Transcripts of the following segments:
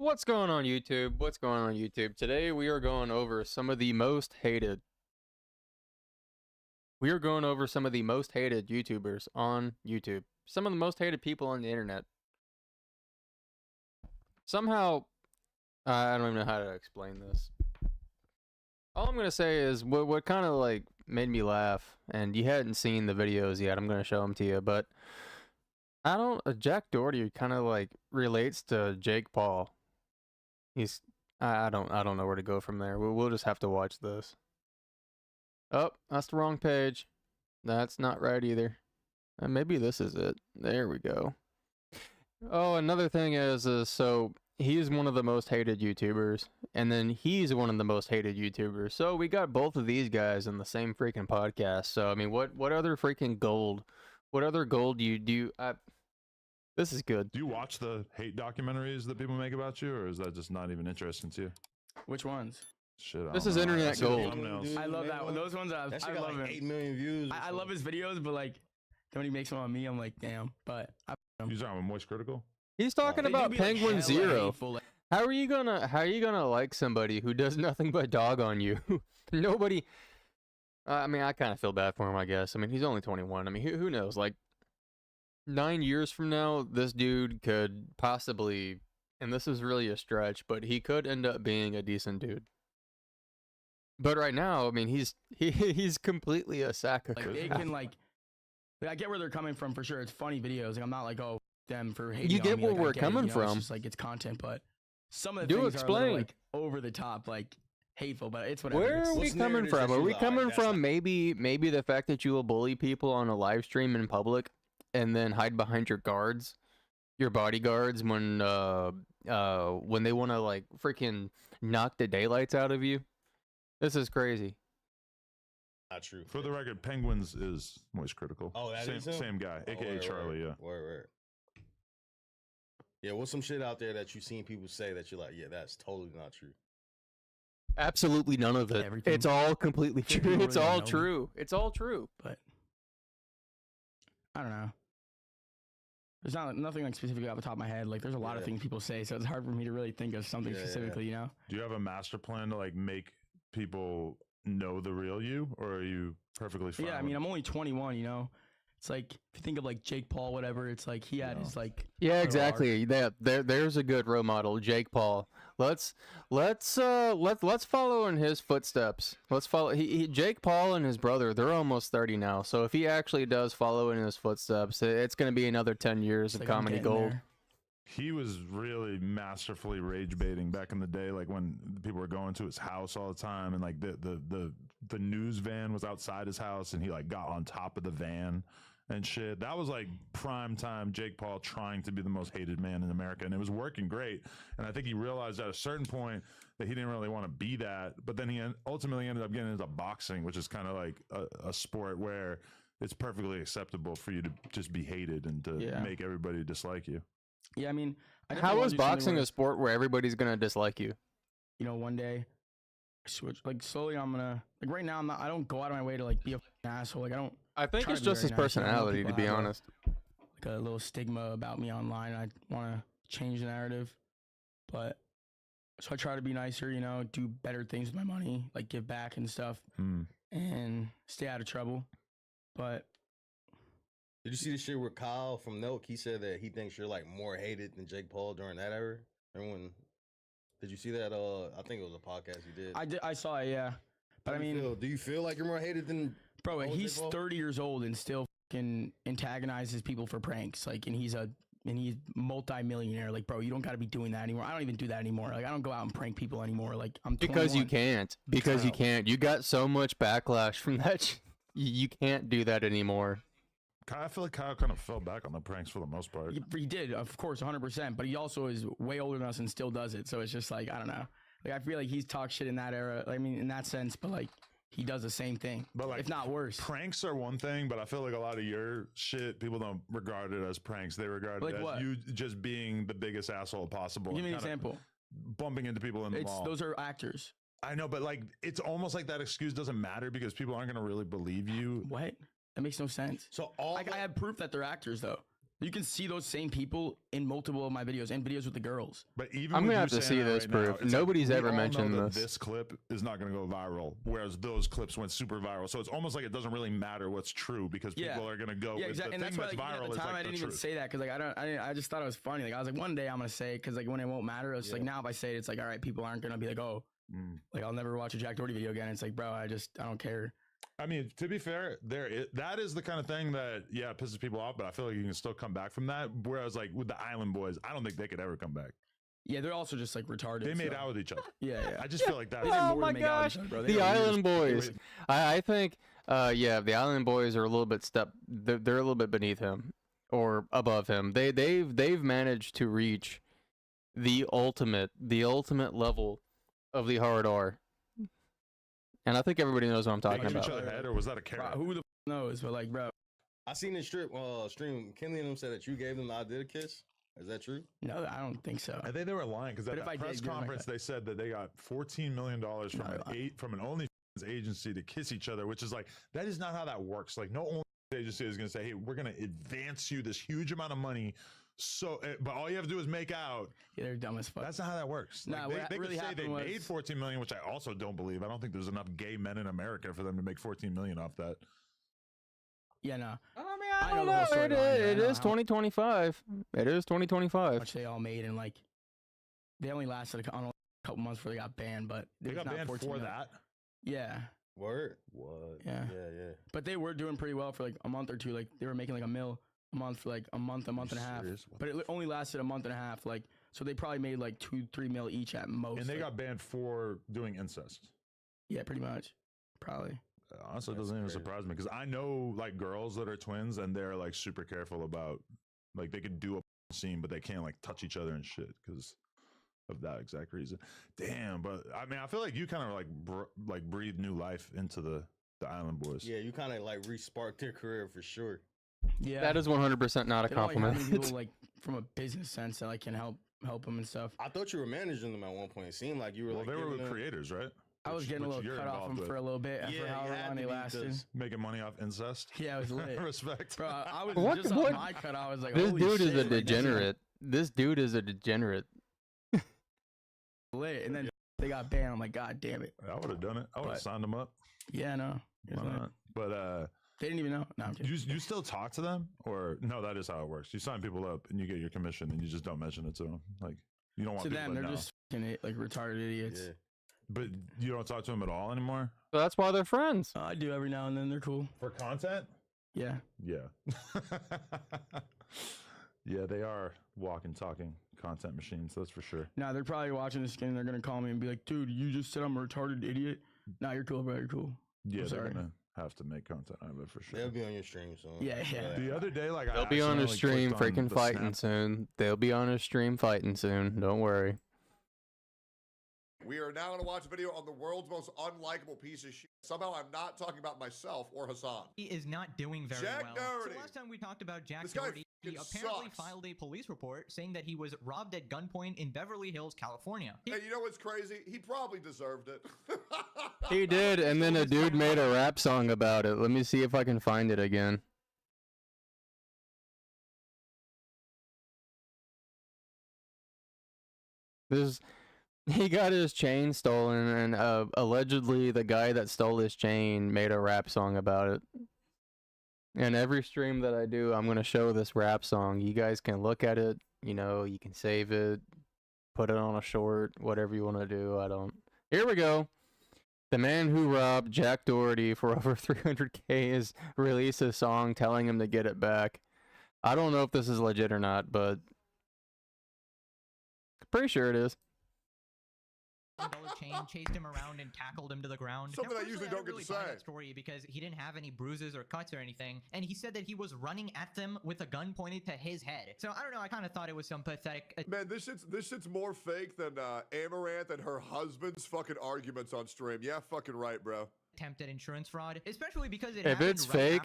What's going on YouTube? What's going on YouTube? Today we are going over some of the most hated. We are going over some of the most hated YouTubers on YouTube. Some of the most hated people on the internet. Somehow, I don't even know how to explain this. All I'm going to say is what kind of like made me laugh, and you hadn't seen the videos yet, I'm going to show them to you, but Jack Doherty kind of like relates to Jake Paul. I don't know where to go from there. We'll just have to watch this. Oh, that's the wrong page. That's not right either. Maybe this is it. There we go. Oh, another thing is so he's one of the most hated YouTubers, and then he's one of the most hated YouTubers. So we got both of these guys in the same freaking podcast. So I mean, what other freaking gold? What other gold do you do? This is good. Do you watch the hate documentaries that people make about you, or is that just not even interesting to you? Which ones? Shit, This is internet gold. I love that one. Those ones I love like him. 8 million views. I love his videos, but like when he makes one on me, I'm like, damn. But You talking about Moist Critical? He's talking They do about be, like, Penguin hella Zero. hateful, like- How are you gonna like somebody who does nothing but dog on you? Nobody. I mean, I kind of feel bad for him, I guess. I mean, he's only 21. I mean, who knows? Like 9 years from now, this dude could possibly, and this is really a stretch, but he could end up being a decent dude. But right now, I mean, he's completely a sack of Like crap. they can like I get where they're coming from for sure. It's funny videos. Like I'm not like, oh, them for hating. You on get me. where Like, I we're get it, coming you know, it's from. just like it's content, but some of the Do things are a explain. little, like over the top, like hateful. But it's whatever. Where It's- are we What's coming narratives from? that Are you we like? coming That's from not- maybe the fact that you will bully people on a live stream in public and then hide behind your guards, your bodyguards when they want to like freaking knock the daylights out of you? This is crazy. Not true. For the record, Penguins is Moist Critical. Oh, that same, is him? same guy, Oh, aka word, Charlie. word, Yeah. Word. Yeah, what's some shit out there that you've seen people say that you're like, yeah, that's totally not true? Absolutely none of it. Everything. It's all completely Feel true. people It's really all know me. true. It's all true. But I don't know. There's nothing like specifically off the top of my head. Like there's a lot of Yeah. things people say, so it's hard for me to really think of something Yeah, yeah, yeah. specifically. You know. Do you have a master plan to like make people know the real you, or are you perfectly fine? Yeah, I with- mean, I'm only 21. You know, it's like if you think of like Jake Paul, whatever. It's like he had Yeah. his like. Yeah, little exactly. There's a good role model, Jake Paul. Let's follow in his footsteps. Let's follow. Jake Paul and his brother. They're almost 30 now. So if he actually does follow in his footsteps, it's gonna be another 10 years It's of like, I'm comedy getting gold. there. He was really masterfully rage baiting back in the day, like when people were going to his house all the time, and like the news van was outside his house, and he like got on top of the van and shit. That was like prime time Jake Paul trying to be the most hated man in America, and it was working great. And I think he realized at a certain point that he didn't really want to be that, but then he ultimately ended up getting into boxing, which is kind of like a sport where it's perfectly acceptable for you to just be hated and to Yeah. make everybody dislike you. Yeah, I mean, I definitely How wanna is do something boxing where, a sport where everybody's gonna dislike you? you know, one day switch. Like slowly, I'm gonna like right now. I don't go out of my way to like be a f***ing asshole. Like I don't I think Try it's to be just his very nice, you know, I know personality, to people be have a- honest. like a little stigma about me online. I want to change the narrative, but so I try to be nicer. You know, do better things with my money, like give back and stuff, and stay out of trouble. But Did you see the shit with Kyle from Nelk? He said that he thinks you're like more hated than Jake Paul during that era. Everyone, did you see that? I think it was a podcast you did. I saw it, yeah. But I mean, do you feel like you're more hated than? bro, Jake he's Paul? 30 years old and still fucking antagonizes people for pranks. Like, and he's multi-millionaire. Like, bro, you don't got to be doing that anymore. I don't even do that anymore. Like, I don't go out and prank people anymore. Like, I'm 21. Because you can't. Because you Wow. can't. You got so much backlash from that. You can't do that anymore. I feel like Kyle kind of fell back on the pranks for the most part. He did, of course, 100%. But he also is way older than us and still does it. So it's just like, I don't know. Like, I feel like he's talked shit in that era. I mean, in that sense, but like, he does the same thing, But like, if not worse. pranks are one thing, but I feel like a lot of your shit, people don't regard it as pranks. They regard Like it as what? you just being the biggest asshole possible. Give me an and kinda example. Bumping into people in the mall. Those are actors. I know, but like, it's almost like that excuse doesn't matter because people aren't going to really believe you. What? That makes no sense. So all I have proof that they're actors, though. You can see those same people in multiple of my videos and videos with the girls. But even I'm with gonna you have to saying see that this right proof. now, it's Nobody's we ever all know mentioned that this. This clip is not going to go viral, whereas those clips went super viral. So it's almost like it doesn't really matter what's true because people are going to go with exactly. the And thing that's why, that's like, viral at the is time like I didn't the even truth. say that because like I just thought it was funny. Like I was like, one day I'm gonna say it because like when it won't matter, it's like now if I say it, it's like, all right, people aren't gonna be like, oh, like I'll never watch a Jack Doherty video again. It's like, bro, I don't care. I mean, to be fair, that is the kind of thing that pisses people off, but I feel like you can still come back from that. Whereas like with the Island Boys, I don't think they could ever come back. Yeah, they're also just like retarded. They made out with each other. Yeah. I just feel like that's Oh my gosh, the Island Boys. I think, the Island Boys are a little bit they're a little bit beneath him or above him. They've managed to reach the ultimate level of the hard R. And I think everybody knows what I'm talking about. Each other head, or was that a carrot? Bro, who the knows? But like, bro, I seen this stream. Kenley and them said that you gave them the idea to kiss. Is that true? No, I don't think so. I think they were lying because at that press conference they said that they got $14 million from an OnlyFans agency to kiss each other, which is like, that is not how that works. Like no OnlyFans agency is going to say, hey, we're going to advance you this huge amount of money. So, but all you have to do is make out. Yeah, they're dumb as fuck. That's not how that works. Nah, like, they really could say they was... made 14 million, which I also don't believe. I don't think there's enough gay men in America for them to make 14 million off that. Yeah, no. I mean, I don't know. It is 2025. It is 2025. Which they all made, and like, they only lasted a couple months before they got banned. But they got banned for that. Yeah. Word. What? Yeah. Yeah. But they were doing pretty well for like a month or two. Like they were making like $1 million a month for like a month and a half. But it only lasted a month and a half. Like, so they probably made like $2-3 million each at most. And they got banned for doing incest. Yeah, pretty much. Probably. Honestly, it doesn't even surprise me because I know like girls that are twins and they're like super careful about like they could do a scene, but they can't like touch each other and shit because of that exact reason. Damn, but I mean, I feel like you kind of like breathed new life into the Island Boys. Yeah, you kind of like re-sparked their career for sure. Yeah, that is 100% not a compliment. Like, people like from a business sense that like can help them and stuff. I thought you were managing them at one point. It seemed like you were. Well, like they were creators, right? I was getting a little cut off them for a little bit for however long they lasted. Making money off incest. Yeah, it was lit. Respect. Bro, I was just on my cut. I was like, this dude is a like, degenerate. This dude is a degenerate. Lit, and then they got banned. I'm like, God damn it. I would have done it. I would have signed them up. Yeah, no. Why not? But they didn't even know. No, I'm kidding. You still talk to them, or no? That is how it works. You sign people up and you get your commission, and you just don't mention it to them. Like you don't want to people them. to They're know. just like retarded idiots. Yeah. But you don't talk to them at all anymore. So that's why they're friends. I do every now and then. They're cool. For content? Yeah. Yeah. Yeah, they are walking, talking content machines. That's for sure. Nah, they're probably watching this game. They're gonna call me and be like, "Dude, you just said I'm a retarded idiot." Nah, you're cool, bro. You're cool. Yeah, they're gonna have to make content out of it for sure. They'll be on your stream soon. Yeah. The other day, like they'll be on a stream, freaking fighting soon. They'll be on a stream fighting soon. Don't worry. We are now going to watch a video on the world's most unlikable piece of shit. Somehow I'm not talking about myself or Hassan. He is not doing very Jack well. Doherty. So last time we talked about Jack This guy Doherty, he apparently sucks. filed a police report saying that he was robbed at gunpoint in Beverly Hills, California. And you know what's crazy? He probably deserved it. He did, and then a dude made a rap song about it. Let me see if I can find it again. He got his chain stolen, and allegedly the guy that stole his chain made a rap song about it. And every stream that I do, I'm going to show this rap song. You guys can look at it, you know, you can save it, put it on a short, whatever you want to do. I don't. Here we go. The man who robbed Jack Doherty for over 300K has released a song telling him to get it back. I don't know if this is legit or not, but pretty sure it is. Chain chased him around and tackled him to the ground. Something I usually don't get to say. That story because he didn't have any bruises or cuts or anything, and he said that he was running at them with a gun pointed to his head. So I don't know. I kind of thought it was some pathetic. Man, this shit's more fake than Amaranth and her husband's fucking arguments on stream. Yeah, fucking right, bro. Attempt at insurance fraud, especially because it. If it's fake,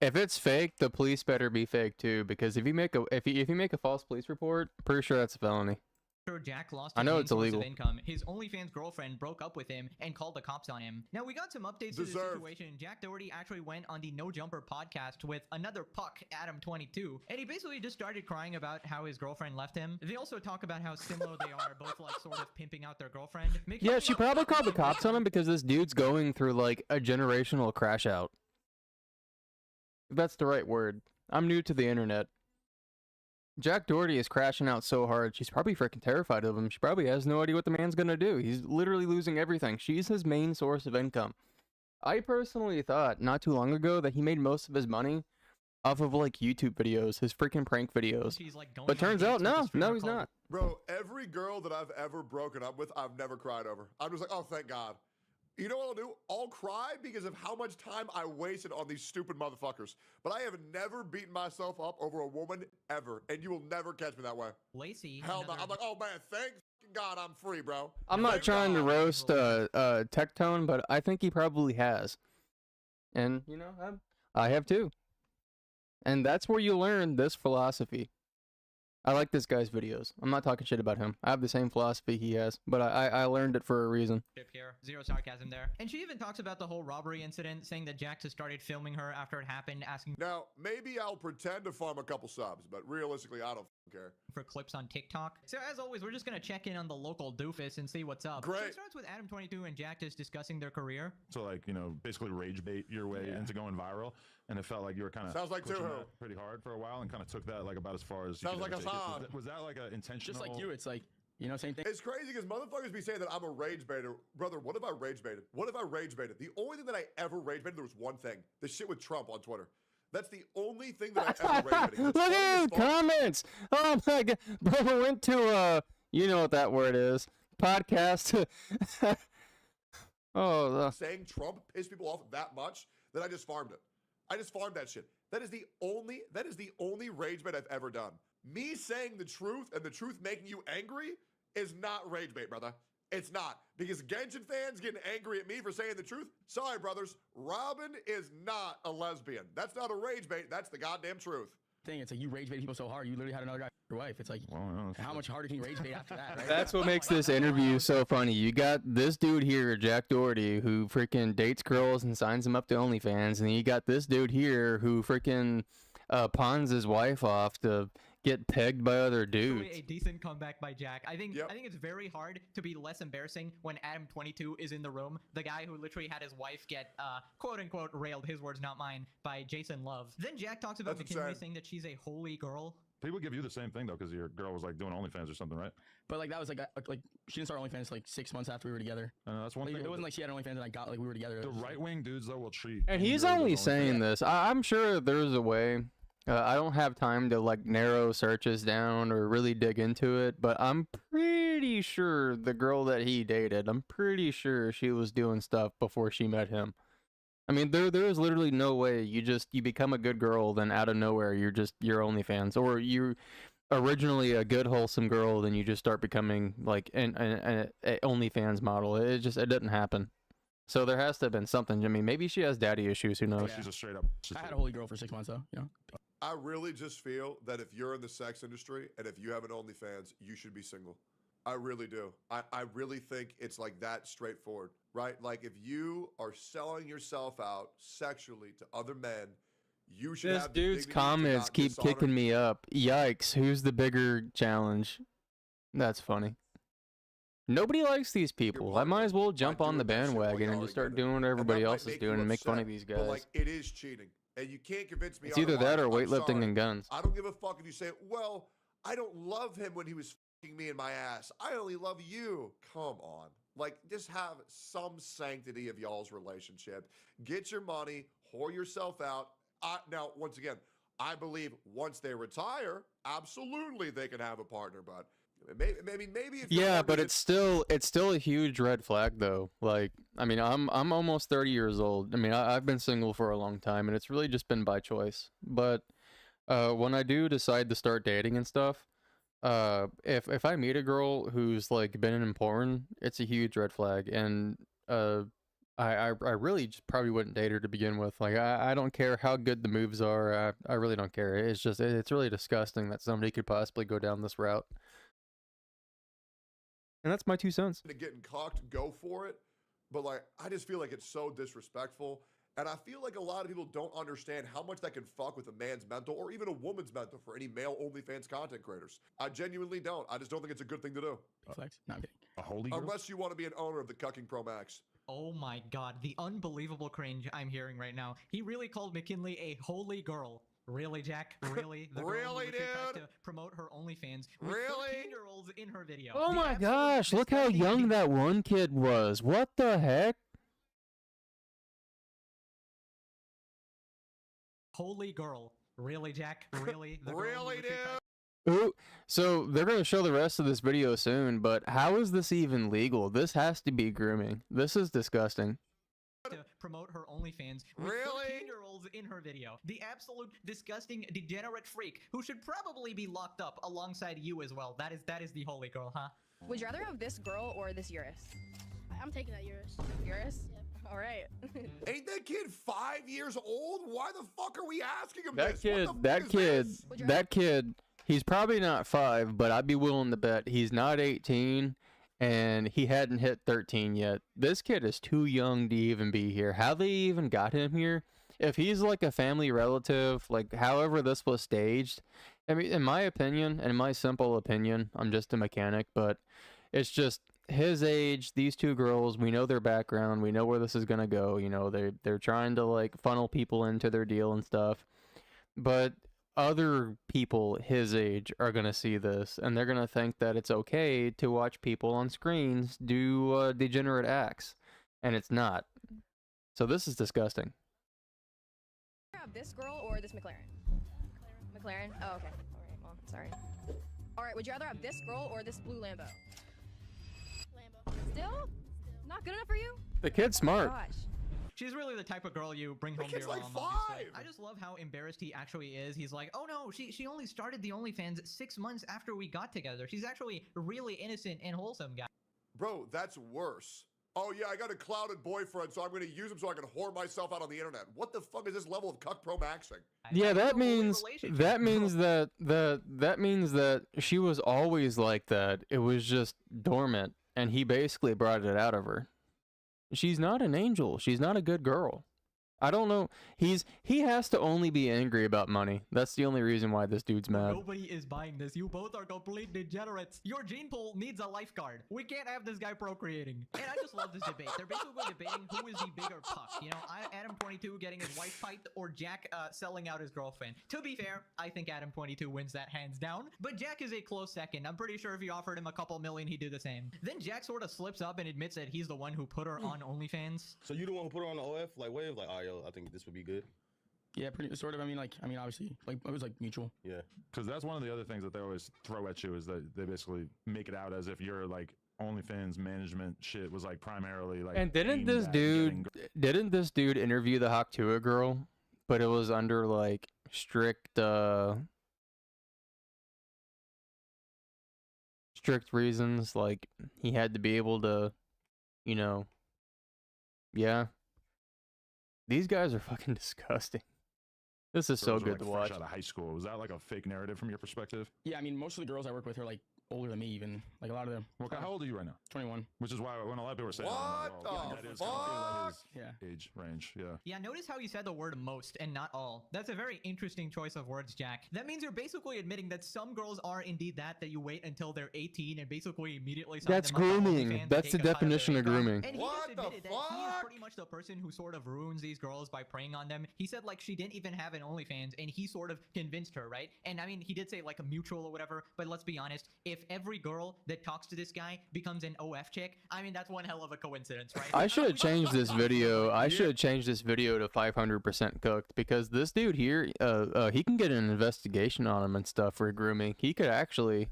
if it's fake, the police better be fake too. Because if you make a false police report, pretty sure that's a felony. After Jack lost I his know main it's source illegal. of income, his OnlyFans girlfriend broke up with him and called the cops on him. Now, we got some updates to the Deserved. situation. Jack Doherty actually went on the No Jumper podcast with another puck, Adam22, and he basically just started crying about how his girlfriend left him. They also talk about how similar they are, both like sort of pimping out their girlfriend. Yeah, she probably called the cops on him because this dude's going through like a generational crash out. If that's the right word. I'm new to the internet. Jack Doherty is crashing out so hard, she's probably freaking terrified of him. She probably has no idea what the man's gonna do. He's literally losing everything. She's his main source of income. I personally thought not too long ago that he made most of his money off of like YouTube videos, his freaking prank videos. But turns out, no, he's not. Bro, every girl that I've ever broken up with, I've never cried over. I'm just like, oh, thank God. You know what I'll do? I'll cry because of how much time I wasted on these stupid motherfuckers. But I have never beaten myself up over a woman ever, and you will never catch me that way. Lacey. Hell no. I'm like, oh man, thank God I'm free, bro. I'm not Thank trying to God. roast Tectone, but I think he probably has. And, you know, I have too. And that's where you learn this philosophy. I like this guy's videos. I'm not talking shit about him. I have the same philosophy he has, but I learned it for a reason. Here. Zero sarcasm there. And she even talks about the whole robbery incident, saying that Jack just started filming her after it happened, asking Now, maybe I'll pretend to farm a couple subs, but realistically, I don't care. for clips on TikTok. So as always, we're just gonna check in on the local doofus and see what's up. So Great. it starts with Adam22 and Jack just discussing their career. So like, you know, basically rage bait your way into going viral, and it felt like you were kind of Sounds like pushing Toho. that pretty hard for a while, and kind of took that like about as far as you Sounds could like ever take it. Hassan. Was that like a intentional? Just like you, it's like, you know, same thing. It's crazy because motherfuckers be saying that I'm a rage baiter. Brother, what if I rage baited? What if I rage baited? The only thing that I ever rage baited, there was one thing. The shit with Trump on Twitter. That's the only thing that I ever rage baited. Look at his comments! Oh my god. Bro went to, you know what that word is. Podcast. Saying Trump pissed people off that much that I just farmed it. I just farmed that shit. That is the only rage bait I've ever done. Me saying the truth and the truth making you angry is not rage bait, brother. It's not. Because Genshin fans getting angry at me for saying the truth. Sorry, brothers. Robin is not a lesbian. That's not a rage bait. That's the goddamn truth. Thing, it's like you rage bait people so hard, you literally had another guy your wife. It's like, how much harder can you rage bait after that, right? That's what makes this interview so funny. You got this dude here, Jack Doherty, who freaking dates girls and signs them up to OnlyFans, and you got this dude here who freaking pawns his wife off to get pegged by other dudes. A decent comeback by Jack. I think Yep. I think it's very hard to be less embarrassing when Adam22 is in the room, the guy who literally had his wife get quote unquote railed, his words not mine, by Jason Love. Then Jack talks about That's McKinley insane. saying that she's a holy girl. People give you the same thing though, because your girl was like doing OnlyFans or something, right? But like that was like she didn't start OnlyFans like 6 months after we were together. That's one Like, thing. it wasn't like she had OnlyFans and I got like we were together. The It was just, right wing dudes though will treat. And he's girls only as saying OnlyFans. this. I'm sure there's a way. I don't have time to like narrow searches down or really dig into it, but I'm pretty sure the girl that he dated, I'm pretty sure she was doing stuff before she met him. I mean, there is literally no way you become a good girl, then out of nowhere you're OnlyFans, or you're originally a good wholesome girl, then you just start becoming like an OnlyFans model. It doesn't happen. So there has to have been something. I mean, maybe she has daddy issues. Who knows? Yeah. She's a straight up. I had a holy girl for 6 months though, you know. I really just feel that if you're in the sex industry and if you have an OnlyFans, you should be single. I really do. I really think it's like that straightforward, right? Like if you are selling yourself out sexually to other men, you should This have the dude's dignity to comments not keep dishonor- kicking me up. Yikes, who's the bigger challenge? That's funny. Nobody likes these people. I partner might as well jump by on the doing that shit while bandwagon you're and just already start doing it. doing what And that everybody might else is make you doing and make fun of upset, these But guys. like it is cheating. And you can't convince me It's either that or otherwise. I'm weightlifting sorry. and guns. I don't give a fuck if you say, well, I don't love him when he was fucking me in my ass. I only love you. Come on. Like, just have some sanctity of y'all's relationship. Get your money, whore yourself out. Now, once again, I believe once they retire, absolutely they can have a partner, but maybe if your Yeah, partner but gets- it's still a huge red flag though. Like, I mean, I'm almost 30 years old. I mean, I've been single for a long time, and it's really just been by choice. But when I do decide to start dating and stuff, if I meet a girl who's like been in porn, it's a huge red flag, and I really just probably wouldn't date her to begin with. Like, I don't care how good the moves are. I really don't care. It's really disgusting that somebody could possibly go down this route. And that's my 2 cents. To getting cocked, go for it. But like, I just feel like it's so disrespectful. And I feel like a lot of people don't understand how much that can fuck with a man's mental or even a woman's mental for any male OnlyFans content creators. I genuinely don't. I just don't think it's a good thing to do. Flex. No, I'm kidding. A holy girl? Unless you want to be an owner of the Cucking Pro Max. Oh my god, the unbelievable cringe I'm hearing right now. He really called McKinley a holy girl. Really, Jack? Really? The Really, girl who tries dude? to promote her OnlyFans with Really? 13-year-olds in her video. Oh The my absolute gosh, look how disgusting young that one kid was. What the heck? Holy girl. Really, Jack? Really? The girl who Really, literally dude? tries Ooh, so they're going to show the rest of this video soon, but how is this even legal? This has to be grooming. This is disgusting. to promote her OnlyFans with Really? 13-year-olds in her video. The absolute disgusting degenerate freak who should probably be locked up alongside you as well. That is the holy girl, huh? Would you rather have this girl or this Eurus? I'm taking that Eurus. Eurus? Yep. All right. Ain't that kid 5 years old? Why the fuck are we asking him That this? kid, What the that fuck is kid, this? Would you that kid, he's probably not 5, but I'd be willing to bet he's not 18 and he hadn't hit 13 yet. This kid is too young to even be here. How they even got him here? If he's like a family relative, like however this was staged, I mean, in my opinion, and in my simple opinion, I'm just a mechanic, but it's just his age, these two girls, we know their background, we know where this is gonna go, you know, they're trying to like funnel people into their deal and stuff. But other people his age are gonna see this and they're gonna think that it's okay to watch people on screens do degenerate acts. And it's not. So this is disgusting. Have this girl or this McLaren? McLaren? Oh, okay. All right. Well, sorry. All right. Would you rather have this girl or this blue Lambo? Lambo. Still? Not good enough for you? The kid's smart. Gosh. She's really the type of girl you bring home to kid's your like mom, obviously. 5. I just love how embarrassed he actually is. He's like, oh no, she only started the OnlyFans 6 months after we got together. She's actually really innocent and wholesome, guy. Bro, that's worse. Oh yeah, I got a clouded boyfriend, so I'm gonna use him so I can whore myself out on the internet. What the fuck is this level of cuck pro maxing? Yeah, That's that a holy means relationship. that means that she was always like that. It was just dormant, and he basically brought it out of her. She's not an angel. She's not a good girl. I don't know. He has to only be angry about money. That's the only reason why this dude's mad. Nobody is buying this. You both are complete degenerates. Your gene pool needs a lifeguard. We can't have this guy procreating. And I just love this debate. They're basically debating who is the bigger puck. You know, Adam22 getting his wife piped or Jack selling out his girlfriend. To be fair, I think Adam22 wins that hands down. But Jack is a close second. I'm pretty sure if you offered him a couple million, he'd do the same. Then Jack sort of slips up and admits that he's the one who put her on OnlyFans. So you the one who put her on the OF? Like Wave? Like, oh, yo, I think this would be good. Yeah, pretty sort of. I mean, obviously, like it was like mutual. Yeah. Because that's one of the other things that they always throw at you is that they basically make it out as if your like OnlyFans management shit was like primarily like. And didn't aimed this at dude interview the Hawktua girl? But it was under like strict reasons, like he had to be able to, you know. Yeah. These guys are fucking disgusting. This is so girls were, good like, to fresh watch. out of high school. Was that like a fake narrative from your perspective? Yeah, I mean, most of the girls I work with are like older than me, even. Like a lot of them. How old are you right now? 21. Which is why when a lot of people are saying, What that the is kind of like his Yeah. age range. Yeah. Yeah, notice how you said the word most and not all. That's a very interesting choice of words, Jack. That means you're basically admitting that some girls are indeed that you wait until they're 18 and basically immediately sign That's them up to grooming. OnlyFans to That's take the a cut of their definition of income. grooming. And he What just the admitted that he is fuck? pretty much the person who sort of ruins these girls by preying on them. He said like she didn't even have an OnlyFans and he sort of convinced her, right? And I mean, he did say like a mutual or whatever, but let's be honest, if every girl that talks to this guy becomes an OF chick, I mean, that's one hell of a coincidence, right? I should have changed this video. I should have changed this video to 500% cooked because this dude here, he can get an investigation on him and stuff for grooming. He could actually,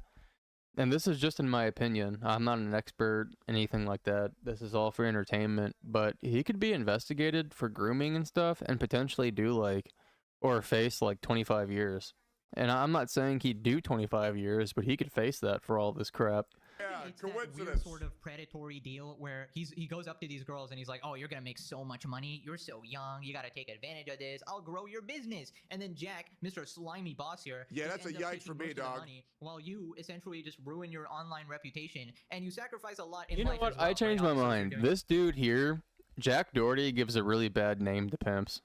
and this is just in my opinion. I'm not an expert, anything like that. This is all for entertainment, but he could be investigated for grooming and stuff and potentially do like, or face like 25 years. And I'm not saying he'd do 25 years, but he could face that for all this crap. Yeah, it's that weird coincidence. sort of predatory deal where he goes up to these girls and he's like, oh, you're gonna make so much money, you're so young, you gotta take advantage of this, I'll grow your business. And then Jack, Mr. Slimy Boss here, Yeah, just that's a ends up yikes taking for me, most of the dog. money, while you essentially just ruin your online reputation and you sacrifice a lot in You know life what? as well, I changed my Obviously, you're mind. doing- This dude here, Jack Doherty, gives a really bad name to pimps.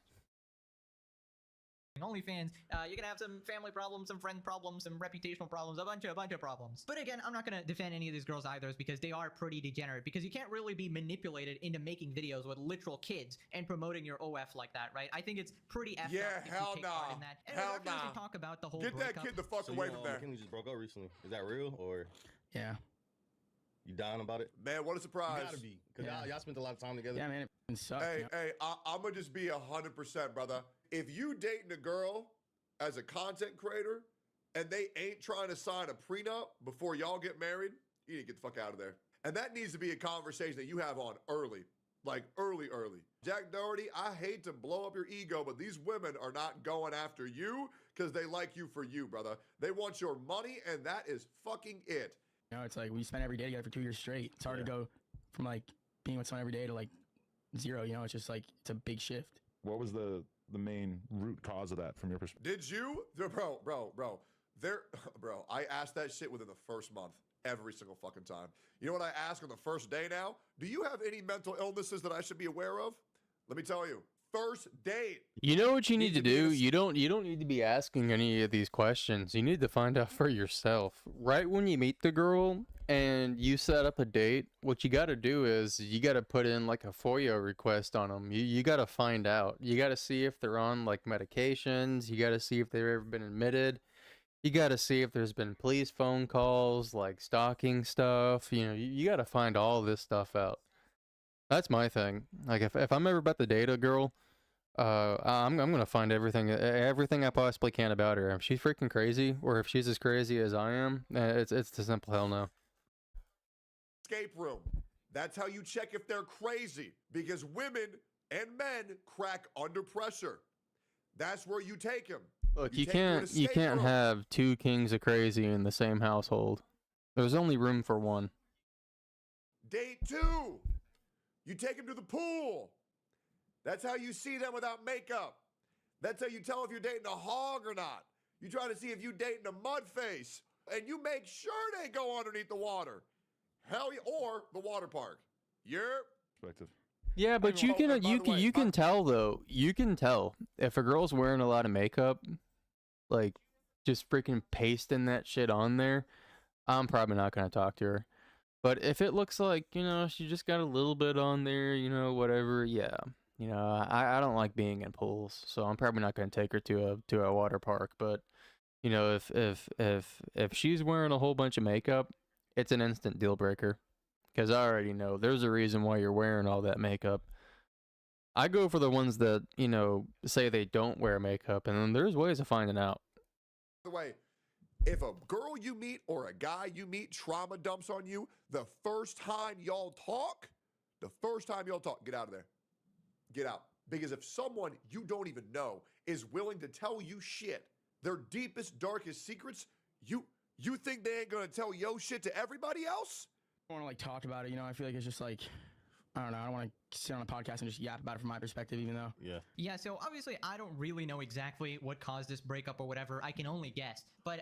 OnlyFans, you're gonna have some family problems, some friend problems, some reputational problems, a bunch of problems. But again, I'm not gonna defend any of these girls either, because they are pretty degenerate. Because you can't really be manipulated into making videos with literal kids and promoting your OF like that, right? I think it's pretty effed Yeah, up if hell you take part nah. in that. And Hell after this, we nah. talk about the whole Get that breakup. kid the fuck So away you from know, there. McKinley just broke up recently. Is that real, or Yeah. you down about it? Man, what a You surprise. gotta be, because Yeah. y'all spent a lot of time together. Yeah, man, it sucks. Hey, you know? hey, I'm gonna just be 100%, brother. If you dating a girl as a content creator and they ain't trying to sign a prenup before y'all get married, you need to get the fuck out of there. And that needs to be a conversation that you have on early, like early. Jack Doherty, I hate to blow up your ego, but these women are not going after you because they like you for you, brother. They want your money, and that is fucking it. You know, it's like we spent every day together for 2 years straight. It's hard to go from like being with someone every day to like zero. You know, it's just like it's a big shift. What was the main root cause of that from your perspective? Did you? Bro, I asked that shit within the first month. Every single fucking time. You know what I ask on the first day now? Do you have any mental illnesses that I should be aware of? Let me tell you. First date. You know what you need to be do? in a- You don't need to be asking any of these questions. You need to find out for yourself. Right when you meet the girl and you set up a date, what you got to do is you got to put in like a FOIA request on them. You got to find out. You got to see if they're on like medications. You got to see if they've ever been admitted. You got to see if there's been police phone calls, like stalking stuff. You know, you got to find all this stuff out. That's my thing. Like if I'm ever about to date a girl, I'm gonna find everything I possibly can about her. If she's freaking crazy, or if she's as crazy as I am, it's the simple hell no. Escape room. That's how you check if they're crazy, because women and men crack under pressure. That's where you take them. Look, You you take her to an can't you escape can't room. have two kings of crazy in the same household. There's only room for one. Date 2. You take them to the pool. That's how you see them without makeup. That's how you tell if you're dating a hog or not. You try to see if you dating a mud face, and you make sure they go underneath the water. Hell yeah, or the water park. Yerp. Perspective. Yeah, but even you know- can and by you the can way, you can tell though. You can tell if a girl's wearing a lot of makeup, like just freaking pasting that shit on there. I'm probably not gonna talk to her. But if it looks like, you know, she just got a little bit on there, you know, whatever, yeah. You know, I don't like being in pools, so I'm probably not gonna take her to a water park. But you know, if she's wearing a whole bunch of makeup, it's an instant deal breaker. Because I already know there's a reason why you're wearing all that makeup. I go for the ones that, you know, say they don't wear makeup, and then there's ways of finding out. By the way, if a girl you meet or a guy you meet trauma dumps on you, the first time y'all talk, get out of there. Get out. Because if someone you don't even know is willing to tell you shit, their deepest, darkest secrets, you think they ain't gonna tell yo shit to everybody else? I want to like talk about it. You know, I feel like it's just like I don't know. I don't want to sit on a podcast and just yap about it from my perspective, even though. Yeah. Yeah, so obviously I don't really know exactly what caused this breakup or whatever. I can only guess. But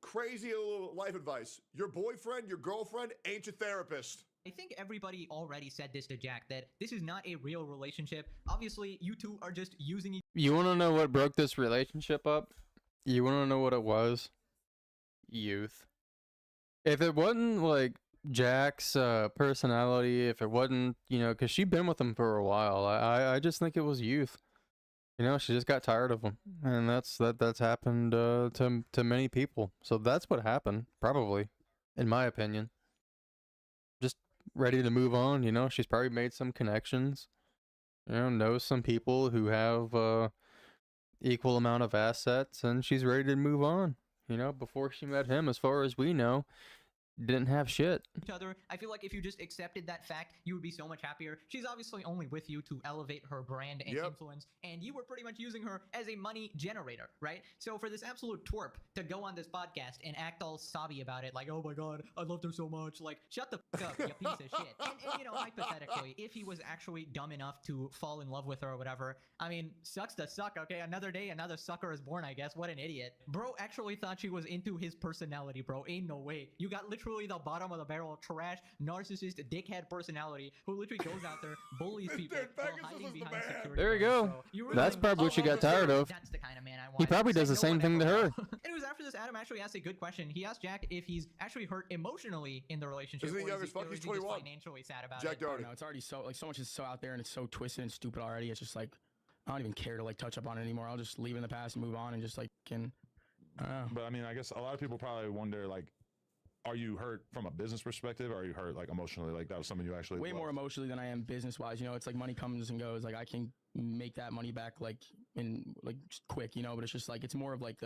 Crazy little life advice. Your boyfriend, your girlfriend ain't your therapist. I think everybody already said this to Jack, that this is not a real relationship. Obviously, you two are just using each You want to know what broke this relationship up? You want to know what it was? Youth. If it wasn't like Jack's personality, if it wasn't, you know, because she'd been with him for a while, I just think it was youth. You know, she just got tired of him, and that's happened to many people. So that's what happened, probably, in my opinion. Just ready to move on. You know, she's probably made some connections. You know, knows some people who have equal amount of assets, and she's ready to move on. You know, before she met him, as far as we know, didn't have shit. each other. I feel like if you just accepted that fact, you would be so much happier. She's obviously only with you to elevate her brand and influence, and you were pretty much using her as a money generator, right? So for this absolute twerp to go on this podcast and act all sobby about it, like, oh my god, I loved her so much, like, shut the fuck up, you piece of shit. And you know, hypothetically, if he was actually dumb enough to fall in love with her or whatever, I mean, sucks to suck, okay? Another day, another sucker is born, I guess. What an idiot. Bro actually thought she was into his personality, bro. Ain't no way. You got literally the bottom of the barrel, trash, narcissist, dickhead personality who literally goes out there, bullies people while hiding behind security. There you guards. go. So you really That's think- probably what you got tired of. That's the kind of man I want. He probably does the Say no same thing to whatever, her. bro. Anyways, after this, Adam actually asked a good question. He asked Jack if he's actually hurt emotionally in the relationship. Isn't he or young is as fuck? or He's is he just 21. financially sad about Jack it. Doherty. No, it's already so like so much is so out there and it's so twisted and stupid already. It's just like I don't even care to like touch up on it anymore. I'll just leave it in the past and move on and just like I don't know. But I mean, I guess a lot of people probably wonder, like, are you hurt from a business perspective, or are you hurt like emotionally? Like that was something you actually Way more loved? emotionally than I am business wise. You know, it's like money comes and goes. Like I can make that money back like in like just quick. You know, but it's just like it's more of like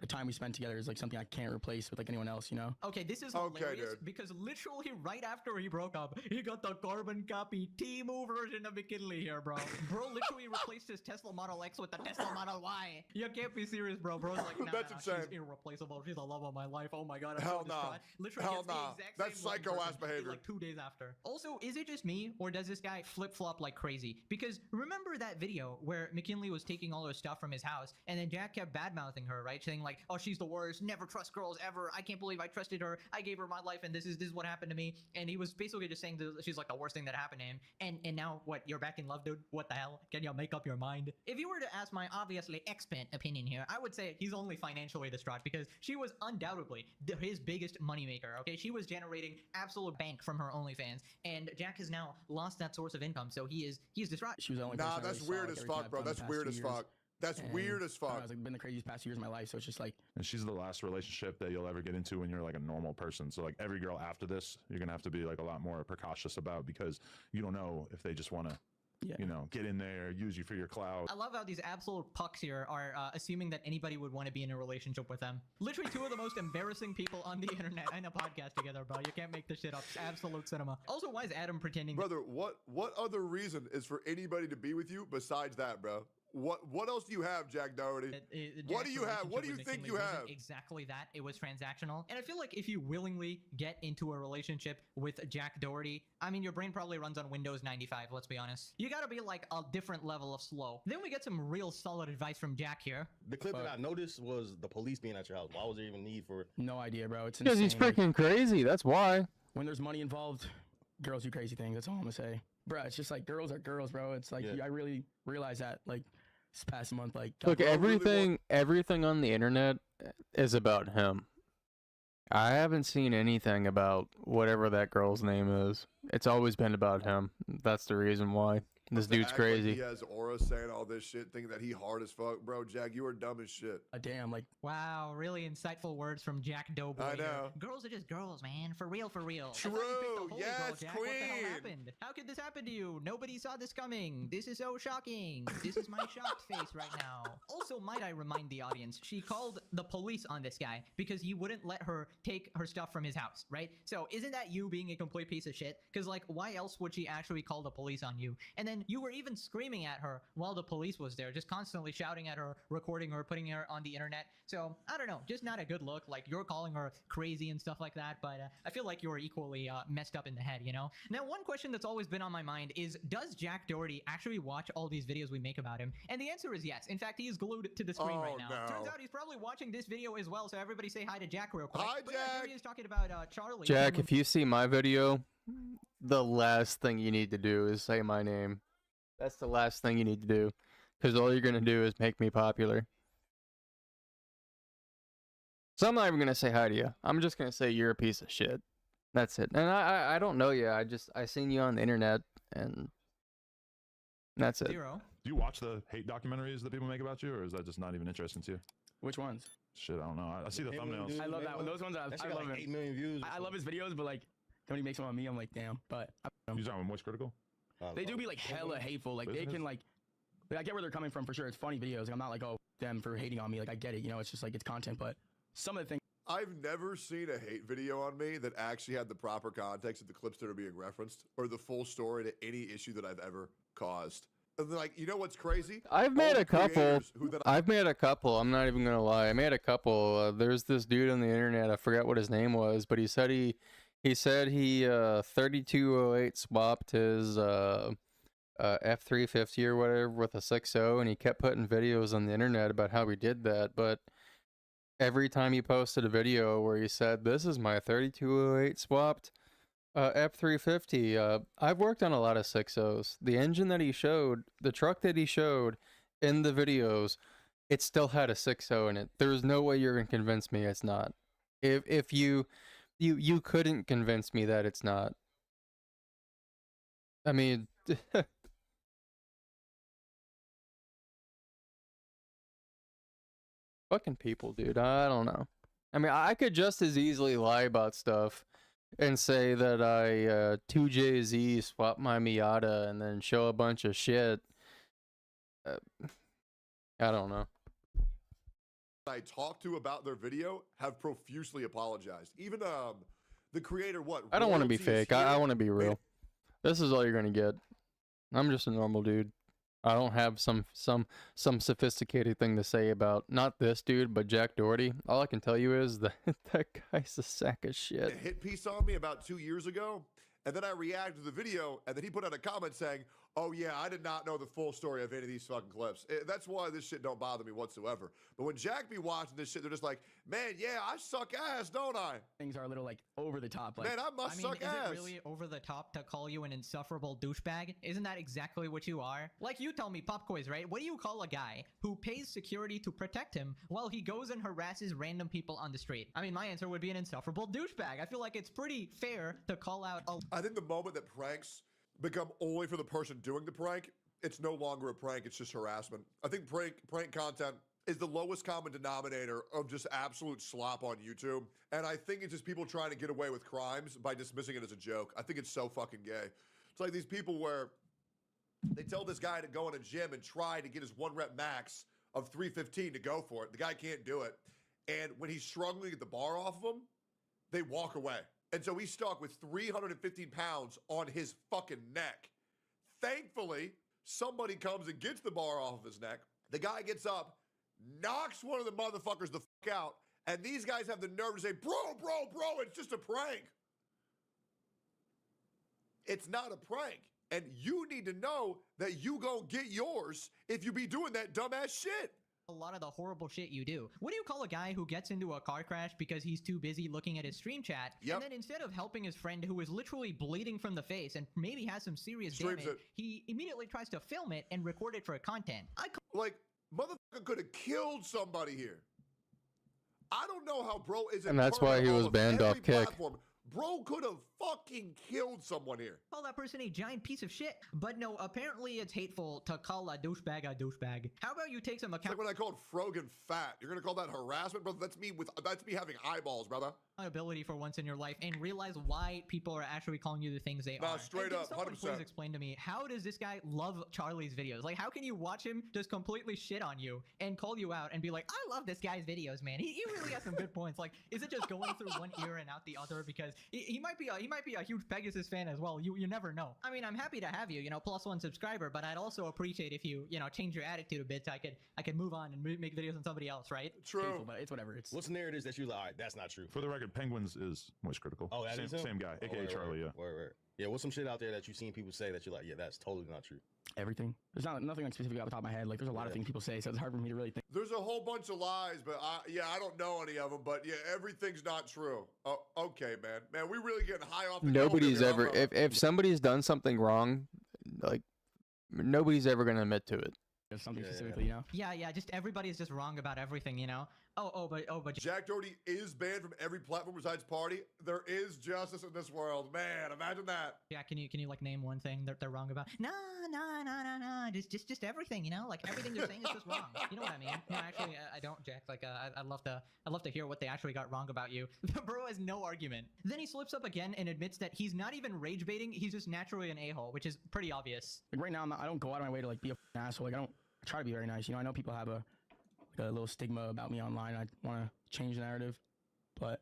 the time we spend together is like something I can't replace with like anyone else. You know. Okay, this is Okay, hilarious dude. because literally right after he broke up, he got the carbon copy T-Move version of McKinley here, bro. Bro literally replaced his Tesla Model X with the Tesla Model Y. You can't be serious, bro. Bro's like, nah, That's nah, insane. she's irreplaceable. She's the love of my life. Oh my god, I'm Hell so nah. distraught. Literally Hell gets the nah. exact That's same looking psycho-ass person, behavior. like 2 days after. Also, is it just me or does this guy flip-flop like crazy? Because remember that video where McKinley was taking all her stuff from his house and then Jack kept bad-mouthing her, right? Saying like, oh, she's the worst, never trust girls ever. I can't believe I trusted her. I gave her my life and this is what happened to me. And he was basically just saying that she's like the worst thing that happened to him. And now what? You're back in love, dude? What the hell? Can you make up your mind? If you were to ask my obviously expert opinion here, I would say he's only financially distraught because she was undoubtedly his biggest moneymaker. Okay, she was generating absolute bank from her OnlyFans, and Jack has now lost that source of income, so he's distraught. She was the only Nah, person I that's really saw, weird like, as everything fuck, I've bro. done the That's past weird 2 as years. fuck. That's And, weird as I don't know, fuck. it's like been the craziest past 2 years of my life. So it's just like And she's the last relationship that you'll ever get into when you're like a normal person. So like every girl after this, you're gonna have to be like a lot more precautious about because you don't know if they just want to, yeah. you know, get in there, use you for your clout. I love how these absolute pucks here are assuming that anybody would want to be in a relationship with them. Literally 2 of the most embarrassing people on the internet and a podcast together, bro. You can't make this shit up. It's absolute cinema. Also, why is Adam pretending? Brother, what other reason is for anybody to be with you besides that, bro? What else do you have, Jack Doherty? What do you have? What do you think you have? Exactly that. It was transactional. And I feel like if you willingly get into a relationship with Jack Doherty, I mean, your brain probably runs on Windows 95, let's be honest. You gotta be like a different level of slow. Then we get some real solid advice from Jack here. The clip that I noticed was the police being at your house. Why was there even need for it? No idea, bro. It's Because insane. he's Like, freaking crazy. That's why. when there's money involved, girls do crazy things. That's all I'm gonna say, bro. It's just like girls are girls, bro. It's like Yeah. I really realized that like this past month. Like Look, bro, I really everything on the internet is about him. I haven't seen anything about whatever that girl's name is. It's always been about him. That's the reason why. This To dude's act like crazy. he has aura saying all this shit, thinking that he hard as fuck, bro. Jack, you are dumb as shit. damn, like Wow, really insightful words from Jack Doughboy. I here. know. Girls are just girls, man. For real, for real. I thought you True. picked a holy Yes, girl, Jack. What the hell queen. happened? How could this happen to you? Nobody saw this coming. This is so shocking. This is my shocked face right now. Also, might I remind the audience, she called the police on this guy because he wouldn't let her take her stuff from his house, right? So isn't that you being a complete piece of shit? Because like, why else would she actually call the police on you? And then you were even screaming at her while the police was there, just constantly shouting at her, recording her, putting her on the internet. So I don't know, just not a good look. Like you're calling her crazy and stuff like that, but I feel like you're equally messed up in the head, you know? Now, one question that's always been on my mind is, does Jack Doherty actually watch all these videos we make about him? And the answer is yes. In fact, he is glued to the screen right now. no. Turns out he's probably watching this video as well, so everybody say hi to Jack real quick. Hi, But yeah, here Jack. he is talking about Charlie. Jack, if you see my video, the last thing you need to do is say my name. That's the last thing you need to do. Because all you're going to do is make me popular. So I'm not even going to say hi to you. I'm just going to say you're a piece of shit. That's it. And I don't know you. I seen you on the internet, and that's it. Zero. Do you watch the hate documentaries that people make about you, or is that just not even interesting to you? which ones? Shit, I don't know. I see the Hate when thumbnails. dude I love make that one. one? Those ones I That shit love got like it. 8 million views. I love his videos, but like when he makes one on me, I'm like, damn. But You talking about Moist Critical? they do be like hella hateful. Like they Business? can like I get where they're coming from for sure. It's funny videos. Like, I'm not like, oh, them for hating on me. Like I get it. You know, it's just like it's content. But some of the things I've never seen a hate video on me that actually had the proper context of the clips that are being referenced or the full story to any issue that I've ever caused. And like, you know what's crazy? I've made All a the couple. creators who then I've made a couple. I'm not even gonna lie. I made a couple. There's this dude on the internet. I forgot what his name was, but he said he 3208 swapped his F350 or whatever with a 6.0, and he kept putting videos on the internet about how he did that. But every time he posted a video where he said, "This is my 3208 swapped F350," I've worked on a lot of 6.0s. The engine that he showed, the truck that he showed in the videos, it still had a 6.0 in it. There's no way you're gonna convince me it's not. If you couldn't convince me that it's not. I mean, fucking people, dude. I don't know. I mean, I could just as easily lie about stuff and say that I 2JZ swapped my Miata and then show a bunch of shit. I don't know. I talked to about their video have profusely apologized. Even the creator, what? I don't want to be Royalty is fake. I Here, want to be real. This is all you're gonna get. I'm just a normal dude. I don't have some sophisticated thing to say about not this dude, but Jack Doherty. All I can tell you is that that guy's a sack of a shit. hit piece on me about 2 years ago, and then I reacted to the video, and then he put out a comment saying, "Oh yeah, I did not know the full story of any of these fucking clips." That's why this shit don't bother me whatsoever. But when Jack be watching this shit, they're just like, "Man, yeah, I suck ass, don't I?" Things are a little like over the top. Like, Man, I must I mean, suck is ass. it really over the top to call you an insufferable douchebag? Isn't that exactly what you are? Like you tell me, Pop Quiz, right? What do you call a guy who pays security to protect him while he goes and harasses random people on the street? I mean, my answer would be an insufferable douchebag. I feel like it's pretty fair to call out a... I think the moment that pranks become only for the person doing the prank, it's no longer a prank, it's just harassment. I think prank content is the lowest common denominator of just absolute slop on YouTube. And I think it's just people trying to get away with crimes by dismissing it as a joke. I think it's so fucking gay. It's like these people where they tell this guy to go in a gym and try to get his 1 rep max of 315 to go for it. The guy can't do it. And when he's struggling to get the bar off of him, they walk away. And so he's stuck with 315 pounds on his fucking neck. Thankfully, somebody comes and gets the bar off of his neck. The guy gets up, knocks one of the motherfuckers the fuck out, and these guys have the nerve to say, bro, it's just a prank. It's not a prank. And you need to know that you gonna get yours if you be doing that dumbass shit. A lot of the horrible shit you do. What do you call a guy who gets into a car crash because he's too busy looking at his stream chat, and then instead of helping his friend who is literally bleeding from the face and maybe has some serious damage, he immediately tries to film it and record it for content? Like, motherfucker could have killed somebody here. I don't know how bro isn't. And that's why he was banned off Kick. Bro could have fucking killed someone here. Call that person a giant piece of shit. But no, apparently it's hateful to call a douchebag a douchebag. How about you take some It's like when I called Frogan fat. You're gonna call that harassment, brother? That's me having eyeballs, brother. Accountability for once in your life and realize why people are actually calling you the things they are. Straight up, 100%. Please explain to me, how does this guy love Charlie's videos? Like, how can you watch him just completely shit on you and call you out and be like, I love this guy's videos, man. He really has some good points. Like, is it just going through one ear and out the other? Because he might be a huge Pegasus fan as well. You never know. I mean, I'm happy to have you, +1 subscriber, but I'd also appreciate if you, change your attitude a bit so I could move on and make videos on somebody else, right? True. Painful, but it's whatever. What's narratives that you like? All right, that's not true. For the record, Penguins is Moist Critical. Oh, that is him? Same guy, aka Charlie. Word. Yeah, what's some shit out there that you've seen people say that you're like, yeah, that's totally not true? Everything. There's nothing like specific off the top of my head. Like, there's a lot of things people say, so it's hard for me to really think. There's a whole bunch of lies, but I don't know any of them. But yeah, everything's not true. Oh, okay, man. Man, we really getting high off the Nobody's ever, if somebody's done something wrong, like, nobody's ever going to admit to it. There's something specifically, Yeah, just everybody's just wrong about everything, but Jack Doherty is banned from every platform besides Party. There is justice in this world, man. Imagine that. Yeah, can you like name one thing that they're wrong about? No, just everything, like everything they're saying is just wrong. You know what I mean? No, actually, I don't, Jack. Like, I'd love to hear what they actually got wrong about you. The bro has no argument. Then he slips up again and admits that he's not even rage baiting. He's just naturally an a-hole, which is pretty obvious. Like right now, I don't go out of my way to like be a asshole. Like I try to be very nice. I know people have a little stigma about me online. I want to change the narrative, But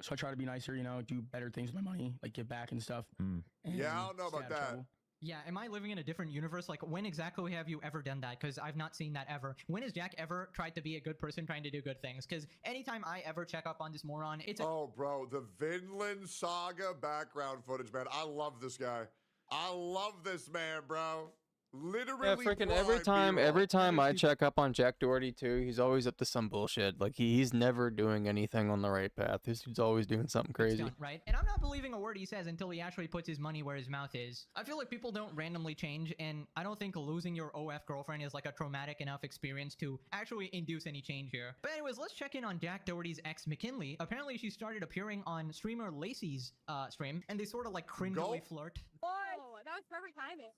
so I try to be nicer, you know, do better things with my money, like give back and stuff. And Yeah, I don't know stay about out of that. trouble. Yeah, am I living in a different universe? Like, when exactly have you ever done that? Because I've not seen that ever. When has Jack ever tried to be a good person trying to do good things? Because anytime I ever check up on this moron, it's a Oh, bro, the Vinland Saga background footage, man. I love this guy. I love this man, bro. Literally, Yeah, freaking prime every B-roll. time I People- check up on Jack Doherty too, he's always up to some bullshit. Like he's never doing anything on the right path. He's always doing something it's crazy. done, right? And I'm not believing a word he says until he actually puts his money where his mouth is. I feel like people don't randomly change, and I don't think losing your OF girlfriend is like a traumatic enough experience to actually induce any change here. But anyways, let's check in on Jack Doherty's ex McKinley. Apparently, she started appearing on streamer Lacey's stream, and they sort of like cringily Go. flirt. Oh, that was perfect timing.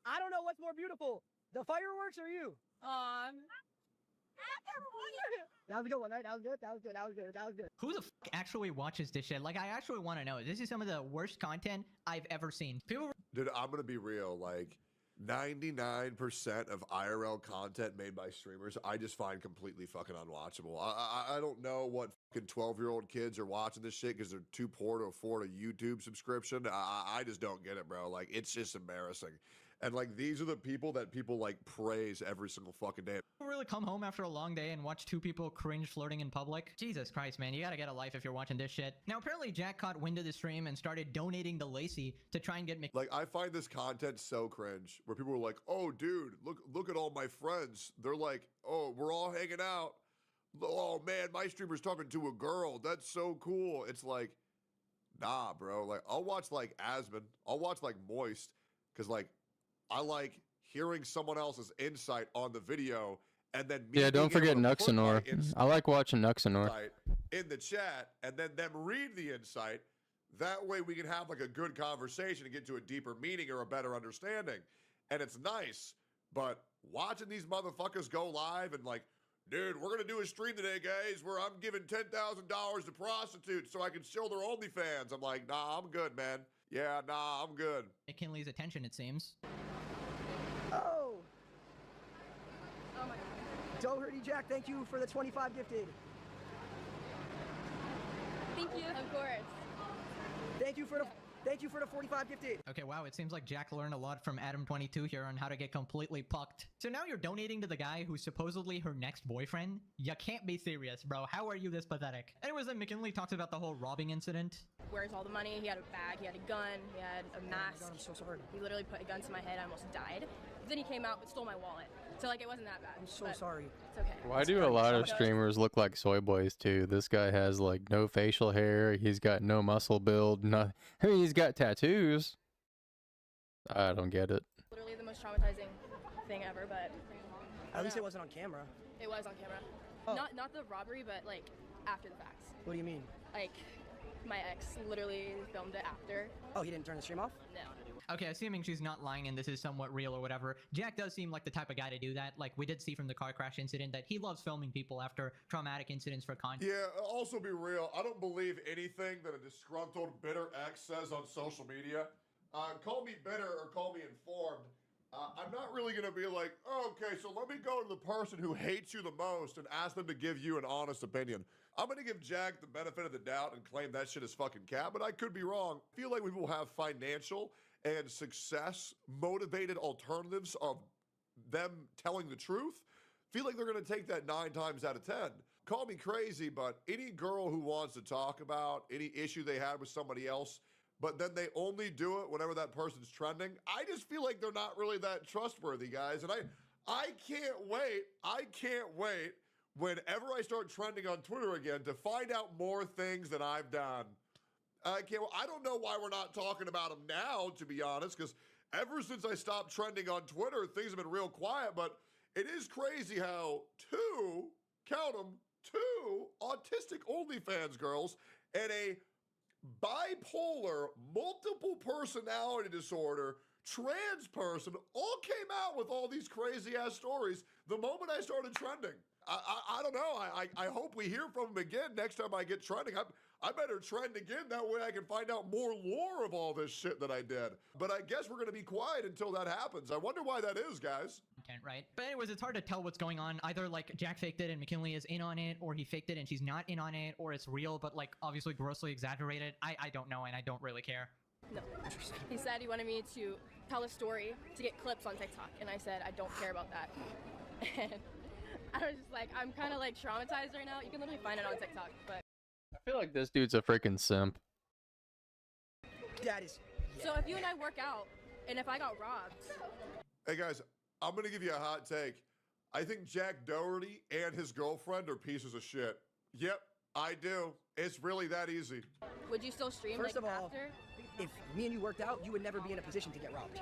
I don't know what's more beautiful, the fireworks or you. That was a good one, right? That was good. That was good. That was good. That was good. Who the fuck actually watches this shit? Like, I actually want to know. This is some of the worst content I've ever seen. People Dude, I'm going to be real. Like, 99% of IRL content made by streamers, I just find completely fucking unwatchable. I don't know what fucking 12-year-old kids are watching this shit because they're too poor to afford a YouTube subscription. I just don't get it, bro. Like, it's just embarrassing. And, like, these are the people that people, like, praise every single fucking day. really come home after a long day and watch two people cringe flirting in public? Jesus Christ, man, you gotta get a life if you're watching this shit. Now, apparently Jack caught wind of the stream and started donating to Lacey to try and get Like, I find this content so cringe, where people are like, oh, dude, look at all my friends. They're like, oh, we're all hanging out. Oh, man, my streamer's talking to a girl. That's so cool. It's like, nah, bro. Like, I'll watch, like, Asmon. I'll watch, like, Moist. Because, like, I like hearing someone else's insight on the video, and then me Yeah, don't being forget able to put my Nuxanor. I like watching Nuxanor. insight in the chat, and then them read the insight. That way we can have like a good conversation and get to a deeper meaning or a better understanding. And it's nice, but watching these motherfuckers go live and like, dude, we're going to do a stream today, guys, where I'm giving $10,000 to prostitutes so I can show their OnlyFans. I'm like, nah, I'm good, man. Yeah, nah, I'm good. McKinley's attention, it seems. Oh. Oh my God. Doherty Jack, thank you for the 25 gifted. Thank you. Of course. Thank you for the 45 gifted. Okay, wow, it seems like Jack learned a lot from Adam22 here on how to get completely pucked. So now you're donating to the guy who's supposedly her next boyfriend? You can't be serious, bro. How are you this pathetic? Anyways, then McKinley talks about the whole robbing incident. Where's all the money? He had a bag, he had a gun, he had a mask. Oh my God, I'm so sorry. He literally put a gun to my head, I almost died. Then he came out and stole my wallet. So like it wasn't that bad. I'm so but sorry. It's okay. Why It's do a fine. lot of So- streamers look like soy boys too? This guy has like no facial hair. He's got no muscle build. No, I mean he's got tattoos. I don't get it. Literally the most traumatizing thing ever, but At least it wasn't on camera. it was on camera. Oh. Not the robbery, but like after the facts. What do you mean? Like my ex literally filmed it after. Oh, he didn't turn the stream off? No. Okay, assuming she's not lying and this is somewhat real or whatever, Jack does seem like the type of guy to do that. Like, we did see from the car crash incident that he loves filming people after traumatic incidents for content. Yeah, also be real. I don't believe anything that a disgruntled, bitter ex says on social media. Call me bitter or call me informed. I'm not really going to be like, oh, okay, so let me go to the person who hates you the most and ask them to give you an honest opinion. I'm going to give Jack the benefit of the doubt and claim that shit is fucking cap, but I could be wrong. I feel like we will have financial and success motivated alternatives of them telling the truth. Feel like they're going to take that 9 times out of 10. Call me crazy, but any girl who wants to talk about any issue they had with somebody else, but then they only do it whenever that person's trending, I just feel like they're not really that trustworthy, guys. And I can't wait whenever I start trending on Twitter again to find out more things that I've done. I don't know why we're not talking about them now, to be honest, because ever since I stopped trending on Twitter, things have been real quiet, but it is crazy how two autistic OnlyFans girls and a bipolar multiple personality disorder trans person all came out with all these crazy ass stories the moment I started trending. I don't know. I hope we hear from him again next time I get trending. I better trend again. That way I can find out more lore of all this shit that I did. But I guess we're going to be quiet until that happens. I wonder why that is, guys. Right? But anyways, it's hard to tell what's going on. Either like Jack faked it and McKinley is in on it, or he faked it and she's not in on it, or it's real but like obviously grossly exaggerated. I don't know, and I don't really care. No. He said he wanted me to tell a story to get clips on TikTok, and I said I don't care about that. And I was just like, I'm kind of like traumatized right now. You can literally find it on TikTok, but I feel like this dude's a freaking simp. That is. So if you and I work out, and if I got robbed. Hey guys, I'm gonna give you a hot take. I think Jack Doherty and his girlfriend are pieces of shit. Yep, I do. It's really that easy. Would you still stream First like of all, after? if me and you worked out, you would never be in a position to get robbed.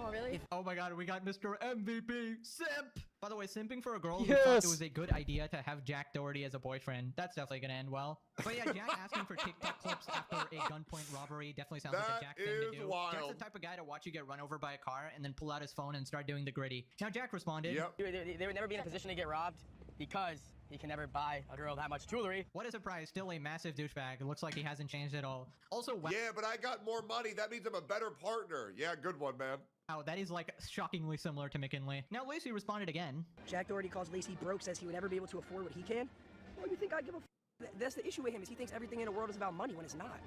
Oh, really? Oh my god, we got Mr. MVP Simp! By the way, simping for a girl who Yes. thought it was a good idea to have Jack Doherty as a boyfriend, that's definitely gonna end well. But yeah, Jack asking for TikTok clips after a gunpoint robbery definitely sounds like a Jack thing to do. Wild. Jack's the type of guy to watch you get run over by a car and then pull out his phone and start doing the gritty. Now Jack responded, Yep. They would never be in a position to get robbed because he can never buy a girl that much jewelry. what a surprise, still a massive douchebag. It looks like he hasn't changed at all. Also, wow, Yeah, but I got more money. That means I'm a better partner. Yeah, good one, man. that is like shockingly similar to McKinley. Now Lacey responded again. Jack Doherty calls Lacey broke, says he would never be able to afford what he can. Well, you think I give a That's the issue with him, is he thinks everything in the world is about money when it's not.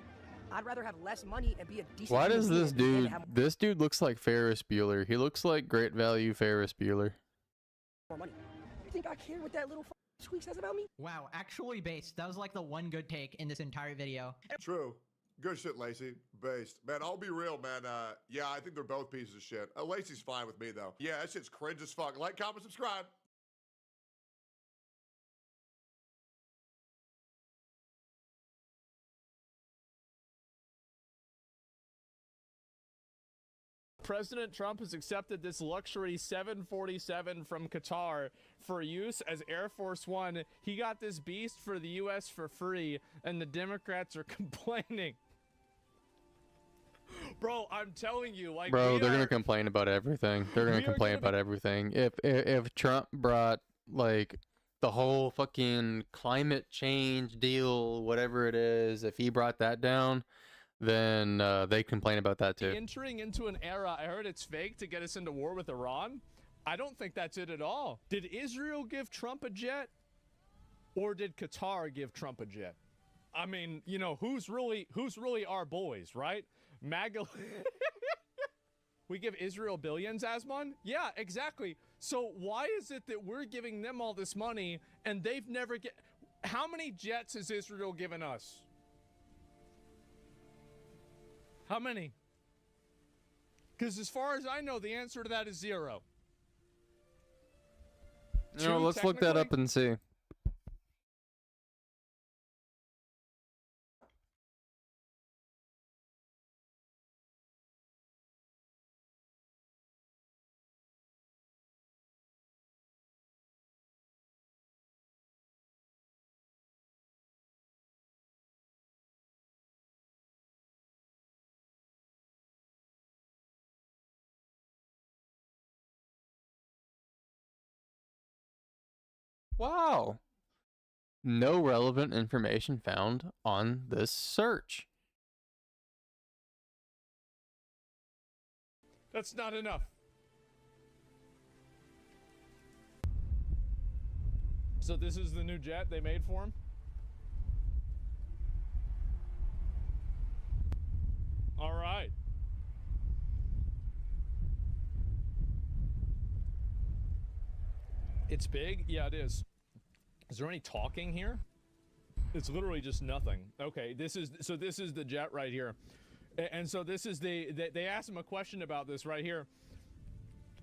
I'd rather have less money and be a decent Why human does being this than dude? have This dude looks like Ferris Bueller. He looks like Great Value Ferris Bueller. more money. You think I care what that little squeak says about me? Wow, actually based. That was like the one good take in this entire video. True. Good shit, Lacey. Based. Man, I'll be real, man. Yeah, I think they're both pieces of shit. Lacey's fine with me, though. Yeah, that shit's cringe as fuck. Like, comment, subscribe. President Trump has accepted this luxury 747 from Qatar for use as Air Force One. He got this beast for the U.S. for free, and the Democrats are complaining. Bro, I'm telling you, like, Bro, they're gonna complain about everything. They're gonna We are complain gonna be- about everything. If Trump brought like the whole fucking climate change deal, whatever it is, if he brought that down, then they complain about that too. entering into an era. I heard it's fake to get us into war with Iran. I don't think that's it at all. Did Israel give Trump a jet, or did Qatar give Trump a jet? I mean, you know, who's really our boys, right? MAGA. We give Israel billions, Asmon? Yeah, exactly. So why is it that we're giving them all this money and they've never get? How many jets has Israel given us? How many? Because as far as I know, the answer to that is 0. You know, Two, let's look that up technically? and see. Wow. No relevant information found on this search. That's not enough. So this is the new jet they made for him? All right. It's big? Yeah, it is. Is there any talking here? It's literally just nothing. Okay, this is the jet right here. And so this is they asked him a question about this right here.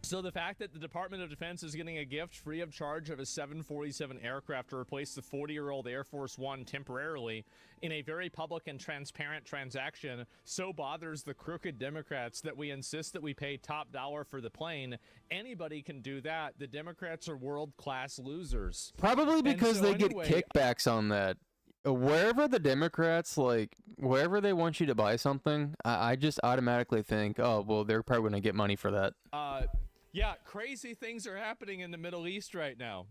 So the fact that the Department of Defense is getting a gift free of charge of a 747 aircraft to replace the 40-year-old Air Force One temporarily in a very public and transparent transaction so bothers the crooked Democrats that we insist that we pay top dollar for the plane. Anybody can do that. The Democrats are world-class losers. Probably And because so they anyway, get kickbacks on that. Wherever the Democrats, like, wherever they want you to buy something, I just automatically think, oh, well, they're probably going to get money for that. Yeah, crazy things are happening in the Middle East right now.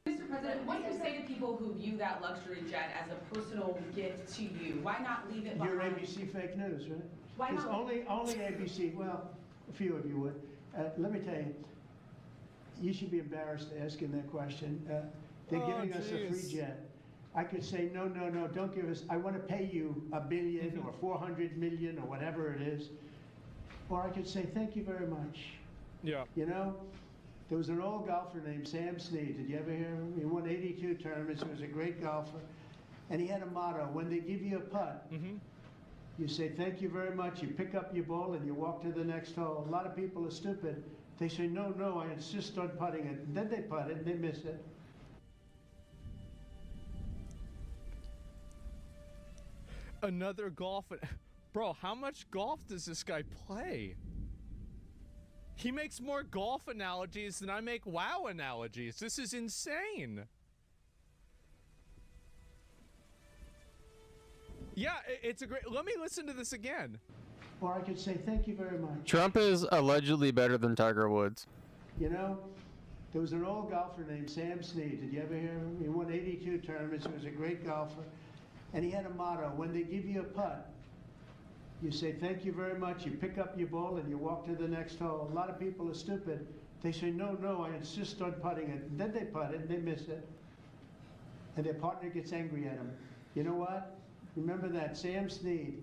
Mr. President, what do you say to people who view that luxury jet as a personal gift to you? Why not leave it behind? You're ABC fake news, right? Why It's not? only ABC. Well, a few of you would. Let me tell you, you should be embarrassed asking that question. They're giving us a free jet. I could say, no, don't give us. I want to pay you $1 billion or 400 million or whatever it is. Or I could say, thank you very much. Yeah. You know, there was an old golfer named Sam Snead. Did you ever hear him? He won 82 tournaments. He was a great golfer. And he had a motto: when they give you a putt, you say, thank you very much. You pick up your ball and you walk to the next hole. A lot of people are stupid. They say, no, I insist on putting it. And then they putt it and they miss it. Another golf. Bro, how much golf does this guy play? He makes more golf analogies than I make WoW analogies. This is insane. Yeah, it's a great... Let me listen to this again. Or I could say, thank you very much. Trump is allegedly better than Tiger Woods. You know, there was an old golfer named Sam Snead. Did you ever hear him? He won 82 tournaments. He was a great golfer. And he had a motto: when they give you a putt, you say, thank you very much. You pick up your ball and you walk to the next hole. A lot of people are stupid. They say, no, I insist on putting it. And then they putt it and they miss it. And their partner gets angry at them. You know what? Remember that, Sam Snead.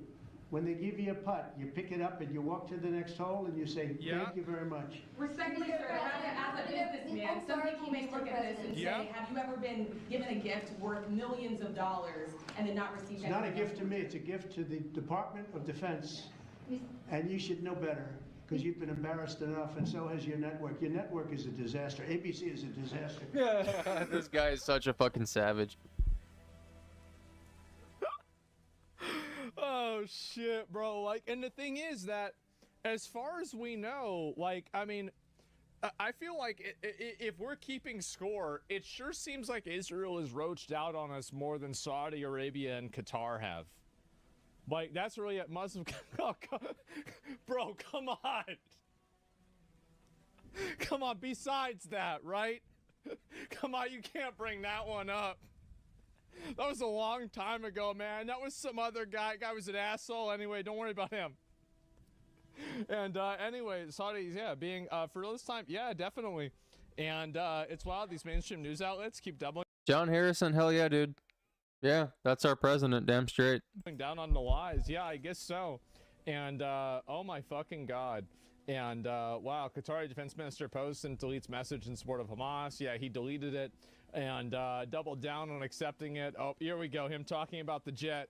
When they give you a putt, you pick it up and you walk to the next hole and you say, thank you very much. Respectfully, sir, as a businessman, some people may look at this and say, have you ever been given a gift worth millions of dollars and then not received It's not a gift to me, it's a gift to the Department of Defense. And you should know better, because you've been embarrassed enough, and so has your network. Your network is a disaster. ABC is a disaster. This guy is such a fucking savage. Oh shit, bro. Like, and the thing is that as far as we know, like, I mean, I feel like if we're keeping score, it sure seems like Israel has roached out on us more than Saudi Arabia and Qatar have. Like, that's really it. Muslim. Bro, come on. Come on, besides that, right? Come on, you can't bring that one up. That was a long time ago, man. That was some other guy. Guy was an asshole. Anyway, don't worry about him. And anyway, Saudis, yeah, being for this time, yeah, definitely. And it's wild. These mainstream news outlets keep doubling. John Harrison, hell yeah, dude. Yeah, that's our president, damn straight. Down on the lies. Yeah, I guess so. And oh my fucking god. And wow, Qatari defense minister posts and deletes message in support of Hamas. Yeah, he deleted it and doubled down on accepting it. Oh, here we go. Him talking about the jet.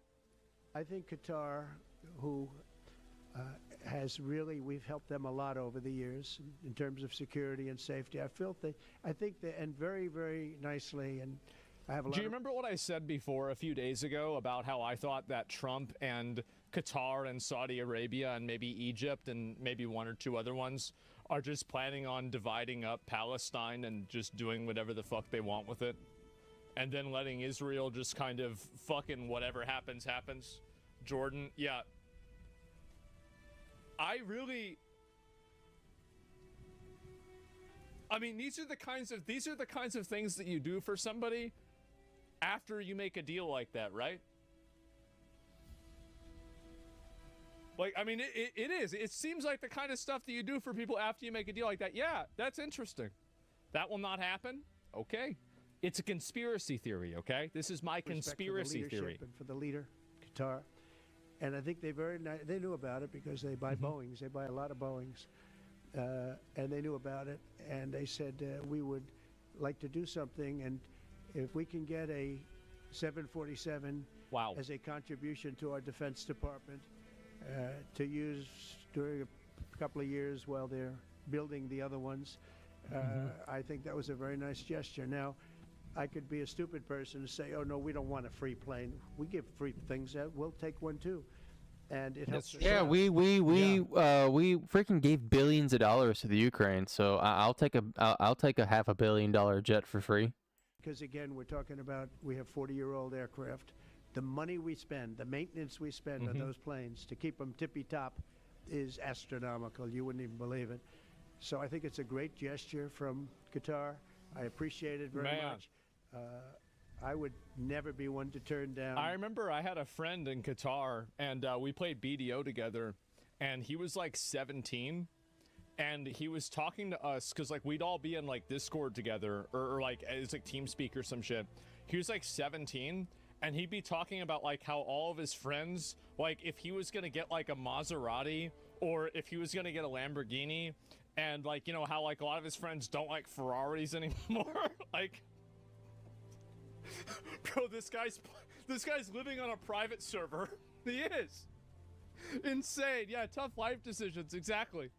I think Qatar, who has really, we've helped them a lot over the years in terms of security and safety. I think they, and very, very nicely, and I have a lot. Do you remember what I said before a few days ago about how I thought that Trump and Qatar and Saudi Arabia and maybe Egypt and maybe one or two other ones are just planning on dividing up Palestine and just doing whatever the fuck they want with it, and then letting Israel just kind of fucking whatever happens happens? Jordan, yeah. I mean, these are the kinds of things that you do for somebody after you make a deal like that, right? Like, I mean, it is. It seems like the kind of stuff that you do for people after you make a deal like that. Yeah, that's interesting. That will not happen. Okay. It's a conspiracy theory, okay? This is my conspiracy theory. And for the leader, Qatar. And I think they knew about it because they buy Boeings. They buy a lot of Boeings. And they knew about it. And they said, we would like to do something. And if we can get a 747 as a contribution to our Defense Department, to use during a couple of years while they're building the other ones. I think that was a very nice gesture. Now, I could be a stupid person and say, oh, no, we don't want a free plane. We give free things out. We'll take one, too. And it helps. Yeah, we freaking gave billions of dollars to the Ukraine, so I'll take a $500 million jet for free. because again, we're talking about we have 40-year-old aircraft. The money we spend, the maintenance we spend on those planes to keep them tippy-top is astronomical. You wouldn't even believe it. So I think it's a great gesture from Qatar. I appreciate it very much. I would never be one to turn down. I remember I had a friend in Qatar, and we played BDO together, and he was like 17, and he was talking to us because like we'd all be in like Discord together, or like it's like TeamSpeak or some shit. He was like 17, and he'd be talking about like how all of his friends, like if he was gonna get like a Maserati or if he was gonna get a Lamborghini, and like, you know, how like a lot of his friends don't like Ferraris anymore. Like, bro, this guy's living on a private server. He is insane. Yeah, tough life decisions. Exactly.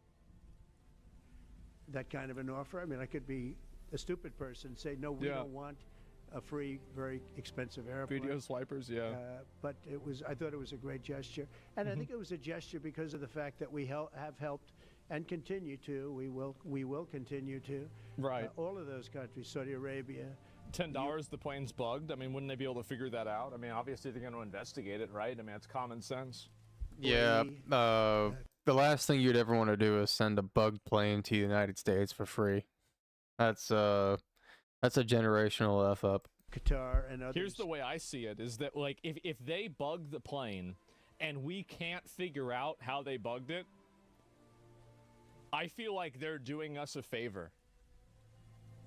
That kind of an offer. I mean, I could be a stupid person and say, no, we don't want a free, very expensive airplane. Video swipers, but I thought it was a great gesture. And I think it was a gesture because of the fact that we have helped and continue to, we will continue to. Right. All of those countries, Saudi Arabia. $10, the plane's bugged. I mean, wouldn't they be able to figure that out? I mean, obviously they're going to investigate it, right? I mean, it's common sense. Yeah. The last thing you'd ever want to do is send a bugged plane to the United States for free. That's a generational F up. Qatar and others. Here's the way I see it, is that like if they bug the plane and we can't figure out how they bugged it, I feel like they're doing us a favor.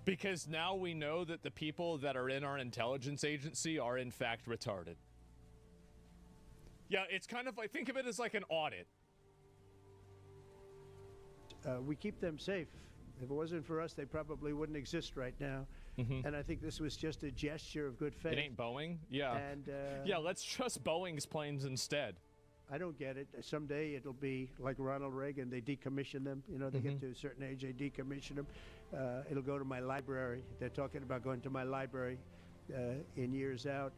Because now we know that the people that are in our intelligence agency are in fact retarded. Yeah, it's kind of like, think of it as like an audit. We keep them safe. If it wasn't for us, they probably wouldn't exist right now. And I think this was just a gesture of good faith. It ain't Boeing? Yeah. And yeah, let's trust Boeing's planes instead. I don't get it. Someday it'll be like Ronald Reagan. They decommission them. You know, they get to a certain age, they decommission them. It'll go to my library. They're talking about going to my library in years out.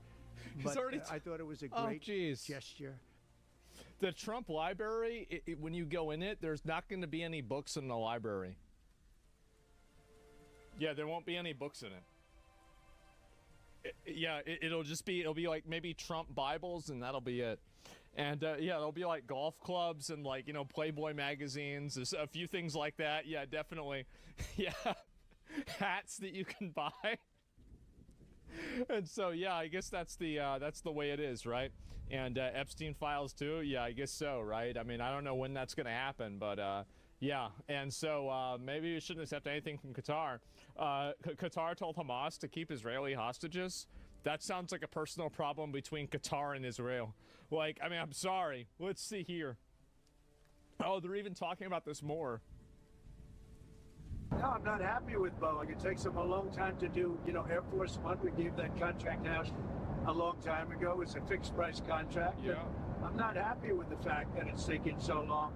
But I thought it was a great gesture. The Trump library, when you go in it, there's not going to be any books in the library. Yeah, there won't be any books in it. It'll be like maybe Trump Bibles, and that'll be it. And yeah, there'll be like golf clubs and like, you know, Playboy magazines, there's a few things like that. Yeah, definitely. Yeah, hats that you can buy. And so yeah, I guess that's the way it is, right? And Epstein files too. Yeah, I guess so, right? I mean, I don't know when that's gonna happen, but yeah. And so maybe we shouldn't accept anything from Qatar. Qatar told Hamas to keep Israeli hostages. That sounds like a personal problem between Qatar and Israel. Like, I mean, I'm sorry. Let's see here. Oh, they're even talking about this more. No, I'm not happy with Boeing. It takes them a long time to do, you know, Air Force One. We gave that contract out a long time ago. It was a fixed price contract. Yeah. I'm not happy with the fact that it's taking so long.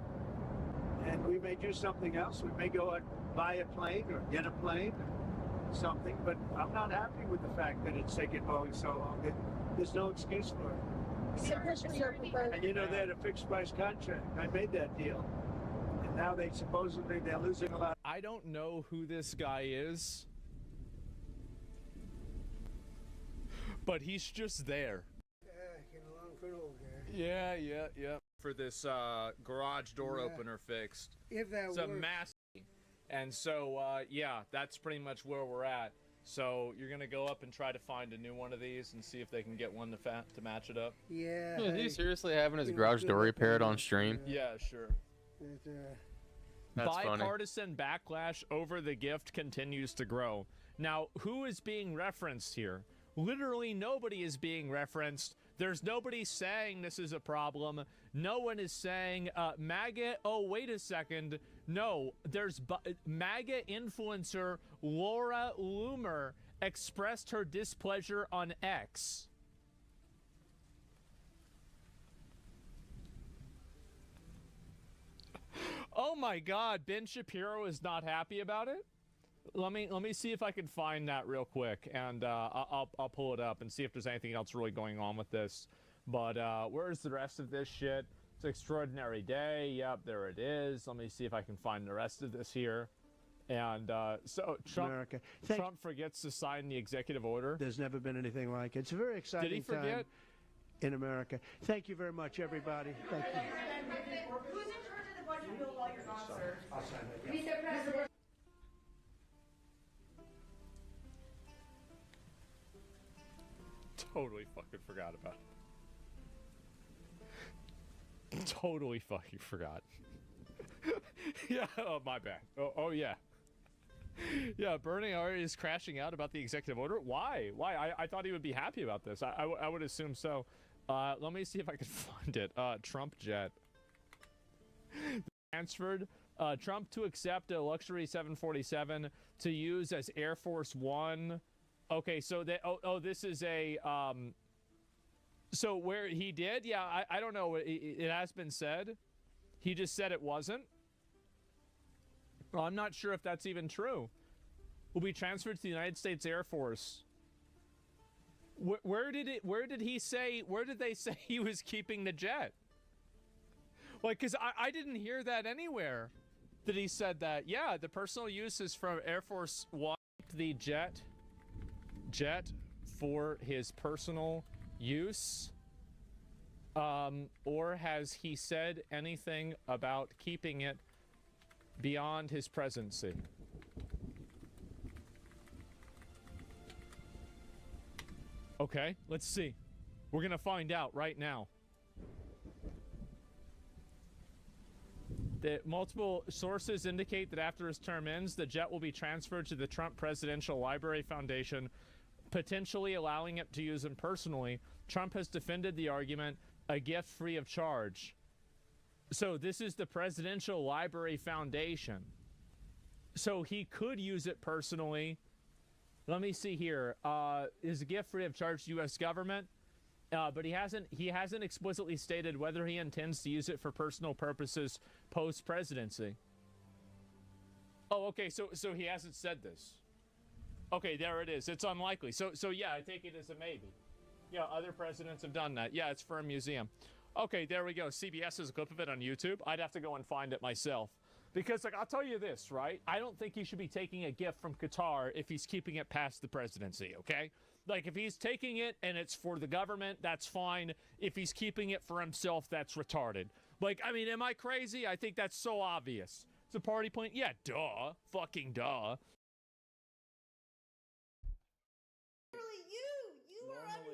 And we may do something else. We may go and buy a plane or get a plane or something, but I'm not happy with the fact that it's taking Boeing so long. There's no excuse for it. And you know, they had a fixed price contract. I made that deal. And now they're losing a lot. I don't know who this guy is, but he's just there. Getting along pretty old guy. Yeah. For this garage door opener fixed. If that it's a massive. And so, yeah, that's pretty much where we're at. So you're gonna go up and try to find a new one of these and see if they can get one to match it up. Yeah. Is he seriously having his garage door repaired on stream? Yeah, sure. That's funny. Bipartisan backlash over the gift continues to grow. Now, who is being referenced here? Literally nobody is being referenced. There's nobody saying this is a problem. No one is saying MAGA. Oh, wait a second. No, there's MAGA influencer Laura Loomer expressed her displeasure on X. Oh my God, Ben Shapiro is not happy about it. Let me see if I can find that real quick, and I'll pull it up and see if there's anything else really going on with this. But where's the rest of this shit? It's an extraordinary day. Yep, there it is. Let me see if I can find the rest of this here. And so Trump forgets to sign the executive order. There's never been anything like it. It's a very exciting Did he forget? time in America. Thank you very much, everybody. Thank you. Who's in charge of the budget bill while you're gone, sir? I'll sign it. Mr. President. Totally fucking forgot about it. Totally fucking forgot. Yeah, oh, my bad. Oh yeah. Yeah, Bernie already is crashing out about the executive order. Why? I thought he would be happy about this. I would assume so. Let me see if I can find it. Trump jet. Transferred. Trump to accept a luxury 747 to use as Air Force One. Okay, so they, this is a, so where he did? Yeah, I don't know. It has been said. He just said it wasn't. Well, I'm not sure if that's even true. Will be transferred to the United States Air Force. Where did they say he was keeping the jet? Like, because I didn't hear that anywhere that he said that. Yeah, the personal use is from Air Force One, the jet for his personal use. Or has he said anything about keeping it beyond his presidency? Okay, let's see. We're gonna find out right now. The multiple sources indicate that after his term ends, the jet will be transferred to the Trump Presidential Library Foundation, potentially allowing it to use him personally. Trump has defended the argument, a gift free of charge. So this is the Presidential Library Foundation. So he could use it personally. Let me see here. Is a gift free of charge to U.S. government? But he hasn't explicitly stated whether he intends to use it for personal purposes post-presidency. Oh, okay. So he hasn't said this. Okay, there it is. It's unlikely. So yeah, I take it as a maybe. Yeah, other presidents have done that. Yeah, it's for a museum. Okay, there we go. CBS has a clip of it on YouTube. I'd have to go and find it myself. Because, like, I'll tell you this, right? I don't think he should be taking a gift from Qatar if he's keeping it past the presidency, okay? Like, if he's taking it and it's for the government, that's fine. If he's keeping it for himself, that's retarded. Like, I mean, am I crazy? I think that's so obvious. It's a party point? Yeah, duh. Fucking duh.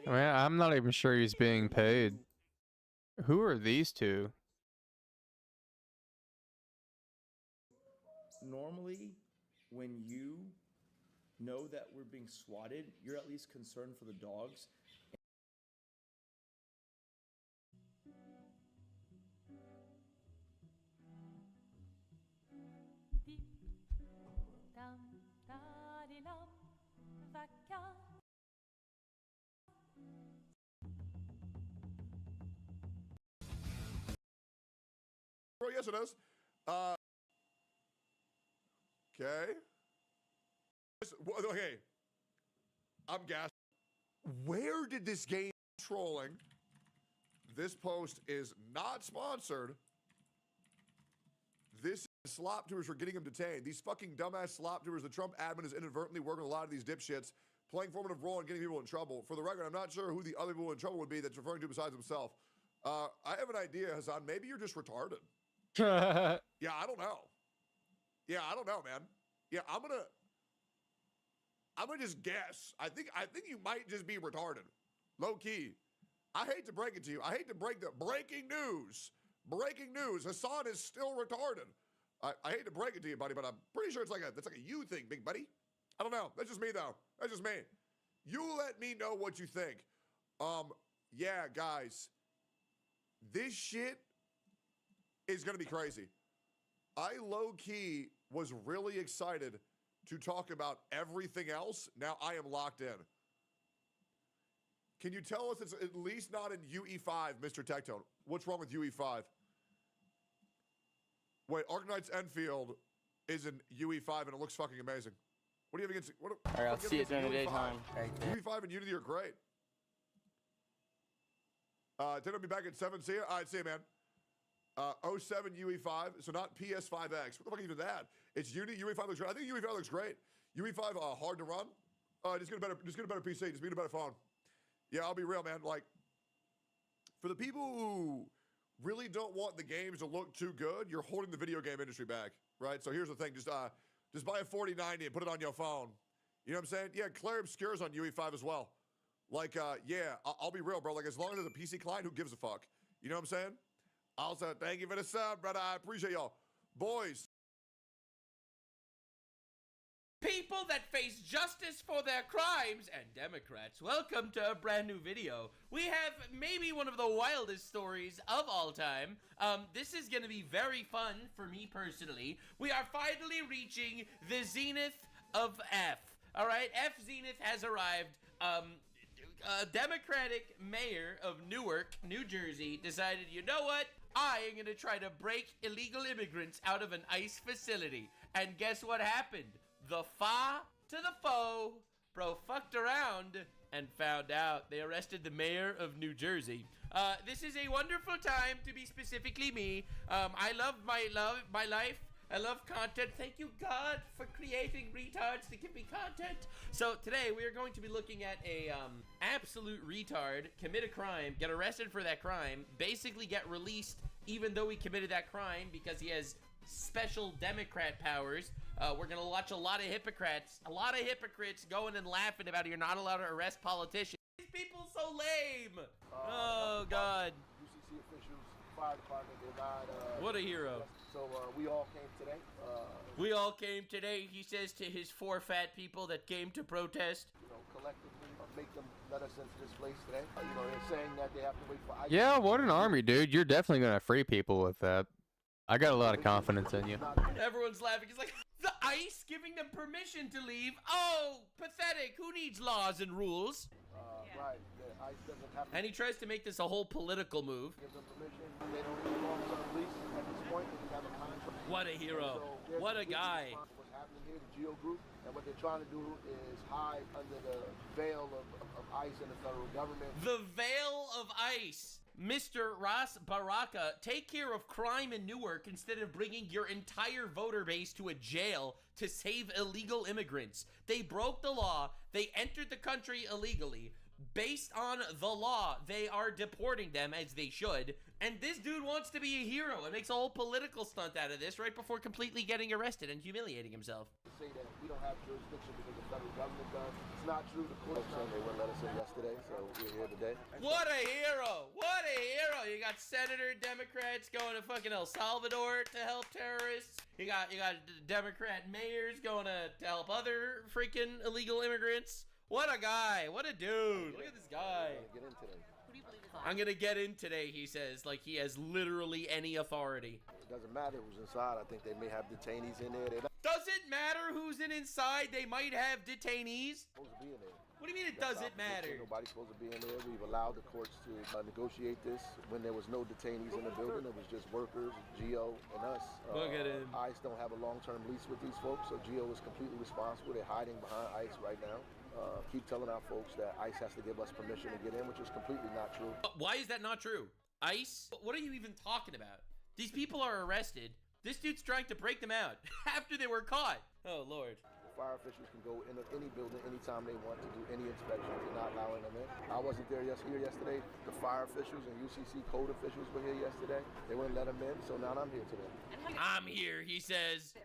I mean, I'm not even sure he's being paid. Who are these two? Normally, when you know that we're being swatted, you're at least concerned for the dogs. Oh, yes, it is. Okay. Okay. I'm gassed. Where did this game trolling? This post is not sponsored. This is slop tours for getting him detained. These fucking dumbass slop tours. The Trump admin is inadvertently working with a lot of these dipshits, playing formative role and getting people in trouble. For the record, I'm not sure who the other people in trouble would be that's referring to besides himself. I have an idea, Hassan. Maybe you're just retarded. Yeah, I don't know. Yeah, I don't know, man. Yeah, I'm gonna just guess. I think you might just be retarded. Low key. I hate to break it to you. I hate to break the breaking news. Breaking news. Hassan is still retarded. I hate to break it to you, buddy, but I'm pretty sure that's like a you thing, big buddy. I don't know. That's just me though. That's just me. You let me know what you think. Yeah, guys. This shit is gonna be crazy. I low-key was really excited to talk about everything else. Now I am locked in. Can you tell us it's at least not in UE5, Mr. Tectone? What's wrong with UE5? Wait, Arknights Enfield is in UE5 and it looks fucking amazing. What do you have against? All right, I'll see it during the daytime. UE5 and Unity are great. Tim will be back at 7. See you. All right, see you, man. 07 UE5, so not PS5X. What the fuck is even that? It's Uni. UE5 looks great. I think UE5 looks great. UE5 hard to run. Just get a better PC. Just get a better phone. Yeah, I'll be real, man. Like, for the people who really don't want the games to look too good, you're holding the video game industry back, right? So here's the thing: just buy a 4090 and put it on your phone. You know what I'm saying? Yeah, Claire Obscure's on UE5 as well. Like, yeah, I'll be real, bro. Like, as long as there's a PC client, who gives a fuck? You know what I'm saying? Also, thank you for the sub, brother. I appreciate y'all. Boys. People that face justice for their crimes and Democrats, welcome to a brand new video. We have maybe one of the wildest stories of all time. This is going to be very fun for me personally. We are finally reaching the zenith of F. All right, F Zenith has arrived. A Democratic mayor of Newark, New Jersey, decided, you know what? I am going to try to break illegal immigrants out of an ICE facility. And guess what happened? The fa to the foe. Bro fucked around and found out. They arrested the mayor of New Jersey. This is a wonderful time to be specifically me. I love my life. I love content. Thank you, God, for creating retards to give me content. So today we are going to be looking at a absolute retard commit a crime, get arrested for that crime, basically get released even though he committed that crime because he has special Democrat powers. We're gonna watch a lot of hypocrites going and laughing about you're not allowed to arrest politicians. These people so lame. Oh God. UCC officials, fire department, they lied. What a hero. So we all came today. We all came today, he says to his 4 fat people that came to protest. You know, collectively make them let us into this place today. You know, they're saying that they have to wait for ICE. Yeah, what an army, dude. You're definitely gonna free people with that. I got a lot of confidence in you. Everyone's laughing. It's like, the ICE giving them permission to leave? Oh, pathetic. Who needs laws and rules? Right. The ICE doesn't have to. And he tries to make this a whole political move. Give them permission. They don't need long-term lease at this point. They have a contract. What a hero. So what a guy. What's happening here, the Geo Group, and what they're trying to do is hide under the veil of ICE and the federal government. The veil of ICE. Mr. Ras Baraka, take care of crime in Newark instead of bringing your entire voter base to a jail to save illegal immigrants. They broke the law. They entered the country illegally. Based on the law, they are deporting them as they should. And this dude wants to be a hero and makes a whole political stunt out of this right before completely getting arrested and humiliating himself. Say that we don't have jurisdiction because the federal government does. It's not true. The court saying they wouldn't let us in yesterday, so we're here today. What a hero! What a hero! You got Senator Democrats going to fucking El Salvador to help terrorists. You got Democrat mayors going to help other freaking illegal immigrants. What a guy! What a dude! Look at this guy. Get in today. I'm gonna get in today, he says, like he has literally any authority. It doesn't matter who's inside. I think they may have detainees in there. Does it matter who's inside? They might have detainees. Supposed to be in there. What do you mean it doesn't matter? Nobody's supposed to be in there. We've allowed the courts to negotiate this when there was no detainees in the building. It was just workers, Geo, and us. Look at him. ICE don't have a long-term lease with these folks, so Geo is completely responsible. They're hiding behind ICE right now. Keep telling our folks that ICE has to give us permission to get in, which is completely not true. Why is that not true? ICE? What are you even talking about? These people are arrested. This dude's trying to break them out after they were caught. Oh, Lord. The fire officials can go into any building anytime they want to do any inspections. They're not allowing them in. I wasn't here yesterday. The fire officials and UCC code officials were here yesterday. They wouldn't let them in, so now I'm here today. I'm here, he says.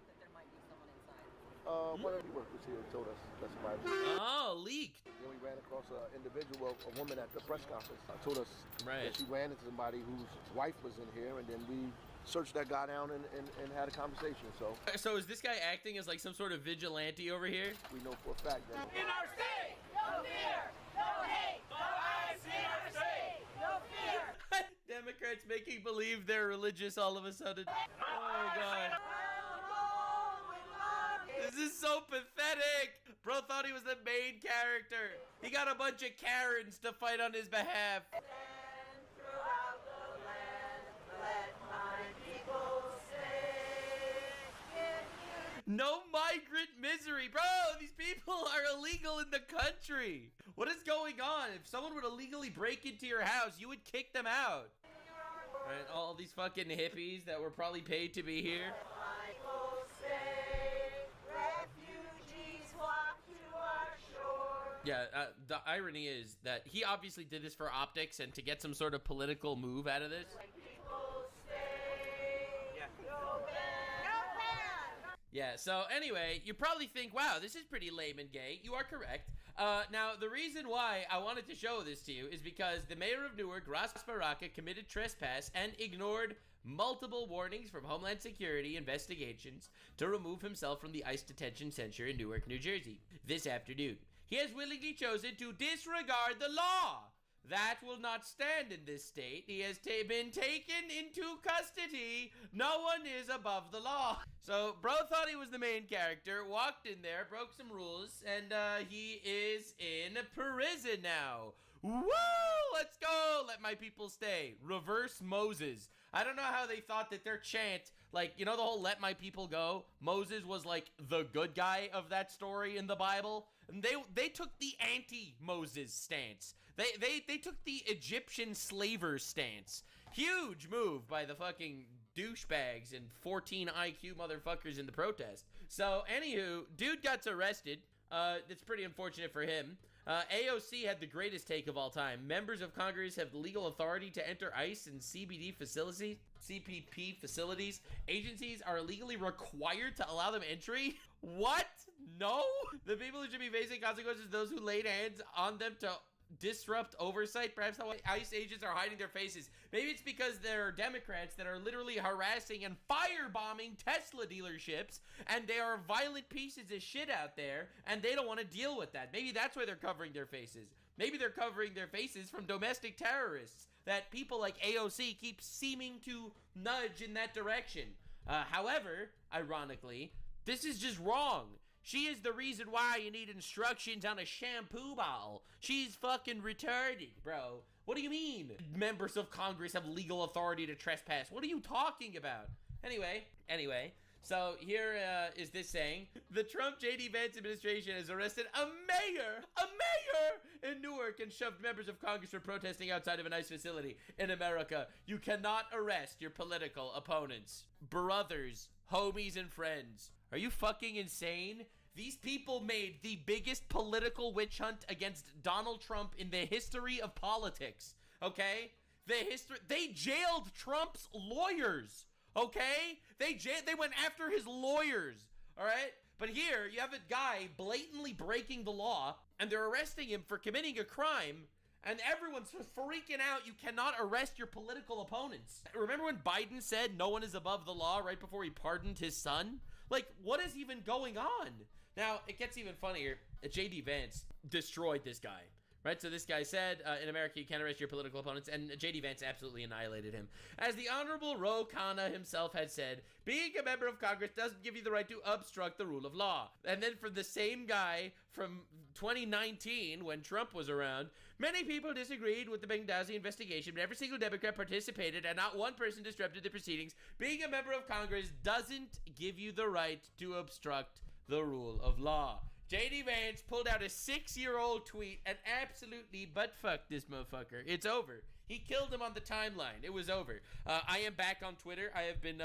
One of the workers here told us that's my. Oh, leaked. Then we ran across an individual, a woman at the press conference. Told us that she ran into somebody whose wife was in here, and then we searched that guy down and had a conversation. So is this guy acting as like some sort of vigilante over here? We know for a fact that in our state, no fear, no hate, no ICE in our state, no fear. Democrats making believe they're religious all of a sudden. Oh God. This is so pathetic. Bro thought he was the main character. He got a bunch of Karens to fight on his behalf. No migrant misery. Bro, these people are illegal in the country. What is going on? If someone would illegally break into your house, you would kick them out. Right? All these fucking hippies that were probably paid to be here. Yeah, the irony is that he obviously did this for optics and to get some sort of political move out of this. Yeah, so anyway, you probably think, wow, this is pretty lame and gay. You are correct. Now, the reason why I wanted to show this to you is because the mayor of Newark, Ras Baraka, committed trespass and ignored multiple warnings from Homeland Security investigations to remove himself from the ICE detention center in Newark, New Jersey this afternoon. He has willingly chosen to disregard the law. That will not stand in this state. He has been taken into custody. No one is above the law. So, bro thought he was the main character, walked in there, broke some rules, and he is in prison now. Woo! Let's go! Let my people stay. Reverse Moses. I don't know how they thought that their chant, like, you know the whole let my people go? Moses was like the good guy of that story in the Bible. And they took the anti-Moses stance. They took the Egyptian slaver stance. Huge move by the fucking douchebags and 14 IQ motherfuckers in the protest. So, anywho, dude got arrested. It's pretty unfortunate for him. AOC had the greatest take of all time. Members of Congress have the legal authority to enter ICE and CPP facilities. Agencies are legally required to allow them entry. What? No? The people who should be facing consequences, those who laid hands on them to disrupt oversight. Perhaps how ICE agents are hiding their faces. Maybe it's because there are Democrats that are literally harassing and firebombing Tesla dealerships, and they are violent pieces of shit out there, and they don't want to deal with that. Maybe that's why they're covering their faces. Maybe they're covering their faces from domestic terrorists that people like AOC keep seeming to nudge in that direction. However, ironically, this is just wrong. She is the reason why you need instructions on a shampoo bottle. She's fucking retarded, bro. What do you mean? Members of Congress have legal authority to trespass. What are you talking about? Anyway, so here is this saying. The Trump J.D. Vance administration has arrested a mayor in Newark and shoved members of Congress for protesting outside of a ICE facility. In America, you cannot arrest your political opponents. Brothers, homies, and friends. Are you fucking insane? These people made the biggest political witch hunt against Donald Trump in the history of politics, okay? They jailed Trump's lawyers, okay? They went after his lawyers, all right? But here, you have a guy blatantly breaking the law, and they're arresting him for committing a crime, and everyone's freaking out. You cannot arrest your political opponents. Remember when Biden said no one is above the law right before he pardoned his son? Like, what is even going on? Now, it gets even funnier. J.D. Vance destroyed this guy, right? So this guy said, in America, you can't arrest your political opponents, and J.D. Vance absolutely annihilated him. As the Honorable Ro Khanna himself had said, being a member of Congress doesn't give you the right to obstruct the rule of law. And then for the same guy from 2019, when Trump was around, many people disagreed with the Benghazi investigation, but every single Democrat participated, and not one person disrupted the proceedings. Being a member of Congress doesn't give you the right to obstruct the rule of law. J.D. Vance pulled out a 6-year-old tweet and absolutely butt-fucked this motherfucker. It's over. He killed him on the timeline. It was over. I am back on Twitter. I have been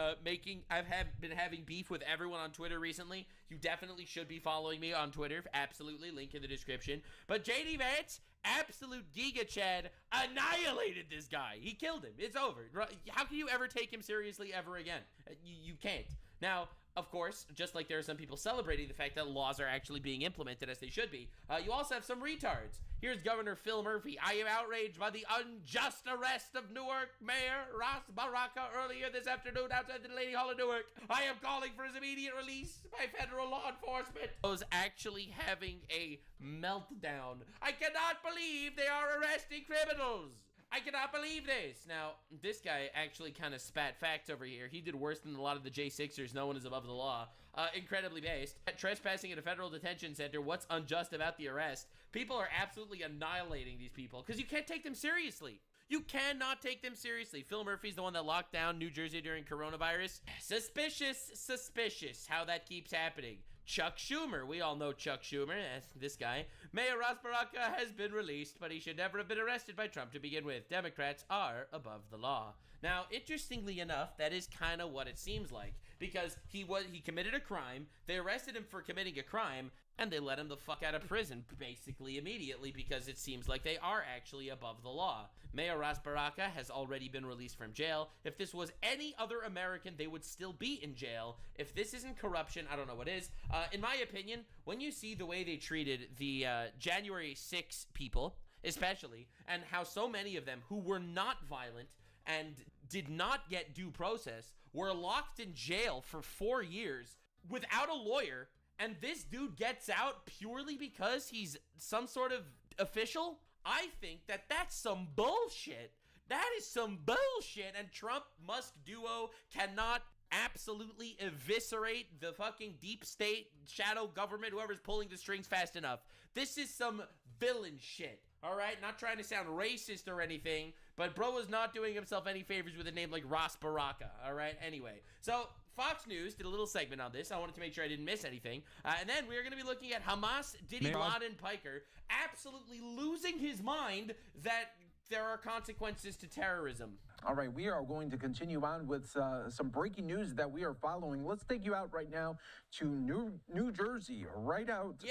been having beef with everyone on Twitter recently. You definitely should be following me on Twitter. Absolutely. Link in the description. But J.D. Vance, absolute Giga Chad, annihilated this guy. He killed him. It's over. How can you ever take him seriously ever again? You can't. Now, of course, just like there are some people celebrating the fact that laws are actually being implemented as they should be, you also have some retards. Here's Governor Phil Murphy. I am outraged by the unjust arrest of Newark Mayor Ras Baraka earlier this afternoon outside the Lady Hall of Newark. I am calling for his immediate release by federal law enforcement. I was actually having a meltdown. I cannot believe they are arresting criminals. I cannot believe this. Now, this guy actually kind of spat facts over here. He did worse than a lot of the J6ers. No one is above the law. Incredibly based. Trespassing at a federal detention center. What's unjust about the arrest? People are absolutely annihilating these people because you can't take them seriously. You cannot take them seriously. Phil Murphy's the one that locked down New Jersey during coronavirus. Suspicious how that keeps happening. Chuck Schumer. We all know Chuck Schumer, this guy. Mayor Ross Baraka has been released, but he should never have been arrested by Trump to begin with. Democrats are above the law. Now, interestingly enough, that is kind of what it seems like, because he committed a crime, they arrested him for committing a crime, and they let him the fuck out of prison basically immediately because it seems like they are actually above the law. Mayor Ross Baraka has already been released from jail. If this was any other American, they would still be in jail. If this isn't corruption, I don't know what is. In my opinion, when you see the way they treated the January 6 people, especially, and how so many of them who were not violent and did not get due process were locked in jail for 4 years without a lawyer, and this dude gets out purely because he's some sort of official, I think that that's some bullshit. That is some bullshit, and Trump-Musk duo cannot absolutely eviscerate the fucking deep state, shadow government, whoever's pulling the strings fast enough. This is some villain shit, all right? Not trying to sound racist or anything, but bro is not doing himself any favors with a name like Ross Baraka, all right? Anyway, so Fox News did a little segment on this. I wanted to make sure I didn't miss anything. And then we're going to be looking at Hamas Diddy Laden Piker absolutely losing his mind that there are consequences to terrorism. All right, we are going to continue on with some breaking news that we are following. Let's take you out right now to New Jersey, right outside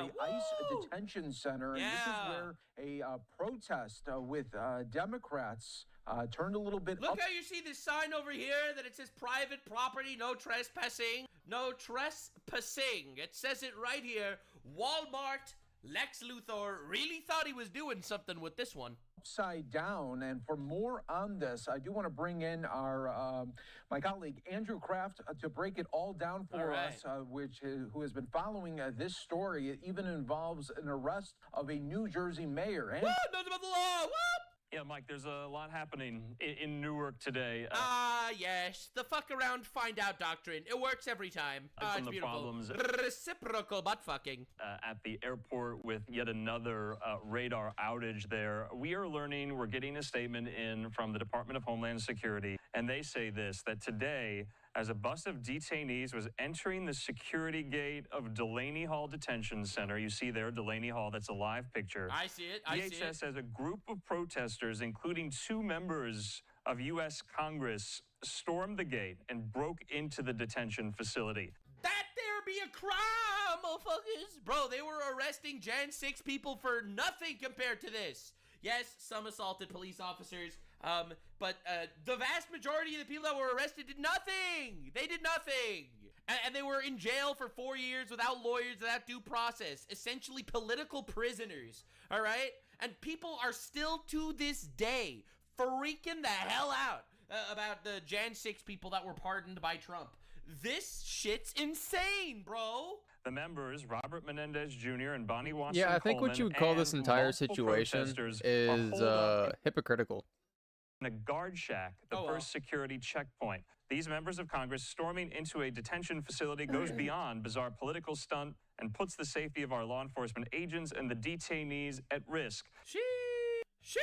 of the ICE detention center. And this is where a protest with Democrats turned a little bit Look how you see this sign over here that it says private property, no trespassing. No trespassing. It says it right here. Walmart, Lex Luthor really thought he was doing something with this one. Upside down. And for more on this, I do want to bring in our my colleague Andrew Kraft to break it all down for us, who has been following this story. It even involves an arrest of a New Jersey mayor. And knows about the law. Whoop! Yeah, Mike, there's a lot happening in Newark today. Yes. The fuck around, find out doctrine. It works every time. Some It's of the beautiful. problems Reciprocal butt fucking. At the airport with yet another radar outage there. We are learning, we're getting a statement in from the Department of Homeland Security, and they say this, that today, as a bus of detainees was entering the security gate of Delaney Hall Detention Center. You see there, Delaney Hall, that's a live picture. I see it, I see it. DHS says a group of protesters, including 2 members of U.S. Congress, stormed the gate and broke into the detention facility. That there be a crime, motherfuckers. Bro, they were arresting Jan 6 people for nothing compared to this. Yes, some assaulted police officers, but the vast majority of the people that were arrested did nothing. They did nothing. And they were in jail for 4 years without lawyers, without due process. Essentially political prisoners, all right? And people are still to this day freaking the hell out about the Jan 6 people that were pardoned by Trump. This shit's insane, bro. The members, Robert Menendez Jr. and Bonnie Watson Yeah, I think what you would call this entire situation is hypocritical. In a guard shack, the first security checkpoint. These members of Congress storming into a detention facility goes beyond bizarre political stunt and puts the safety of our law enforcement agents and the detainees at risk. Sheesh!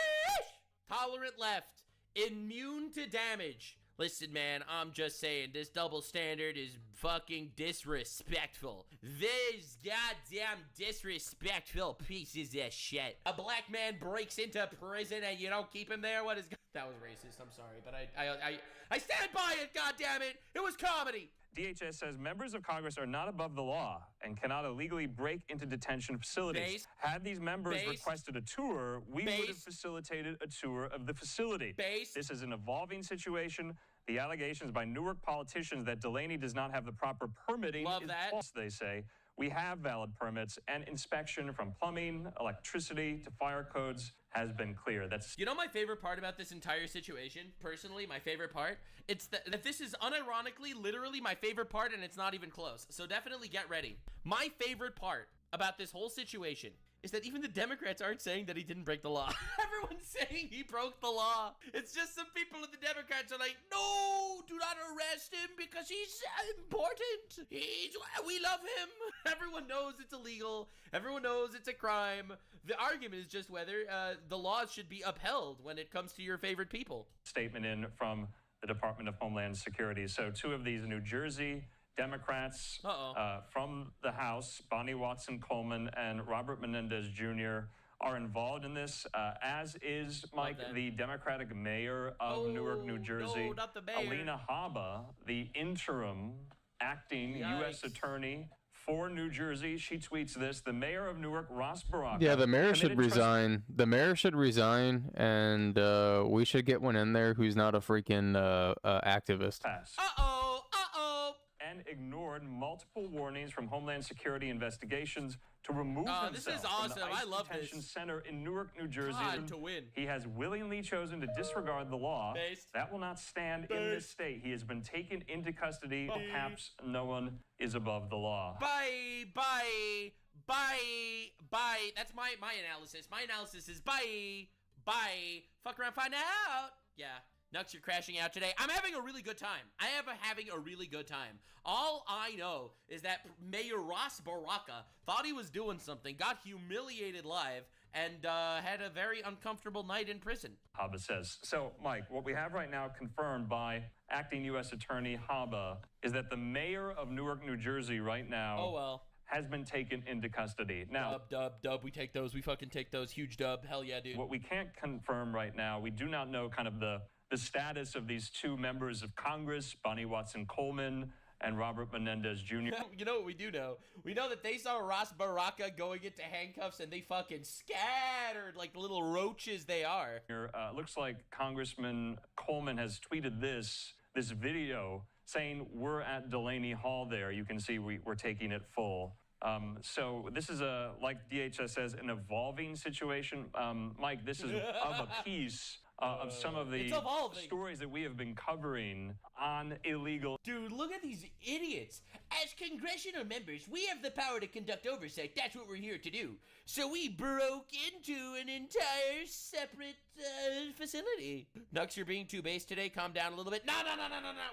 Tolerant left. Immune to damage. Listen, man, I'm just saying, this double standard is fucking disrespectful. These goddamn disrespectful pieces of shit. A black man breaks into prison and you don't keep him there? What is... That was racist, I'm sorry, but I stand by it, goddammit! It was comedy! DHS says members of Congress are not above the law and cannot illegally break into detention facilities. Had these members requested a tour, we would have facilitated a tour of the facility. This is an evolving situation. The allegations by Newark politicians that Delaney does not have the proper permitting is false, they say. We have valid permits, and inspection from plumbing, electricity to fire codes has been clear. That's You know my favorite part about this entire situation? Personally, my favorite part? It's that this is unironically, literally my favorite part, and it's not even close. So definitely get ready. My favorite part about this whole situation is that even the Democrats aren't saying that he didn't break the law. Everyone's saying he broke the law. It's just some people in the Democrats are like, no, do not arrest him because he's important. We love him. Everyone knows it's illegal. Everyone knows it's a crime. The argument is just whether the laws should be upheld when it comes to your favorite people. Statement in from the Department of Homeland Security. So 2 of these New Jersey Democrats Uh-oh. From the House, Bonnie Watson Coleman and Robert Menendez Jr. are involved in this, as is Mike, the Democratic mayor of Newark, New Jersey, no, not the mayor. Alina Habba, the interim acting U.S. attorney for New Jersey. She tweets this: the mayor of Newark, Ross Baraka. Yeah, the mayor should committed resign. The mayor should resign, and we should get one in there who's not a freaking activist. And ignored multiple warnings from Homeland Security investigations to remove himself this is from awesome. the ICE I love detention this. center in Newark, New Jersey. God, to win. He has willingly chosen to disregard the law. That will not stand in this state. He has been taken into custody. Perhaps no one is above the law. Bye. That's my analysis. My analysis is bye. Fuck around, find out. Yeah. Nux, you're crashing out today. I'm having a really good time. Having a really good time. All I know is that Mayor Ross Baraka thought he was doing something, got humiliated live, and had a very uncomfortable night in prison. Habba says. So, Mike, what we have right now confirmed by acting U.S. Attorney Habba is that the mayor of Newark, New Jersey right now has been taken into custody. Now, Dub, we take those. We fucking take those. Huge dub. Hell yeah, dude. What we can't confirm right now, we do not know kind of the status of these two members of Congress, Bonnie Watson Coleman and Robert Menendez Jr. You know what we do know? We know that they saw Ross Baraka going into handcuffs and they fucking scattered like the little roaches they are. Looks like Congressman Coleman has tweeted this video saying we're at Delaney Hall there. You can see we're taking it full. So this is like DHS says, an evolving situation. Mike, this is of a piece of some of the stories that we have been covering on illegal. Dude, look at these idiots. As congressional members, we have the power to conduct oversight. That's what we're here to do. So we broke into an entire separate facility. Nux, you're being too base today. Calm down a little bit. No.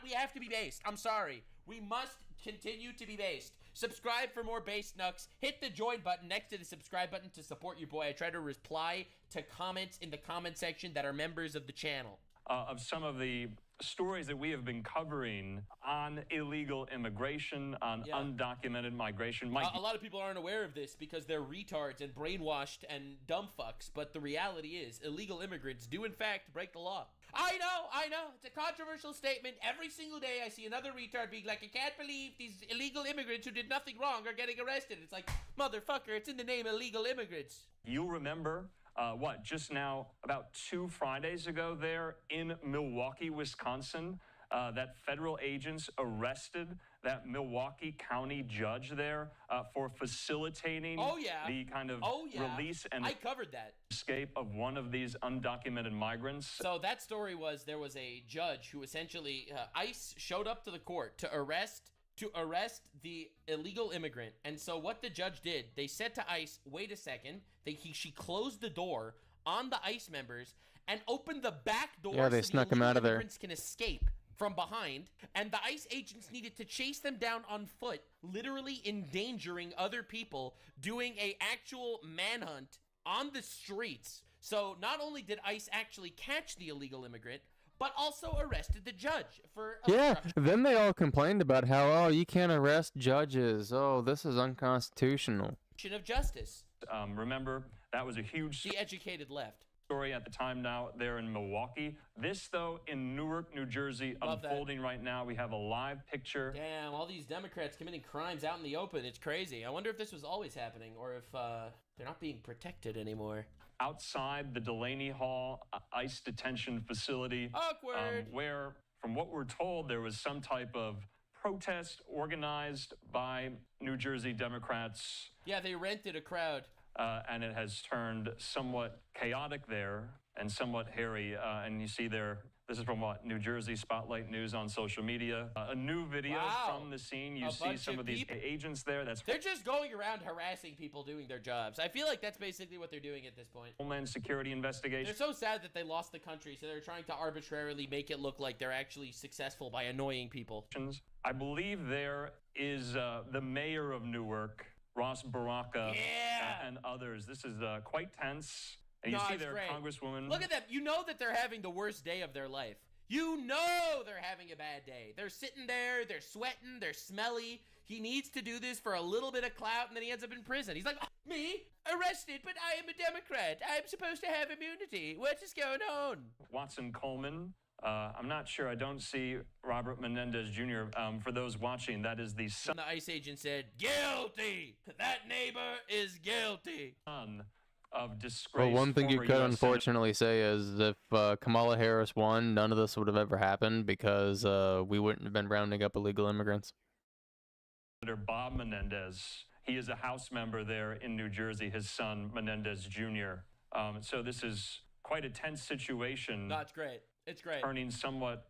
We have to be based. I'm sorry. We must continue to be based. Subscribe for more base Nux. Hit the join button next to the subscribe button to support your boy. I try to reply to comments in the comment section that are members of the channel. Of some of the stories that we have been covering on illegal immigration, on undocumented migration. A lot of people aren't aware of this because they're retards and brainwashed and dumb fucks, but the reality is illegal immigrants do in fact break the law. I know, it's a controversial statement. Every single day I see another retard being like, I can't believe these illegal immigrants who did nothing wrong are getting arrested. It's like, motherfucker, it's in the name of illegal immigrants. You'll remember just now, about 2 Fridays ago there in Milwaukee, Wisconsin, that federal agents arrested that Milwaukee County judge there for facilitating the kind of release and I covered that. Escape of one of these undocumented migrants. So that story was there was a judge who essentially, ICE showed up to the court to arrest the illegal immigrant. And so what the judge did, they said to ICE, wait a second, she closed the door on the ICE members and opened the back door they so snuck the him out of there. immigrants can escape from behind. And the ICE agents needed to chase them down on foot, literally endangering other people, doing a actual manhunt on the streets. So not only did ICE actually catch the illegal immigrant, but also arrested the judge for obstruction. Then they all complained about how, you can't arrest judges. Oh, this is unconstitutional. Of justice. Remember, that was a huge... The educated left. ...story at the time now there in Milwaukee. This, though, in Newark, New Jersey, unfolding right now. We have a live picture. Damn, all these Democrats committing crimes out in the open. It's crazy. I wonder if this was always happening or if they're not being protected anymore. Outside the Delaney Hall ICE detention facility. Awkward. Where, from what we're told, there was some type of protest organized by New Jersey Democrats. Yeah, they rented a crowd. And it has turned somewhat chaotic there and somewhat hairy. And you see there, this is from what? New Jersey Spotlight News on social media. A new video from the scene. You see some of these agents there. They're just going around harassing people doing their jobs. I feel like that's basically what they're doing at this point. Homeland Security investigation. They're so sad that they lost the country, so they're trying to arbitrarily make it look like they're actually successful by annoying people. I believe there is the mayor of Newark, Ross Baraka, and others. This is quite tense. And you see there, great. Congresswoman. Look at them. You know that they're having the worst day of their life. You know they're having a bad day. They're sitting there, they're sweating, they're smelly. He needs to do this for a little bit of clout, and then he ends up in prison. He's like, me? Arrested, but I am a Democrat. I'm supposed to have immunity. What is going on? Watson Coleman. I'm not sure. I don't see Robert Menendez Jr. For those watching, that is the son. The ICE agent said, guilty. That neighbor is guilty. Of disgrace. Well, one thing you former could US unfortunately say is if Kamala Harris won, none of this would have ever happened because we wouldn't have been rounding up illegal immigrants. Senator Bob Menendez. He is a House member there in New Jersey, his son Menendez Jr. So this is quite a tense situation. No, it's great. It's great. Turning somewhat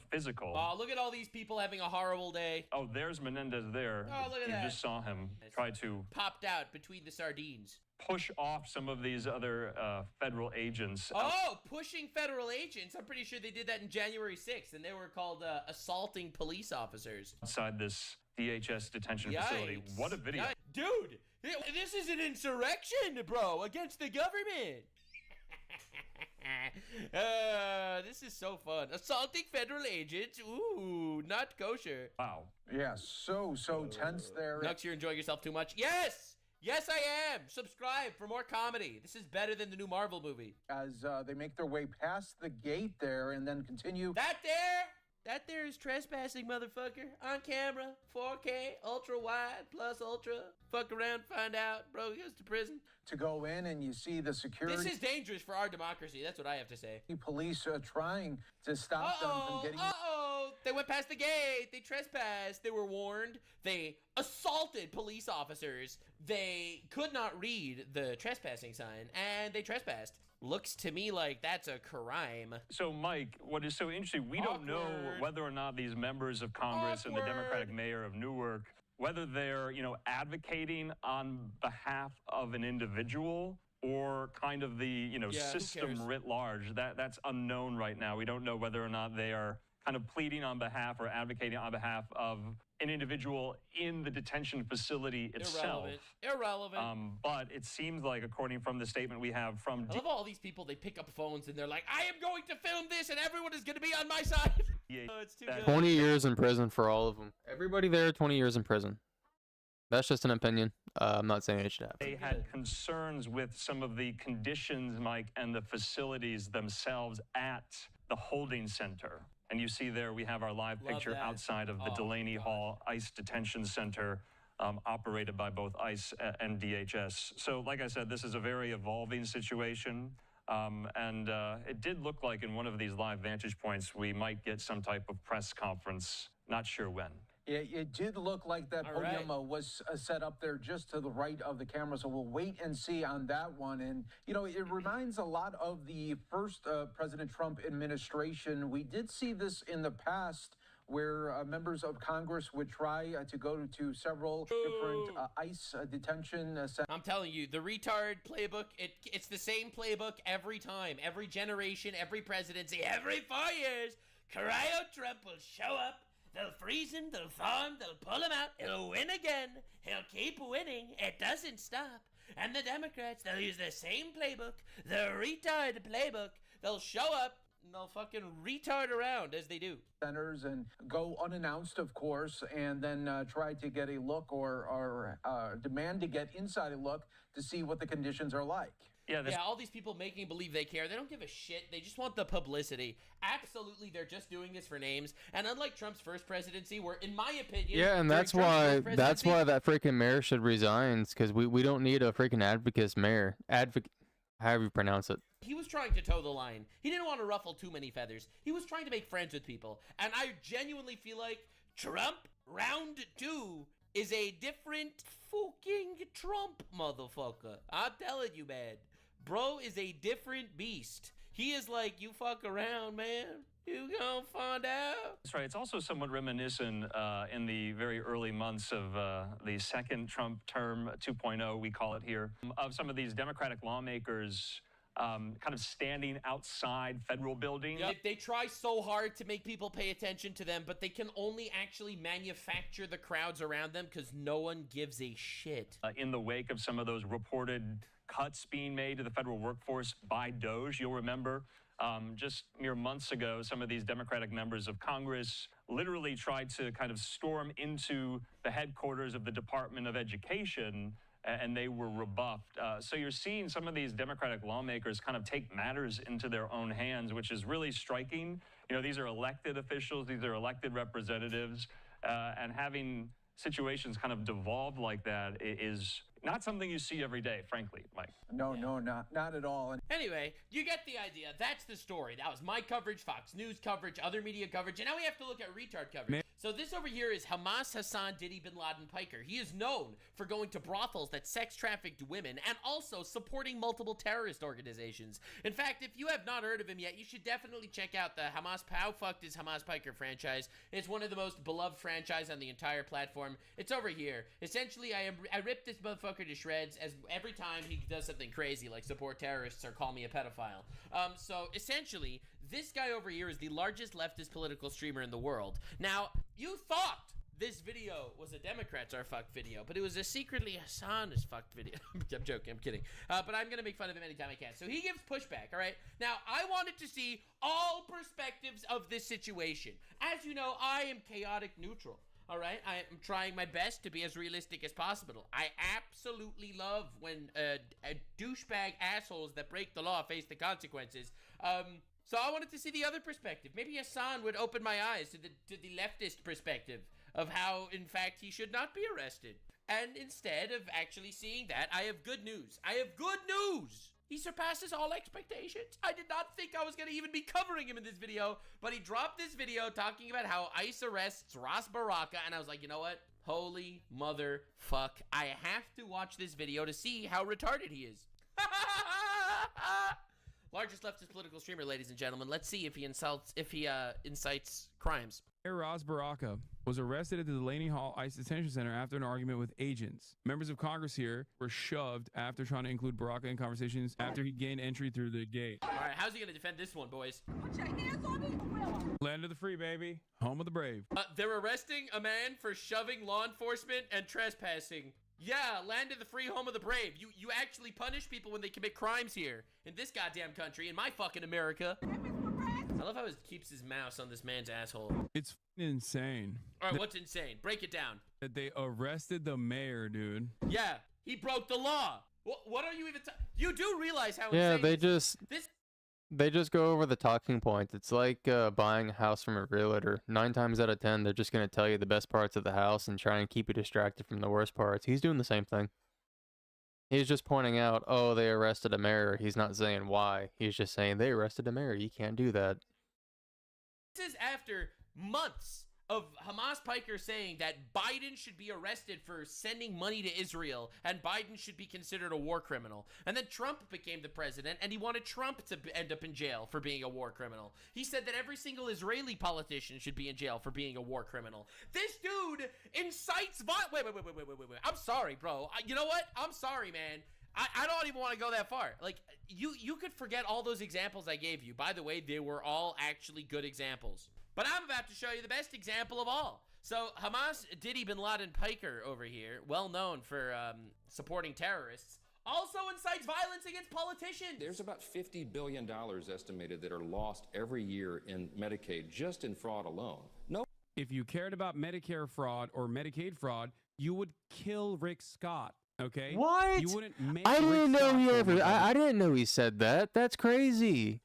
physical. Oh, look at all these people having a horrible day. Oh, there's Menendez there. Oh, look at that. You just saw him try to popped out between the sardines. Push off some of these other federal agents. Oh, pushing federal agents. I'm pretty sure they did that in January 6th, and they were called assaulting police officers. Outside this DHS detention facility. What a video. Dude, this is an insurrection, bro, against the government. This is so fun. Assaulting federal agents. Ooh, not kosher. Wow. Yeah, so tense there. Nux, you're enjoying yourself too much. Yes! Yes, I am. Subscribe for more comedy. This is better than the new Marvel movie. As they make their way past the gate there and then continue. That there is trespassing, motherfucker. On camera, 4K, ultra wide, plus ultra. Fuck around, find out, bro goes to prison. To go in and you see the security. This is dangerous for our democracy. That's what I have to say. Police are trying to stop them from getting. They went past the gate. They trespassed. They were warned. They assaulted police officers. They could not read the trespassing sign, and they trespassed. Looks to me like that's a crime. So, Mike, what is so interesting, we don't know whether or not these members of Congress and the Democratic mayor of Newark, whether they're, advocating on behalf of an individual or kind of the, system writ large. That's unknown right now. We don't know whether or not they are kind of pleading on behalf or advocating on behalf of an individual in the detention facility itself. Irrelevant. But it seems like, according from the statement we have from... I love all these people, they pick up phones and they're like, I am going to film this and everyone is going to be on my side. Oh, it's too good. 20 years in prison for all of them. Everybody there, 20 years in prison. That's just an opinion. I'm not saying it should happen. They had concerns with some of the conditions, Mike, and the facilities themselves at the holding center. And you see there, we have our live picture outside of the Delaney Hall ICE Detention Center, operated by both ICE and DHS. So, like I said, this is a very evolving situation. And it did look like in one of these live vantage points, we might get some type of press conference. Not sure when. It did look like that podium was set up there just to the right of the camera, so we'll wait and see on that one. And, it reminds a lot of the first President Trump administration. We did see this in the past where members of Congress would try to go to several different ICE detention centers. I'm telling you, the retard playbook, it's the same playbook every time. Every generation, every presidency, every 4 years, Cryo Trump will show up. They'll freeze him, they'll thaw him, they'll pull him out, he'll win again, he'll keep winning, it doesn't stop. And the Democrats, they'll use the same playbook, the retard playbook, they'll show up, and they'll fucking retard around as they do. Centers and go unannounced, of course, and then try to get a look or demand to get inside a look to see what the conditions are like. Yeah, all these people making believe they care. They don't give a shit. They just want the publicity. Absolutely, they're just doing this for names. And unlike Trump's first presidency, where, in my opinion... Yeah, and that's why that freaking mayor should resign, because we don't need a freaking advocate's mayor. However you pronounce it. He was trying to toe the line. He didn't want to ruffle too many feathers. He was trying to make friends with people. And I genuinely feel like Trump, round 2... is a different fucking Trump, motherfucker. I'm telling you, man. Bro is a different beast. He is like, you fuck around, man. You gonna find out. That's right. It's also somewhat reminiscent in the very early months of the second Trump term, 2.0, we call it here, of some of these Democratic lawmakers kind of standing outside federal buildings. Yep. They try so hard to make people pay attention to them, but they can only actually manufacture the crowds around them because no one gives a shit. In the wake of some of those reported cuts being made to the federal workforce by Doge, you'll remember Just mere months ago, some of these Democratic members of Congress literally tried to kind of storm into the headquarters of the Department of Education, and they were rebuffed. So you're seeing some of these Democratic lawmakers kind of take matters into their own hands, which is really striking. You know, these are elected officials, these are elected representatives, and having situations kind of devolve like that is not something you see every day, frankly, Mike. No, not at all. Anyway, you get the idea. That's the story. That was my coverage, Fox News coverage, other media coverage, and now we have to look at retard coverage. So this over here is Hamas Hassan Diddy Bin Laden Piker. He is known for going to brothels that sex trafficked women and also supporting multiple terrorist organizations. In fact, if you have not heard of him yet, you should definitely check out the How Fucked is Hamas Piker franchise. It's one of the most beloved franchise on the entire platform. It's over here. Essentially, I rip this motherfucker to shreds as every time he does something crazy like support terrorists or call me a pedophile. So essentially, this guy over here is the largest leftist political streamer in the world. Now, you thought this video was a Democrats are fucked video, but it was a secretly Hassan is fucked video. I'm joking, I'm kidding. But I'm going to make fun of him anytime I can. So he gives pushback, all right? Now, I wanted to see all perspectives of this situation. As you know, I am chaotic neutral. All right, I am trying my best to be as realistic as possible. I absolutely love when douchebag assholes that break the law face the consequences. So I wanted to see the other perspective. Maybe Hassan would open my eyes to the leftist perspective of how, in fact, he should not be arrested. And instead of actually seeing that, I have good news. I have good news! He surpasses all expectations. I did not think I was going to even be covering him in this video, but he dropped this video talking about how ICE arrests Ras Baraka, and I was like, you know what? Holy motherfuck. I have to watch this video to see how retarded he is. Largest leftist political streamer, ladies and gentlemen. Let's see if he incites crimes. Ras Baraka was arrested at the Delaney Hall ICE Detention Center after an argument with agents. Members of Congress here were shoved after trying to include Baraka in conversations after he gained entry through the gate. All right, how's he going to defend this one, boys? Put your hands on me. Land of the free, baby. Home of the brave. They're arresting a man for shoving law enforcement and trespassing. Yeah, land of the free, home of the brave. You actually punish people when they commit crimes here. In this goddamn country, in my fucking America. I love how he keeps his mouse on this man's asshole. It's insane. All right, what's insane? Break it down. That they arrested the mayor, dude. Yeah, he broke the law. What are you even you do realize how yeah, insane they just go over the talking points. It's like buying a house from a realtor. 9 times out of 10, they're just going to tell you the best parts of the house and try and keep you distracted from the worst parts. He's doing the same thing. He's just pointing out, oh, they arrested a mayor. He's not saying why. He's just saying they arrested a mayor. You can't do that. This is after months of Hamas Piker saying that Biden should be arrested for sending money to Israel and Biden should be considered a war criminal. And then Trump became the president and he wanted Trump to end up in jail for being a war criminal. He said that every single Israeli politician should be in jail for being a war criminal. This dude incites violence. Wait. I'm sorry, bro. You know what? I'm sorry, man. I don't even want to go that far. Like, you could forget all those examples I gave you. By the way, they were all actually good examples. But I'm about to show you the best example of all. So Hamas Diddy Bin Laden Piker over here, well known for supporting terrorists, also incites violence against politicians. There's about $50 billion estimated that are lost every year in Medicaid, just in fraud alone. No. If you cared about Medicare fraud or Medicaid fraud, you would kill Rick Scott. Okay. What? You wouldn't make I didn't Rick know Scott he go ever. away. I didn't know he said that. That's crazy.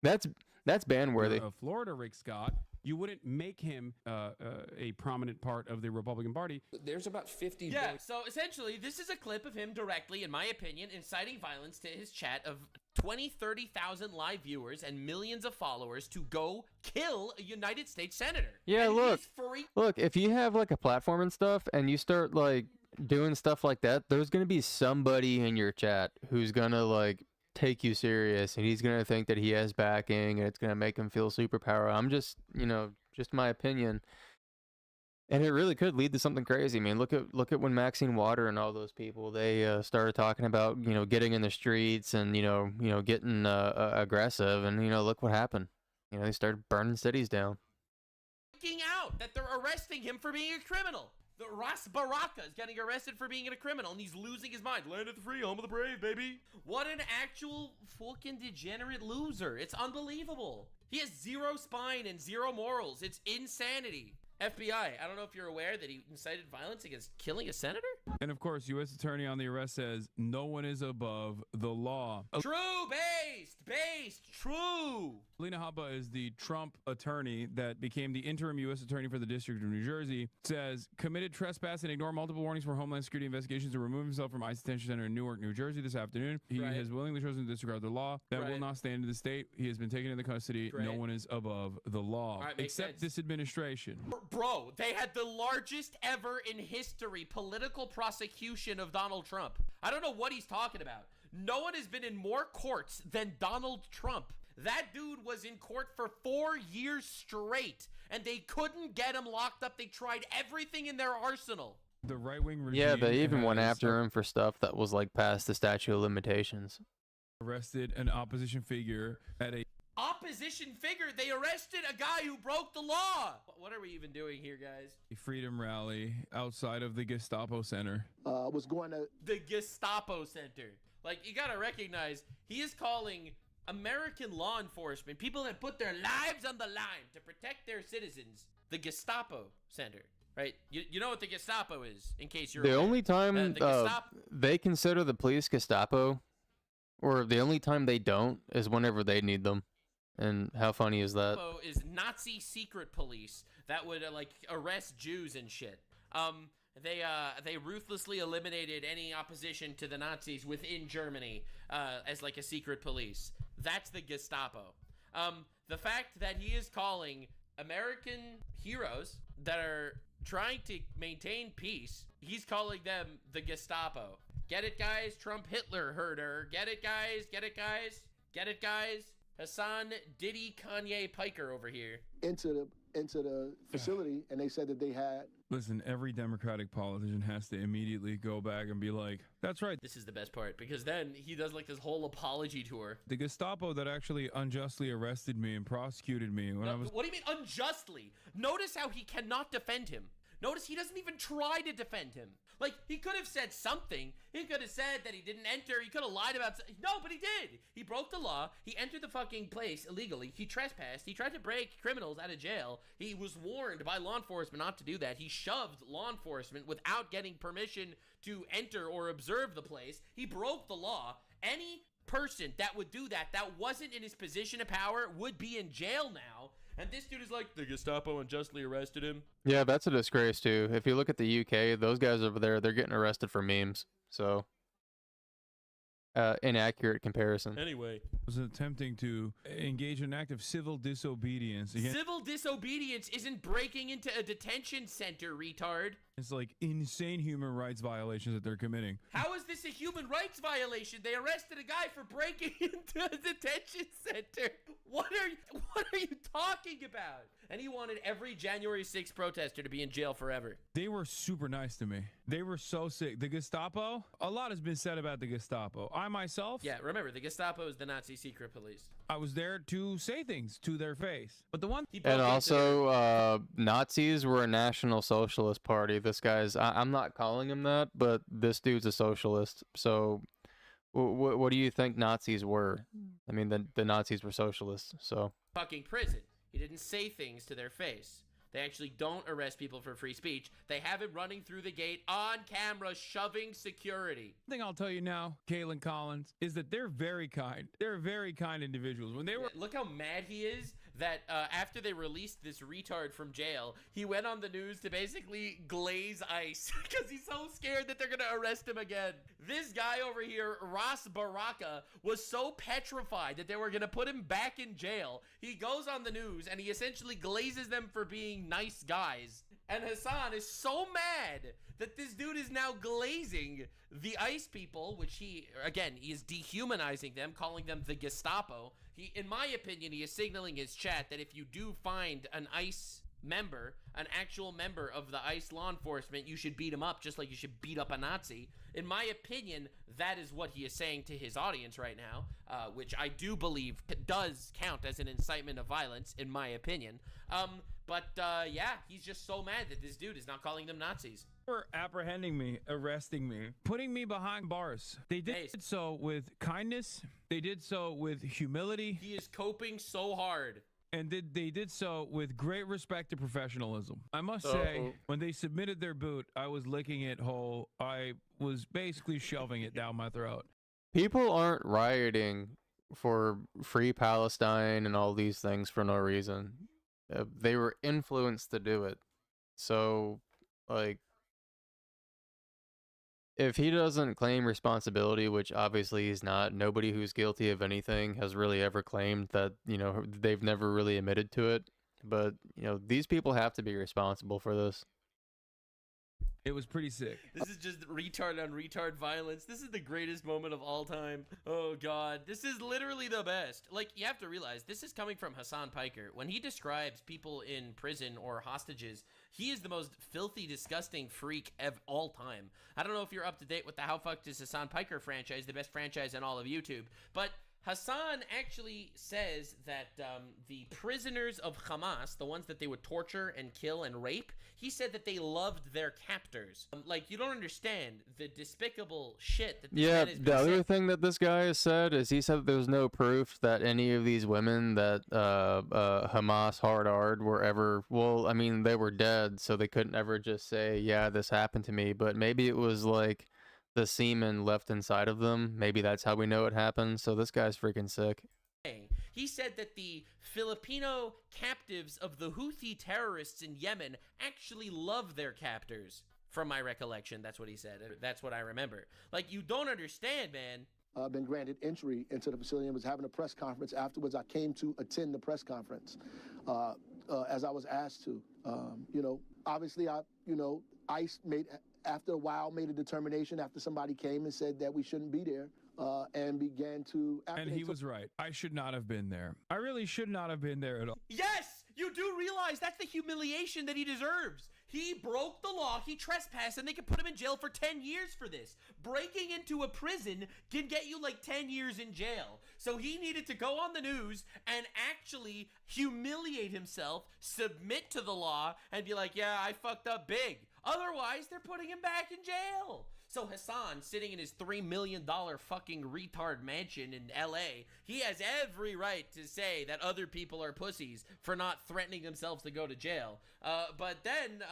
That's ban-worthy. Florida Rick Scott, you wouldn't make him a prominent part of the Republican Party. There's about 50 Yeah, so essentially, this is a clip of him directly, in my opinion, inciting violence to his chat of 30,000 live viewers and millions of followers to go kill a United States senator. Yeah, And look, he's look, if you have like a platform and stuff and you start like doing stuff like that, there's going to be somebody in your chat who's going to like take you serious and he's going to think that he has backing and it's going to make him feel superpower. I'm just, just my opinion. And it really could lead to something crazy. I mean, look at when Maxine Water and all those people, they started talking about, getting in the streets and, getting aggressive and, look what happened. They started burning cities down. freaking out that they're arresting him for being a criminal. The Ras Baraka is getting arrested for being a criminal, and he's losing his mind. Land of the free, home of the brave, baby. What an actual fucking degenerate loser. It's unbelievable. He has zero spine and zero morals. It's insanity. FBI, I don't know if you're aware that he incited violence against killing a senator? And of course, U.S. Attorney on the arrest says no one is above the law. True, based, true. Alina Habba is the Trump attorney that became the interim U.S. Attorney for the District of New Jersey, says committed trespass and ignored multiple warnings for Homeland Security investigations to remove himself from ICE detention center in Newark, New Jersey this afternoon. He has willingly chosen to disregard the law. That will not stand in the state. He has been taken into custody. No one is above the law. Except this administration. Bro, they had the largest ever in history political prosecution of Donald Trump. I don't know what he's talking about. No one has been in more courts than Donald Trump. That dude was in court for 4 years straight, and they couldn't get him locked up. They tried everything in their arsenal. The right-wing regime. Yeah, they even went after him for stuff that was like past the statute of limitations. Arrested an opposition figure at a opposition figure. They arrested a guy who broke the law. What are we even doing here, guys? freedom rally outside of the Gestapo Center. Was going to the Gestapo Center. Like, you gotta recognize, he is calling American law enforcement, people that put their lives on the line to protect their citizens, the Gestapo Center. Right? You know what the Gestapo is, in case you're the aware. only time they consider the police Gestapo, or the only time they don't, is whenever they need them. And how funny is that? Gestapo is Nazi secret police that would like arrest Jews and shit. They ruthlessly eliminated any opposition to the Nazis within Germany as like a secret police. That's the Gestapo. The fact that he is calling American heroes that are trying to maintain peace, he's calling them the Gestapo. Get it, guys? Trump Hitler herder. Get it, guys? Get it, guys? Get it, guys? Hassan Diddy Kanye Piker over here. Into the facility, and they said that they had. Listen, every Democratic politician has to immediately go back and be like, that's right. This is the best part, because then he does like this whole apology tour. The Gestapo that actually unjustly arrested me and prosecuted me when I was... What do you mean unjustly? Notice how he cannot defend him. Notice he doesn't even try to defend him. Like, he could have said something. He could have said that he didn't enter. He could have lied about something. No, but he did. He broke the law. He entered the fucking place illegally. He trespassed. He tried to break criminals out of jail. He was warned by law enforcement not to do that. He shoved law enforcement without getting permission to enter or observe the place. He broke the law. Any person that would do that, that wasn't in his position of power, would be in jail now. And this dude is like, the Gestapo unjustly arrested him. Yeah, that's a disgrace too. If you look at the UK, those guys over there, they're getting arrested for memes. So, inaccurate comparison. Anyway. Was attempting to engage in an act of civil disobedience. Civil disobedience isn't breaking into a detention center, retard. It's like insane human rights violations that they're committing. How is this a human rights violation? They arrested a guy for breaking into a detention center. What are you talking about? And he wanted every January 6th protester to be in jail forever. They were super nice to me. They were so sick. The Gestapo, a lot has been said about the Gestapo. I myself... Yeah, remember, the Gestapo is the Nazi secret police. I was there to say things to their face. But the one... And also, Nazis were a National Socialist Party. This guy's... I'm not calling him that, but this dude's a socialist. So... What do you think Nazis were? I mean, the Nazis were socialists, so... Fucking prison. He didn't say things to their face. They actually don't arrest people for free speech. They have him running through the gate on camera, shoving security. The thing I'll tell you now, Caitlin Collins, is that they're very kind. They're very kind individuals. When they were... Look how mad he is that after they released this retard from jail, he went on the news to basically glaze ice because he's so scared that they're going to arrest him again. This guy over here, Ras Baraka, was so petrified that they were going to put him back in jail. He goes on the news and he essentially glazes them for being nice guys. And Hassan is so mad that this dude is now glazing the ICE people, which he is dehumanizing them, calling them the Gestapo. He, in my opinion, he is signaling his chat that if you do find an ICE member, an actual member of the ICE law enforcement, you should beat him up just like you should beat up a Nazi. In my opinion, that is what he is saying to his audience right now, which I do believe does count as an incitement of violence, in my opinion. But yeah, he's just so mad that this dude is not calling them Nazis. For apprehending me, arresting me, putting me behind bars. They did so with kindness. They did so with humility. He is coping so hard. And they did so with great respect to professionalism. I must say, when they submitted their boot, I was licking it whole. I was basically shoving it down my throat. People aren't rioting for free Palestine and all these things for no reason. They were influenced to do it. So, like, if he doesn't claim responsibility, which obviously he's not, nobody who's guilty of anything has really ever claimed that, you know, they've never really admitted to it. But, you know, these people have to be responsible for this. It was pretty sick. This is just retard on retard violence. This is the greatest moment of all time. Oh, God. This is literally the best. Like, you have to realize, this is coming from Hassan Piker. When he describes people in prison or hostages, he is the most filthy, disgusting freak of all time. I don't know if you're up to date with the How Fucked is Hassan Piker franchise, the best franchise in all of YouTube, but Hassan actually says that the prisoners of Hamas, the ones that they would torture and kill and rape, he said that they loved their captors. Like, you don't understand the despicable shit that this man has been the other saying. thing that this guy has said is he said there's no proof that any of these women that Hamas hard were ever, well, I mean, they were dead, so they couldn't ever just say, yeah, this happened to me, but maybe it was like the semen left inside of them. Maybe that's how we know it happened. So this guy's freaking sick. He said that the Filipino captives of the Houthi terrorists in Yemen actually love their captors. From my recollection, that's what he said. That's what I remember. Like, you don't understand, man. Been granted entry into the facility and was having a press conference. Afterwards, I came to attend the press conference as I was asked to. You know, obviously, ICE after a while made a determination after somebody came and said that we shouldn't be there and began to... And he was right. I should not have been there. I really should not have been there at all. Yes! You do realize that's the humiliation that he deserves. He broke the law, he trespassed, and they could put him in jail for 10 years for this. Breaking into a prison can get you like 10 years in jail. So he needed to go on the news and actually humiliate himself, submit to the law, and be like, yeah, I fucked up big. Otherwise, they're putting him back in jail. So Hassan, sitting in his $3 million fucking retard mansion in LA, he has every right to say that other people are pussies for not threatening themselves to go to jail. But then,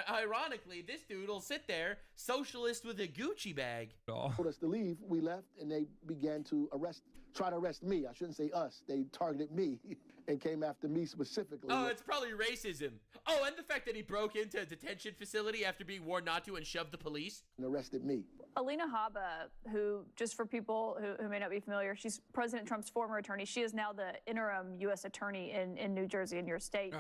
ironically, this dude will sit there, socialist with a Gucci bag. Told us to leave, we left, and they began to try to arrest me. I shouldn't say us. They targeted me and came after me specifically. Oh, it's probably racism. Oh, and the fact that he broke into a detention facility after being warned not to and shoved the police. And arrested me. Alina Habba, who, just for people who may not be familiar, she's President Trump's former attorney. She is now the interim U.S. attorney in New Jersey, in your state.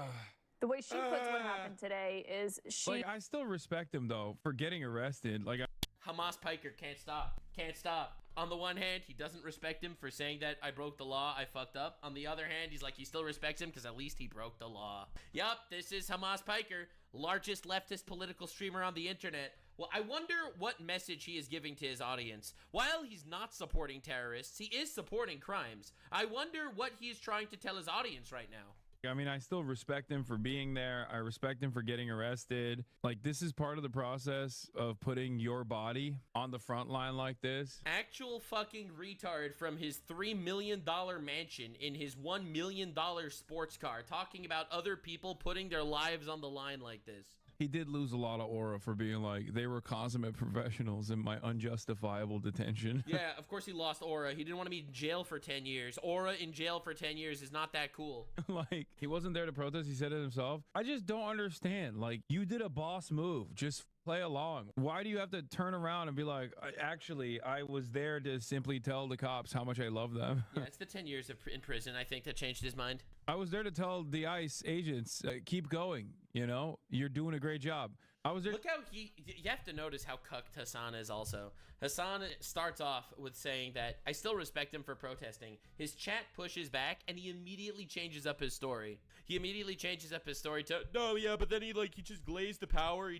The way she puts what happened today is she... Like, I still respect him, though, for getting arrested. Like, Hamas Piker can't stop. Can't stop. On the one hand, he doesn't respect him for saying that I broke the law, I fucked up. On the other hand, he's like, he still respects him because at least he broke the law. Yup, this is Hamas Piker, largest leftist political streamer on the internet. Well, I wonder what message he is giving to his audience. While he's not supporting terrorists, he is supporting crimes. I wonder what he is trying to tell his audience right now. I mean, I still respect him for being there. I respect him for getting arrested. Like, this is part of the process of putting your body on the front line like this. Actual fucking retard from his $3 million mansion in his $1 million sports car talking about other people putting their lives on the line like this. He did lose a lot of aura for being like, they were consummate professionals in my unjustifiable detention. Yeah, of course he lost aura. He didn't want to be in jail for 10 years. Aura in jail for 10 years is not that cool. Like, he wasn't there to protest. He said it himself. I just don't understand. Like, you did a boss move. Just play along. Why do you have to turn around and be like, actually, I was there to simply tell the cops how much I love them? Yeah, it's the 10 years in prison, I think, that changed his mind. I was there to tell the ICE agents, keep going. You know, you're doing a great job. I was there. Look how you have to notice how cucked Hassan is also. Hassan starts off with saying that I still respect him for protesting. His chat pushes back and he immediately changes up his story. He immediately changes up his story to, no, yeah, but then he just glazed the power.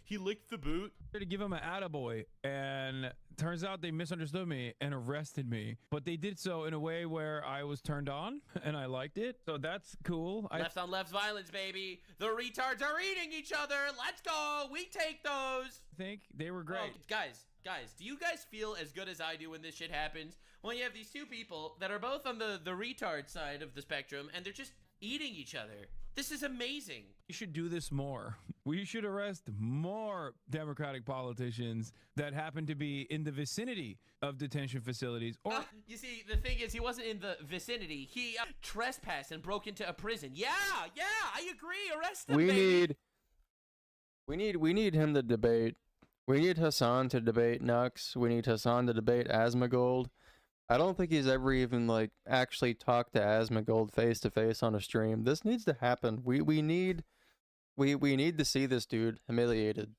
He licked the boot. To give him an attaboy, and turns out they misunderstood me and arrested me. But they did so in a way where I was turned on and I liked it. So that's cool. Left on left violence, baby. The retards are eating each other. Let's go. We take those. I think they were great. Oh, guys, do you guys feel as good as I do when this shit happens? When you have these two people that are both on the retard side of the spectrum and they're just eating each other. This is amazing. We should do this more. We should arrest more Democratic politicians that happen to be in the vicinity of detention facilities. Or you see, the thing is, he wasn't in the vicinity. He trespassed and broke into a prison. Yeah, I agree. Arrest him, We baby. need him to debate. We need Hassan to debate Nux. We need Hassan to debate Asmongold. I don't think he's ever even like actually talked to Asmongold face to face on a stream. This needs to happen. We need to see this dude humiliated,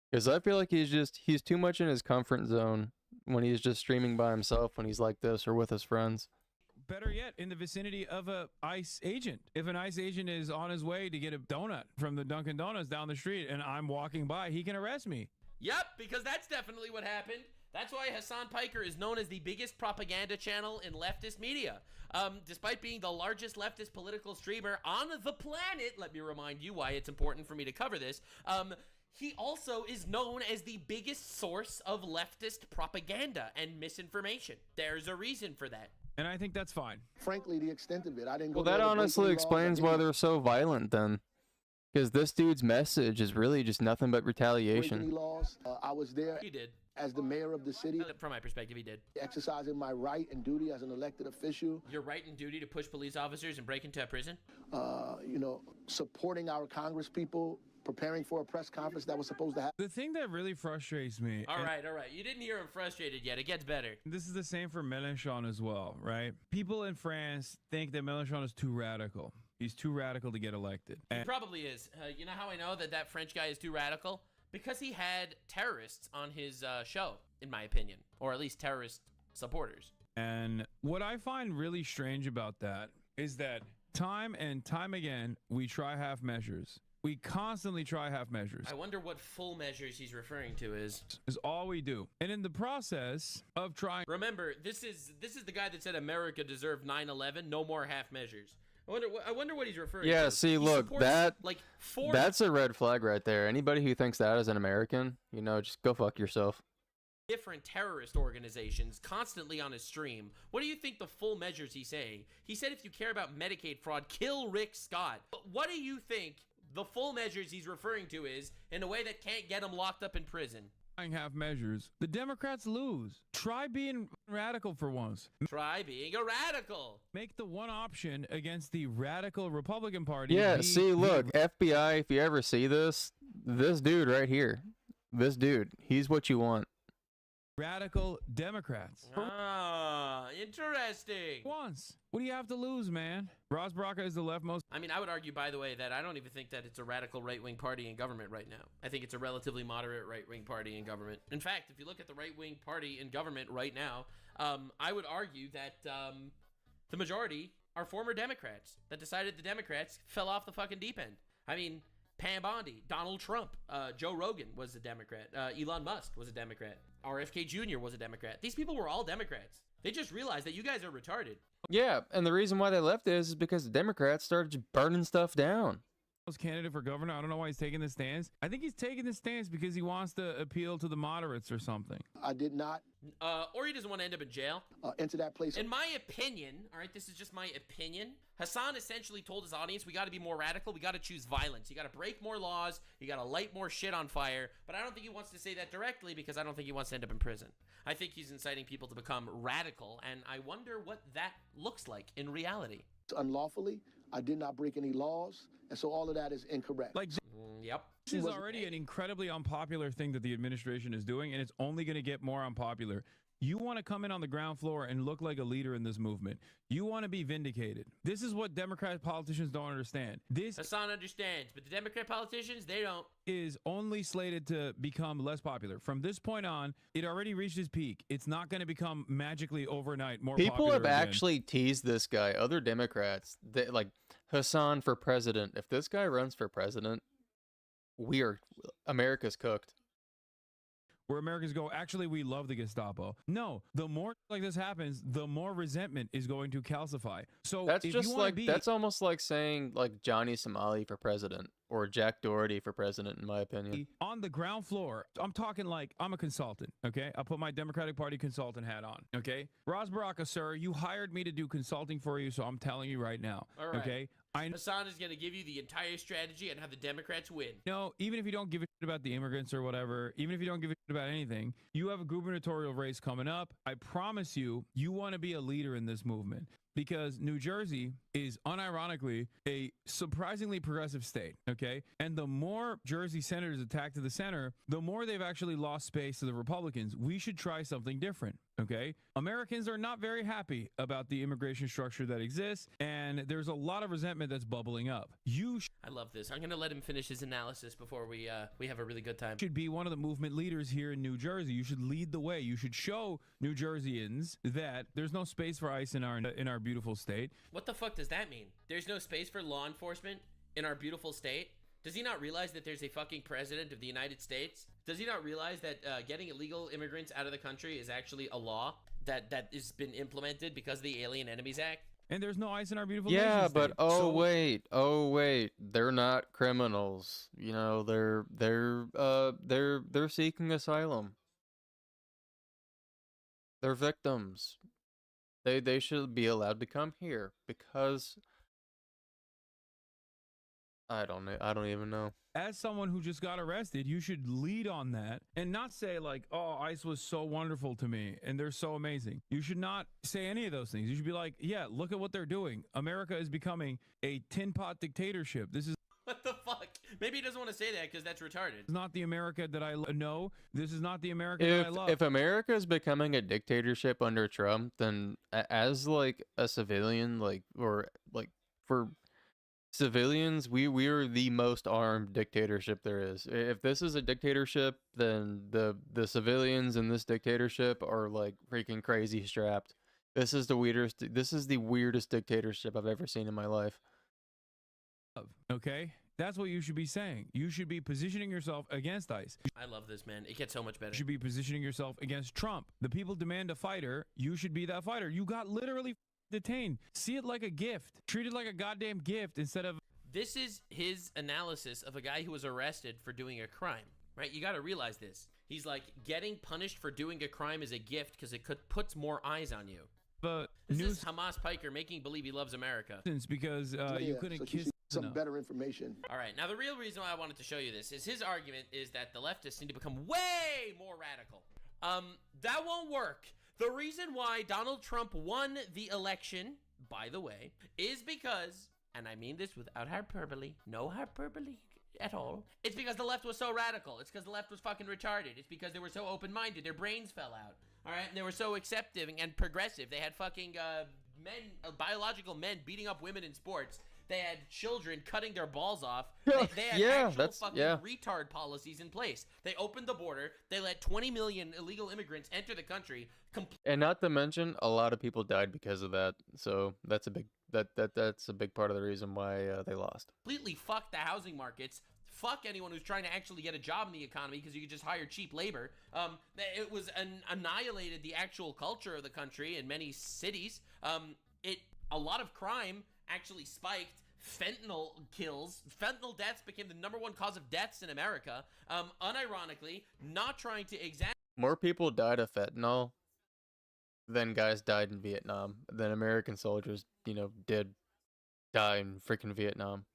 because I feel like he's too much in his comfort zone when he's just streaming by himself when he's like this or with his friends. better yet, in the vicinity of a ICE agent. If an ICE agent is on his way to get a donut from the Dunkin' Donuts down the street and I'm walking by, he can arrest me. Yep, because that's definitely what happened. That's why Hassan Piker is known as the biggest propaganda channel in leftist media. Despite being the largest leftist political streamer on the planet, let me remind you why it's important for me to cover this. He also is known as the biggest source of leftist propaganda and misinformation. There's a reason for that. And I think that's fine. Frankly, the extent of it, I didn't go. Well, that honestly explains why they're so violent then. Because this dude's message is really just nothing but retaliation. Laws. I was there. He did. As the mayor of the city. From my perspective, he did. Exercising my right and duty as an elected official. Your right and duty to push police officers and break into a prison? You know, supporting our Congress people, preparing for a press conference that was supposed to happen. The thing that really frustrates me. All right. You didn't hear him frustrated yet. It gets better. This is the same for Mélenchon as well, right? People in France think that Mélenchon is too radical. He's too radical to get elected. He probably is. You know how I know that French guy is too radical? Because he had terrorists on his show, in my opinion. Or at least terrorist supporters. And what I find really strange about that is that time and time again, we try half measures. We constantly try half measures. I wonder what full measures he's referring to is all we do. And in the process of trying... Remember, this is the guy that said America deserved 9/11, no more half measures. I wonder what he's referring to. Yeah, see, look, that's a red flag right there. Anybody who thinks that is an American, you know, just go fuck yourself. Different terrorist organizations constantly on his stream. What do you think the full measures he's saying? He said if you care about Medicaid fraud, kill Rick Scott. But what do you think the full measures he's referring to is in a way that can't get him locked up in prison? Half measures. The Democrats lose. Try being radical for once. Try being a radical. Make the one option against the radical Republican Party. Yeah, see, look, FBI, if you ever see this dude right here, this dude, he's what you want. Radical Democrats. Ah, interesting. Once. What do you have to lose, man? Ross Baraka is the leftmost. I mean, I would argue, by the way, that I don't even think that it's a radical right-wing party in government right now. I think it's a relatively moderate right-wing party in government. In fact, if you look at the right-wing party in government right now, I would argue that the majority are former Democrats that decided the Democrats fell off the fucking deep end. I mean, Pam Bondi, Donald Trump, Joe Rogan was a Democrat, Elon Musk was a Democrat, RFK Jr. was a Democrat. These people were all Democrats. They just realized that you guys are retarded. Yeah, and the reason why they left is because the Democrats started just burning stuff down. Candidate for governor. I don't know why he's taking this stance. I think he's taking this stance because he wants to appeal to the moderates or something. I did not. Or he doesn't want to end up in jail. Into that place. In my opinion, all right, this is just my opinion. Hassan essentially told his audience, we got to be more radical. We got to choose violence. You got to break more laws. You got to light more shit on fire. But I don't think he wants to say that directly because I don't think he wants to end up in prison. I think he's inciting people to become radical. And I wonder what that looks like in reality. Unlawfully. I did not break any laws. And so all of that is incorrect. Like, yep. This is already an incredibly unpopular thing that the administration is doing, and it's only going to get more unpopular. You want to come in on the ground floor and look like a leader in this movement. You want to be vindicated. This is what Democrat politicians don't understand. This Hassan understands, but the Democrat politicians, they don't. Is only slated to become less popular. From this point on, it already reached its peak. It's not going to become magically overnight more People popular have again. actually teased this guy. Other Democrats, like Hassan for president. If this guy runs for president, America's cooked. Where Americans go, actually, we love the Gestapo. No, the more like this happens, the more resentment is going to calcify. So That's if just you like be, that's almost like saying like Johnny Somali for president or Jack Doherty for president, in my opinion. on the ground floor, I'm talking like I'm a consultant, okay? I put my Democratic Party consultant hat on, okay? Ras Baraka, sir, you hired me to do consulting for you, so I'm telling you right now, All right. okay? Hassan is going to give you the entire strategy on how the Democrats win. No, even if you don't give a shit about the immigrants or whatever, even if you don't give a shit about anything, you have a gubernatorial race coming up. I promise you, you want to be a leader in this movement. Because New Jersey is unironically a surprisingly progressive state, okay? And the more Jersey senators attack to the center, the more they've actually lost space to the Republicans. We should try something different, okay? Americans are not very happy about the immigration structure that exists, and there's a lot of resentment that's bubbling up. I love this. I'm going to let him finish his analysis before we have a really good time. Should be one of the movement leaders here in New Jersey. You should lead the way. You should show New Jerseyans that there's no space for ICE in our beautiful state. What the fuck does that mean? There's no space for law enforcement in our beautiful state? Does he not realize that there's a fucking president of the United States? Does he not realize that getting illegal immigrants out of the country is actually a law that has been implemented because of the Alien Enemies Act? And there's no ICE in our beautiful Yeah, nation but state. oh wait, they're not criminals. You know, they're seeking asylum. They're victims. They should be allowed to come here because I don't even know. As someone who just got arrested, you should lead on that and not say like, oh, ICE was so wonderful to me and they're so amazing. You should not say any of those things. You should be like, yeah, look at what they're doing. America is becoming a tin pot dictatorship. This is What the fuck? Maybe he doesn't want to say that because that's retarded. not the America that I know. This is not the America that I love. If America is becoming a dictatorship under Trump, then as like a civilian, for civilians, we are the most armed dictatorship there is. If this is a dictatorship, then the civilians in this dictatorship are like freaking crazy strapped. This is the weirdest dictatorship I've ever seen in my life. Okay? That's what you should be saying. You should be positioning yourself against ICE. I love this, man. It gets so much better. You should be positioning yourself against Trump. The people demand a fighter. You should be that fighter. You got literally detained. See it like a gift. Treat it like a goddamn gift instead of... This is his analysis of a guy who was arrested for doing a crime, right? You got to realize this. He's like, getting punished for doing a crime is a gift because it puts more eyes on you. But this is Hamas Piker making believe he loves America. Because you couldn't kiss some better information. All right, now the real reason why I wanted to show you this is his argument is that the leftists need to become way more radical. That won't work. The reason why Donald Trump won the election, by the way, is because, and I mean this without hyperbole, no hyperbole at all, it's because the left was so radical. It's because the left was fucking retarded. It's because they were so open-minded. Their brains fell out. All right, and they were so accepting and progressive. They had fucking biological men beating up women in sports. They had children cutting their balls off. They had actual fucking retard policies in place. They opened the border. They let 20 million illegal immigrants enter the country. And not to mention, a lot of people died because of that. So that's a big that's a big part of the reason why they lost. Completely fucked the housing markets. Fuck anyone who's trying to actually get a job in the economy because you could just hire cheap labor. It was annihilated the actual culture of the country in many cities. A lot of crime actually spiked. Fentanyl deaths became the #1 cause of deaths in America. Unironically, not trying to exaggerate. More people died of fentanyl than guys died in Vietnam. Than American soldiers, did die in freaking Vietnam.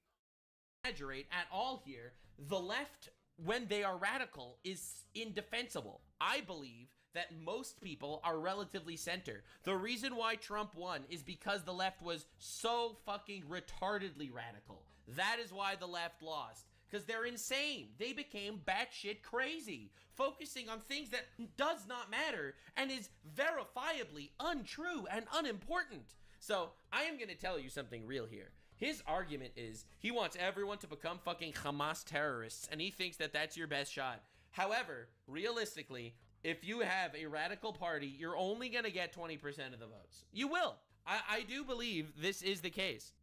Exaggerate at all here. The left, when they are radical, is indefensible. I believe that most people are relatively center. The reason why Trump won is because the left was so fucking retardedly radical. That is why the left lost. because they're insane. They became batshit crazy, focusing on things that does not matter and is verifiably untrue and unimportant. So I am going to tell you something real here. His argument is he wants everyone to become fucking Hamas terrorists, and he thinks that that's your best shot. However, realistically, if you have a radical party, you're only going to get 20% of the votes. You will. I do believe this is the case.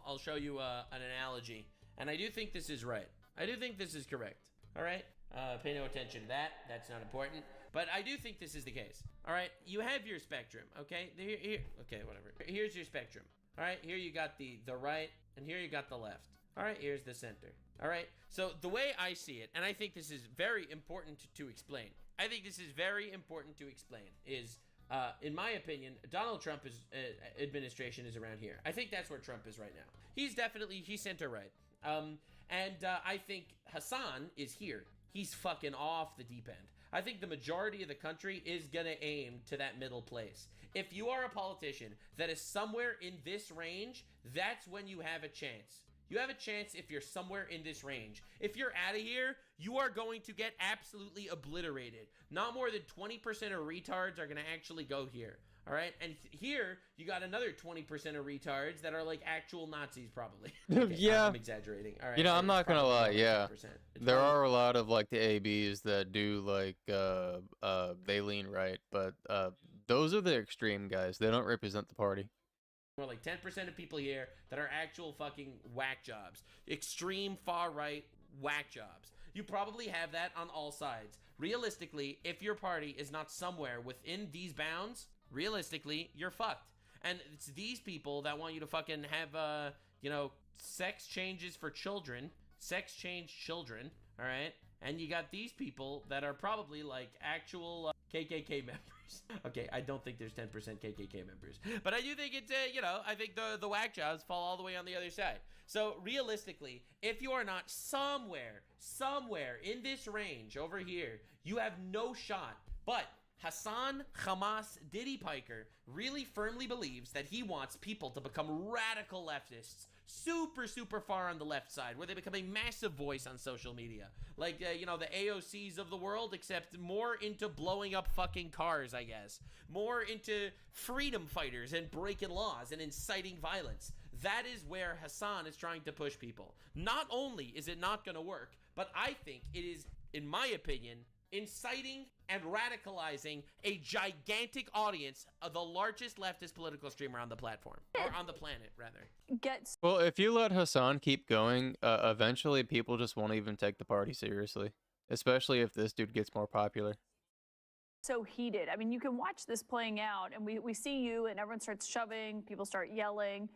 I'll show you an analogy. And I do think this is right. I do think this is correct. All right? Pay no attention to that. That's not important. But I do think this is the case. All right? You have your spectrum, okay? Okay, whatever. Here's your spectrum. All right? Here you got the right, and here you got the left. All right? Here's the center. All right? So the way I see it, and I think this is very important to explain. I think this is very important to explain is... in my opinion, Donald Trump's administration is around here. I think that's where Trump is right now. He's center right. I think Hassan is here. He's fucking off the deep end. I think the majority of the country is gonna aim to that middle place. If you are a politician that is somewhere in this range, that's when you have a chance. You have a chance if you're somewhere in this range. If you're out of here, you are going to get absolutely obliterated. Not more than 20% of retards are going to actually go here. All right? And here, you got another 20% of retards that are like actual Nazis, probably. Okay, yeah. I'm exaggerating. All right. You know, I'm not going to lie. Yeah. There probably... are a lot of like the ABs that do like, they lean right. But those are the extreme guys. They don't represent the party. More like 10% of people here that are actual fucking whack jobs. Extreme far right whack jobs. You probably have that on all sides. Realistically, if your party is not somewhere within these bounds, realistically, you're fucked. And it's these people that want you to fucking have, sex changes for children. Sex change children, all right? And you got these people that are probably like actual KKK members. Okay, I don't think there's 10% KKK members. But I do think it's, I think the whack jobs fall all the way on the other side. So realistically, if you are not somewhere in this range over here, you have no shot. But Hassan Hamas Diddy Piker really firmly believes that he wants people to become radical leftists. Super far on the left side, where they become a massive voice on social media. Like, the AOCs of the world, except more into blowing up fucking cars, I guess. More into freedom fighters and breaking laws and inciting violence. That is where Hassan is trying to push people. Not only is it not going to work, but I think it is, in my opinion, inciting and radicalizing a gigantic audience of the largest leftist political streamer on the platform, or on the planet, rather. Well, if you let Hassan keep going, eventually people just won't even take the party seriously, especially if this dude gets more popular. So heated. I mean, you can watch this playing out, and we see you, and everyone starts shoving, people start yelling.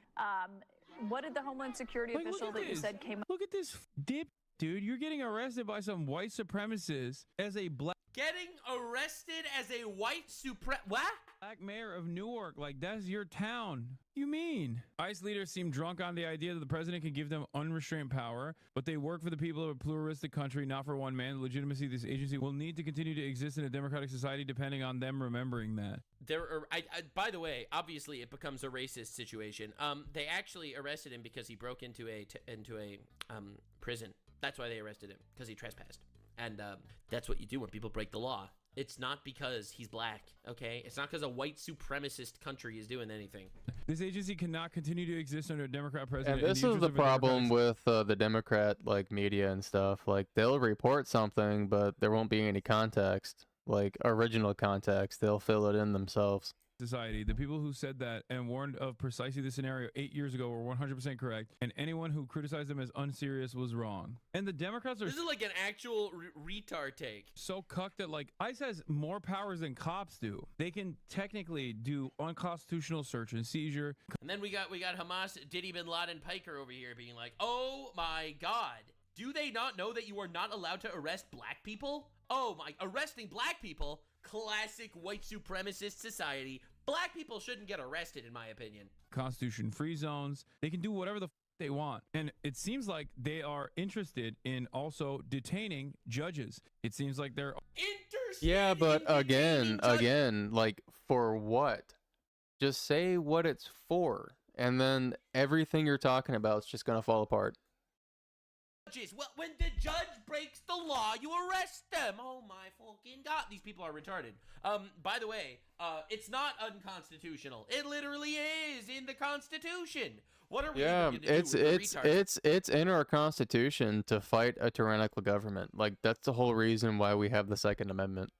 What did the Homeland Security official that you said came up? Look at this dip, dude. You're getting arrested by some white supremacists as a black Arrested as a white what? Black mayor of Newark. Like, that's your town. You mean? ICE leaders seem drunk on the idea that the president can give them unrestrained power, but they work for the people of a pluralistic country, not for one man. The legitimacy of this agency will need to continue to exist in a democratic society, depending on them remembering that. By the way, obviously it becomes a racist situation. They actually arrested him because he broke into a prison. That's why they arrested him, because he trespassed. And that's what you do when people break the law. It's not because he's black, okay? It's not because a white supremacist country is doing anything. This agency cannot continue to exist under a Democrat president. And this is the problem with the Democrat media and stuff. Like, they'll report something, but there won't be any context, like original context. They'll fill it in themselves. Society. The people who said that and warned of precisely this scenario 8 years ago were 100% correct, and anyone who criticized them as unserious was wrong. And the Democrats are— This is like an actual retard take. So cucked that, like, ICE has more powers than cops do. They can technically do unconstitutional search and seizure. And then we got Hamas Diddy Bin Laden Piker over here being like, oh my God, do they not know that you are not allowed to arrest black people? Oh my, arresting black people? Classic white supremacist society. Black people shouldn't get arrested, in my opinion. Constitution-free zones. They can do whatever the they want. And it seems like they are interested in also detaining judges. It seems like they're Yeah, but again, like, for what? Just say what it's for, and then everything you're talking about is just gonna fall apart. Well, when the judge breaks the law, you arrest them. Oh my fucking god, these people are retarded. By the way, it's not unconstitutional. It literally is in the Constitution. What are we Yeah, even gonna do with the retards? it's in our Constitution to fight a tyrannical government. Like, that's the whole reason why we have the Second Amendment.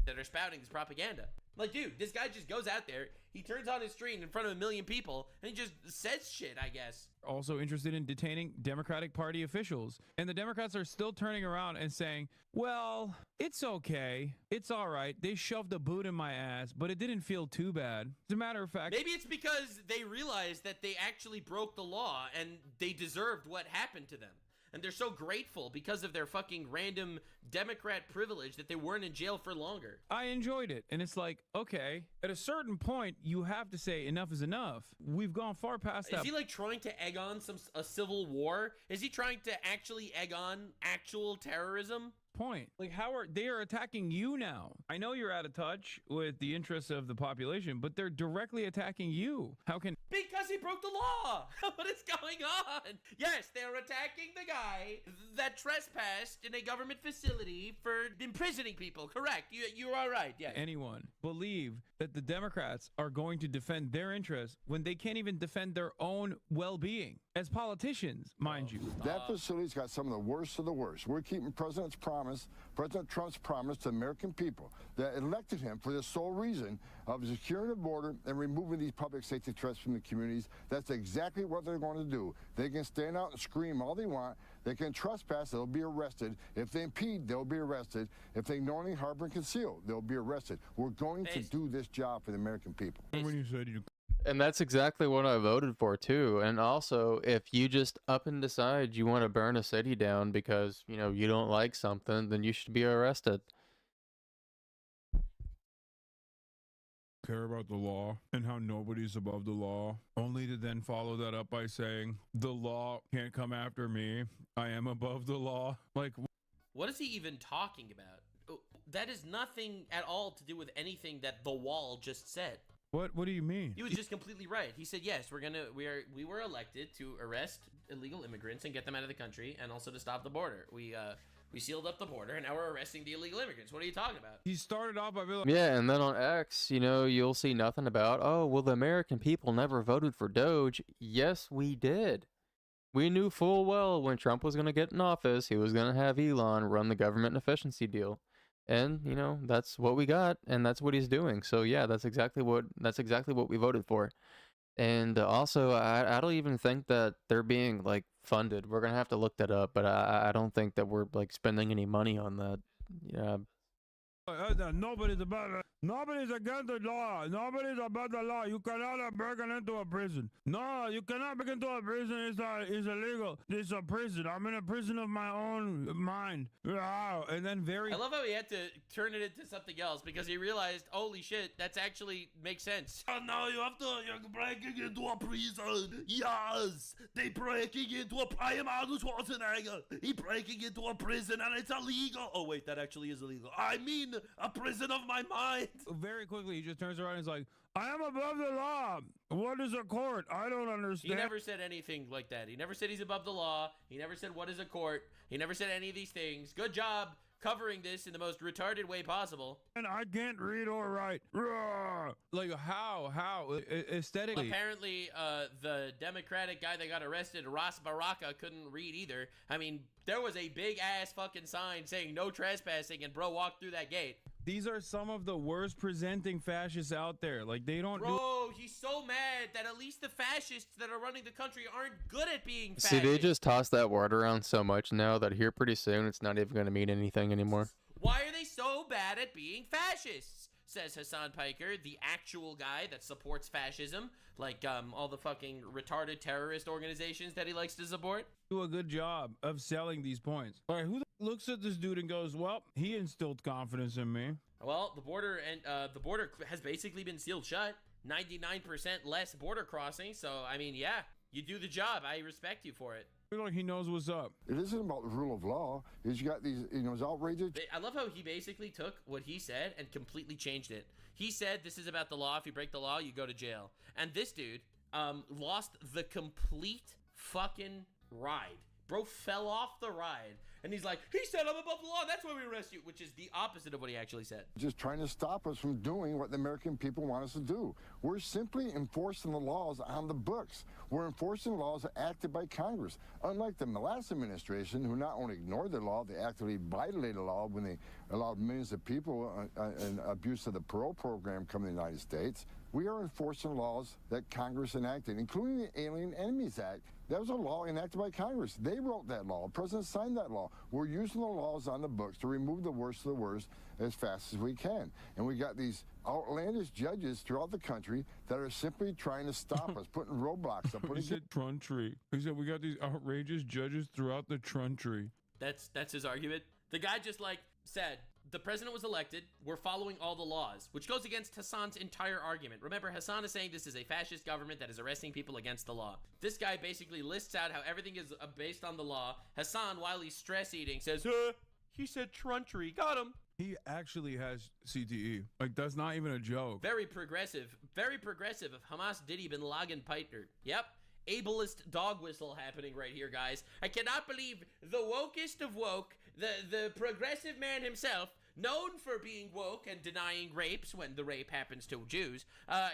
That are spouting this propaganda. Like, dude, this guy just goes out there, he turns on his screen in front of 1 million people, and he just says shit, I guess. Also interested in detaining Democratic Party officials. And the Democrats are still turning around and saying, well, it's okay. It's all right. They shoved a boot in my ass, but it didn't feel too bad. As a matter of fact, Maybe it's because they realized that they actually broke the law and they deserved what happened to them. And they're so grateful because of their fucking random Democrat privilege that they weren't in jail for longer. I enjoyed it. And it's like, okay, at a certain point, you have to say enough is enough. We've gone far past that. Is he like trying to egg on a civil war? Is he trying to actually egg on actual terrorism? Point. Like, they are attacking you now. I know you're out of touch with the interests of the population, but they're directly attacking you. How can... Because he broke the law. What is going on? Yes, they're attacking the guy that trespassed in a government facility for imprisoning people. Correct. You are right. Yeah. Anyone believe that the Democrats are going to defend their interests when they can't even defend their own well-being as politicians, mind you? That facility's got some of the worst of the worst. We're keeping President Trump's promise to the American people that elected him for the sole reason of securing the border and removing these public safety threats from the communities. That's exactly what they're going to do. They can stand out and scream all they want. They can trespass, they'll be arrested. If they impede, they'll be arrested. If they knowingly harbor and conceal, they'll be arrested. We're going to do this job for the American people. And that's exactly what I voted for too. And also, if you just up and decide you want to burn a city down because, you know, you don't like something, then you should be arrested. Care about the law and how nobody's above the law, only to then follow that up by saying the law can't come after me. I am above the law. Like, what is he even talking about? That is nothing at all to do with anything that the wall just said. What do you mean? He was just completely right. He said, yes, we were elected to arrest illegal immigrants and get them out of the country, and also to stop the border. We sealed up the border, and now we're arresting the illegal immigrants. What are you talking about? He started off by being like, yeah, and then on X, you know, you'll see nothing about, oh, well, the American people never voted for Doge. Yes, we did. We knew full well when Trump was going to get in office, he was going to have Elon run the government efficiency deal. And, you know, that's what we got, and that's what he's doing. So, yeah, that's exactly what we voted for. And also, I don't even think that they're being, like, funded. We're going to have to look that up, but I don't think that we're, like, spending any money on that. Yeah. Nobody's against the law. Nobody's about the law. You cannot break into a prison. No, you cannot break into a prison. It's illegal. It's a prison. I'm in a prison of my own mind. Wow. And then I love how he had to turn it into something else because he realized, holy shit, that's actually makes sense. And now you're breaking into a prison. Yes, they breaking into a I am Arnold Schwarzenegger. He breaking into a prison and it's illegal. Oh wait, that actually is illegal. I mean, a prison of my mind. Very quickly, he just turns around and is like, I am above the law. What is a court? I don't understand. He never said anything like that. He never said he's above the law. He never said what is a court. He never said any of these things. Good job covering this in the most retarded way possible. And I can't read or write. Like, how? Aesthetically. Apparently, the Democratic guy that got arrested, Ras Baraka, couldn't read either. I mean, there was a big-ass fucking sign saying no trespassing, and bro walked through that gate. These are some of the worst presenting fascists out there. Like, they don't Bro, he's so mad that at least the fascists that are running the country aren't good at being fascist. See, they just toss that word around so much now that here pretty soon it's not even going to mean anything anymore. Why are they so bad at being fascists? Says Hassan Piker, the actual guy that supports fascism, like all the fucking retarded terrorist organizations that he likes to support. Do a good job of selling these points. All right, who looks at this dude and goes, well, he instilled confidence in me. Well, the border has basically been sealed shut. 99% less border crossing. So, I mean, yeah, you do the job. I respect you for it. I feel like he knows what's up. It isn't about the rule of law. He's got these, you know, it's outrageous. I love how he basically took what he said and completely changed it. He said, this is about the law. If you break the law, you go to jail. And this dude lost the complete fucking ride. Bro fell off the ride, and he's like, he said I'm above the law, that's why we arrest you, which is the opposite of what he actually said. Just trying to stop us from doing what the American people want us to do. We're simply enforcing the laws on the books. We're enforcing laws acted by Congress. Unlike the last administration, who not only ignored the law, they actively violated the law when they allowed millions of people an abuse of the parole program come to the United States. We are enforcing laws that Congress enacted, including the Alien Enemies Act. That was a law enacted by Congress. They wrote that law. The president signed that law. We're using the laws on the books to remove the worst of the worst as fast as we can. And we got these outlandish judges throughout the country that are simply trying to stop us, putting roadblocks up. He said country. He said we got these outrageous judges throughout the country. That's his argument. The guy just like said, the president was elected, we're following all the laws, which goes against Hassan's entire argument. Remember, Hassan is saying this is a fascist government that is arresting people against the law. This guy basically lists out how everything is based on the law. Hassan, while he's stress eating, says, he said country, got him. He actually has CTE. Like, that's not even a joke. Very progressive of Hamas Diddy bin Laden Piper. Yep. Ableist dog whistle happening right here, guys. I cannot believe the wokest of woke, the progressive man himself, known for being woke and denying rapes when the rape happens to Jews.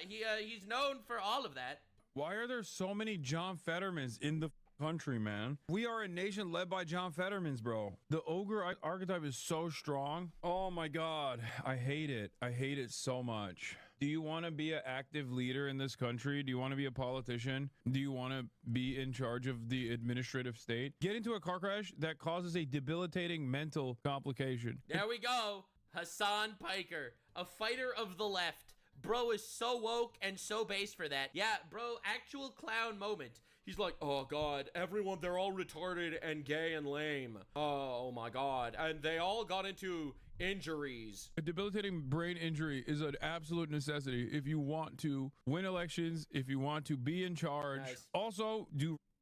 He's known for all of that. Why are there so many John Fettermans in the country, man? We are a nation led by John Fettermans, bro. The ogre archetype is so strong. Oh my God. I hate it. I hate it so much. Do you want to be an active leader in this country? Do you want to be a politician? Do you want to be in charge of the administrative state? Get into a car crash that causes a debilitating mental complication. There we go. Hassan Piker, a fighter of the left. Bro is so woke and so base for that. Yeah, bro, actual clown moment. He's like, oh God, everyone, they're all retarded and gay and lame. Oh my God. And they all got into injuries. A debilitating brain injury is an absolute necessity if you want to win elections, if you want to be in charge. Nice. Also,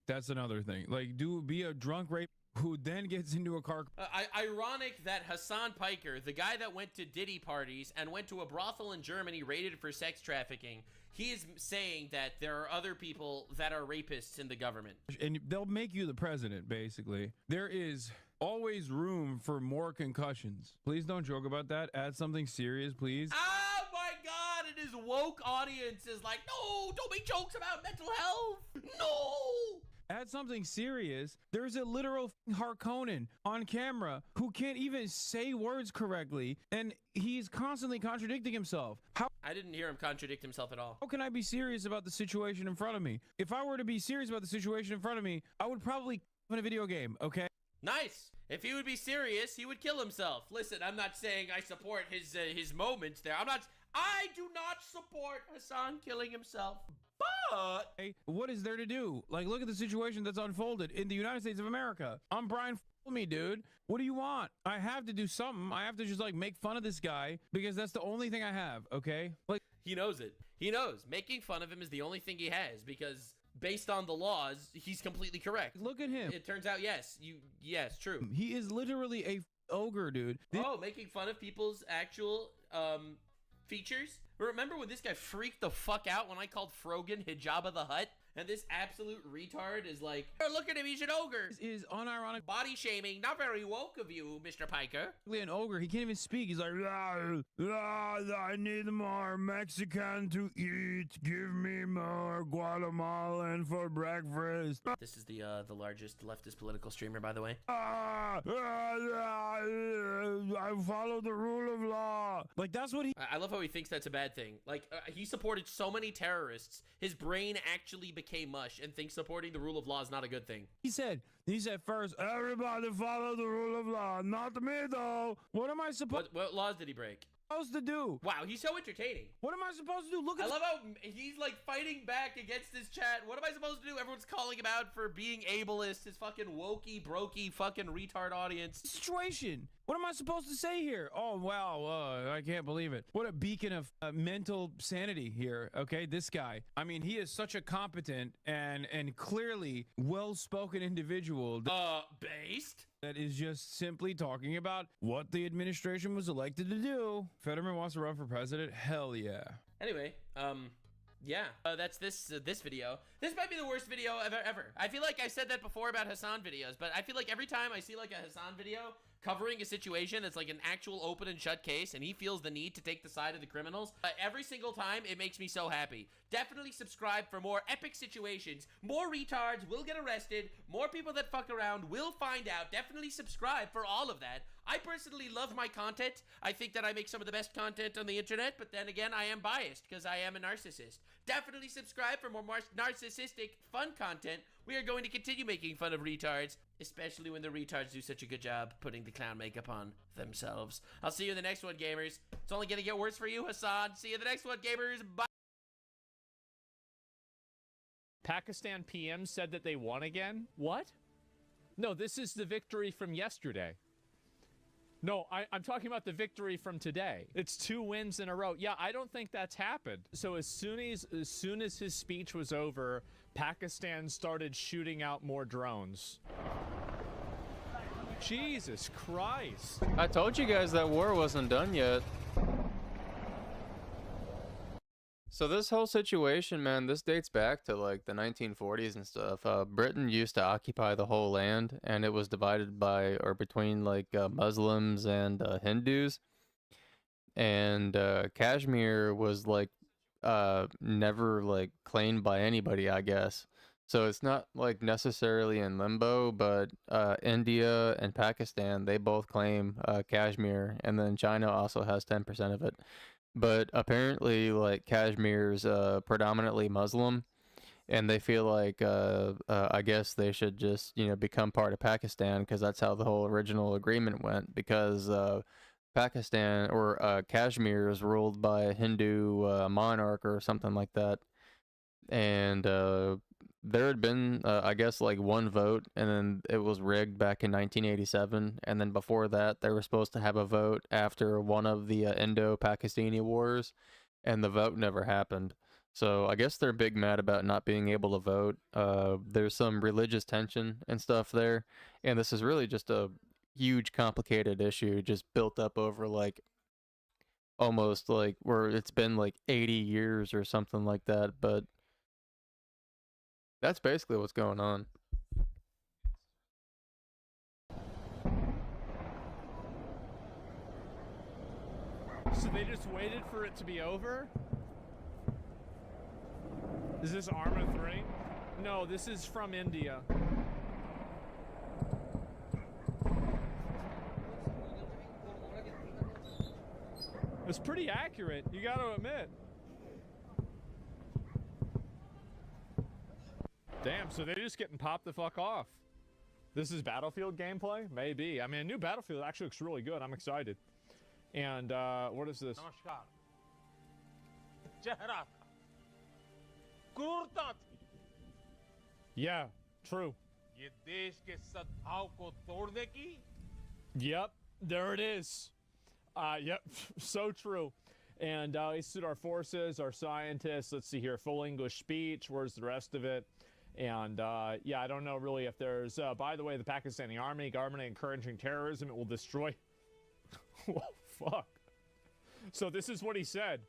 that's another thing. Like, be a drunk rape who then gets into a car. Ironic that Hassan Piker, the guy that went to Diddy parties and went to a brothel in Germany raided for sex trafficking, he is saying that there are other people that are rapists in the government. And they'll make you the president, basically. There is always room for more concussions. Please don't joke about that. Add something serious, please. Oh my God, and his woke audience is like, no, don't make jokes about mental health. No. Add something serious. There's a literal Harkonnen on camera who can't even say words correctly, and he's constantly contradicting himself. I didn't hear him contradict himself at all. How can I be serious about the situation in front of me? If I were to be serious about the situation in front of me, I would probably in a video game, okay? Nice. If he would be serious, he would kill himself. Listen, I'm not saying I support his moments there. I do not support Hassan killing himself. But hey, what is there to do? Like, look at the situation that's unfolded in the United States of America. I'm Brian. Me, dude. What do you want? I have to do something. I have to just like make fun of this guy because that's the only thing I have. Okay, like he knows it. He knows making fun of him is the only thing he has because based on the laws, he's completely correct. Look at him. It turns out, yes, true. He is literally a ogre, dude. Making fun of people's actual features. Remember when this guy freaked the fuck out when I called Frogan Hijabba the Hutt? And this absolute retard is like, look at him, he's an ogre. This is unironic body shaming. Not very woke of you, Mr. Piker. An ogre. He can't even speak. He's like, I need more Mexican to eat. Give me more Guatemalan for breakfast. This is the largest leftist political streamer, by the way. I follow the rule of law. Like, that's what he... I love how he thinks that's a bad thing. Like, he supported so many terrorists. His brain actually became mush and thinks supporting the rule of law is not a good thing. He said first, everybody follow the rule of law. Not me, though. What am I supposed... What laws did he break? Supposed to do? Wow, he's so entertaining. What am I supposed to do? Look at I love how he's like fighting back against this chat. What am I supposed to do? Everyone's calling him out for being ableist. His fucking wokey, brokey, fucking retard audience. Situation. What am I supposed to say here? Oh, wow. I can't believe it. What a beacon of mental sanity here. Okay, this guy. I mean, he is such a competent and clearly well-spoken individual. Based? That is just simply talking about what the administration was elected to do. Fetterman wants to run for president? Hell yeah. Anyway, Yeah, that's this video. This might be the worst video ever. I feel like I said that before about Hassan videos, but I feel like every time I see like a Hassan video covering a situation that's like an actual open and shut case and he feels the need to take the side of the criminals, every single time it makes me so happy. Definitely subscribe for more epic situations. More retards will get arrested. More people that fuck around will find out. Definitely subscribe for all of that. I personally love my content. I think that I make some of the best content on the internet, but then again, I am biased because I am a narcissist. Definitely subscribe for more narcissistic, fun content. We are going to continue making fun of retards, especially when the retards do such a good job putting the clown makeup on themselves. I'll see you in the next one, gamers. It's only going to get worse for you, Hassan. See you in the next one, gamers. Bye. Pakistan PM said that they won again? What? No, this is the victory from yesterday. No, I'm talking about the victory from today. It's 2 wins in a row. Yeah, I don't think that's happened. So as soon as his speech was over, Pakistan started shooting out more drones. Jesus Christ. I told you guys that war wasn't done yet. So this whole situation, man, this dates back to like the 1940s and stuff. Britain used to occupy the whole land, and it was divided by or between like Muslims and Hindus. And Kashmir was like never like claimed by anybody, I guess. So it's not like necessarily in limbo, but India and Pakistan, they both claim Kashmir, and then China also has 10% of it. But apparently, like, Kashmir's predominantly Muslim, and they feel like, I guess they should just, you know, become part of Pakistan, because that's how the whole original agreement went, because Pakistan, or Kashmir is ruled by a Hindu monarch or something like that. And there had been, I guess, like one vote, and then it was rigged back in 1987. And then before that, they were supposed to have a vote after one of the Indo-Pakistani wars, and the vote never happened. So I guess they're big mad about not being able to vote. There's some religious tension and stuff there, and this is really just a huge, complicated issue just built up over like almost like where it's been like 80 years or something like that, but that's basically what's going on. So they just waited for it to be over? Is this Arma 3? No, this is from India. It's pretty accurate, you gotta admit. Damn, so they're just getting popped the fuck off. This is Battlefield gameplay? Maybe. I mean, a new Battlefield actually looks really good. I'm excited. And, what is this? Yeah, true. Yep, there it is. Yep, so true. And he stood our forces, our scientists. Let's see here, full English speech. Where's the rest of it? And yeah, I don't know really if there's, by the way, the Pakistani army, government encouraging terrorism, it will destroy. Oh, fuck. So this is what he said.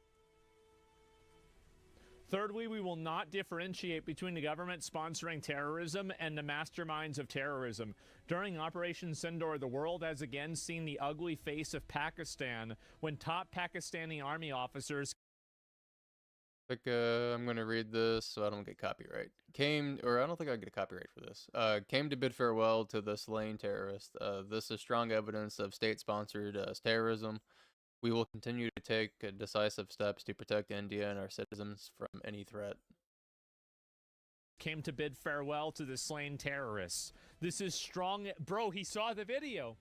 Thirdly, we will not differentiate between the government sponsoring terrorism and the masterminds of terrorism. During Operation Sindoor, the world has again seen the ugly face of Pakistan when top Pakistani army officers... Like, I'm gonna read this so I don't get copyright. I don't think I get a copyright for this. Came to bid farewell to the slain terrorist. This is strong evidence of state-sponsored terrorism. We will continue to take decisive steps to protect India and our citizens from any threat. Came to bid farewell to the slain terrorists. This is strong... Bro, he saw the video.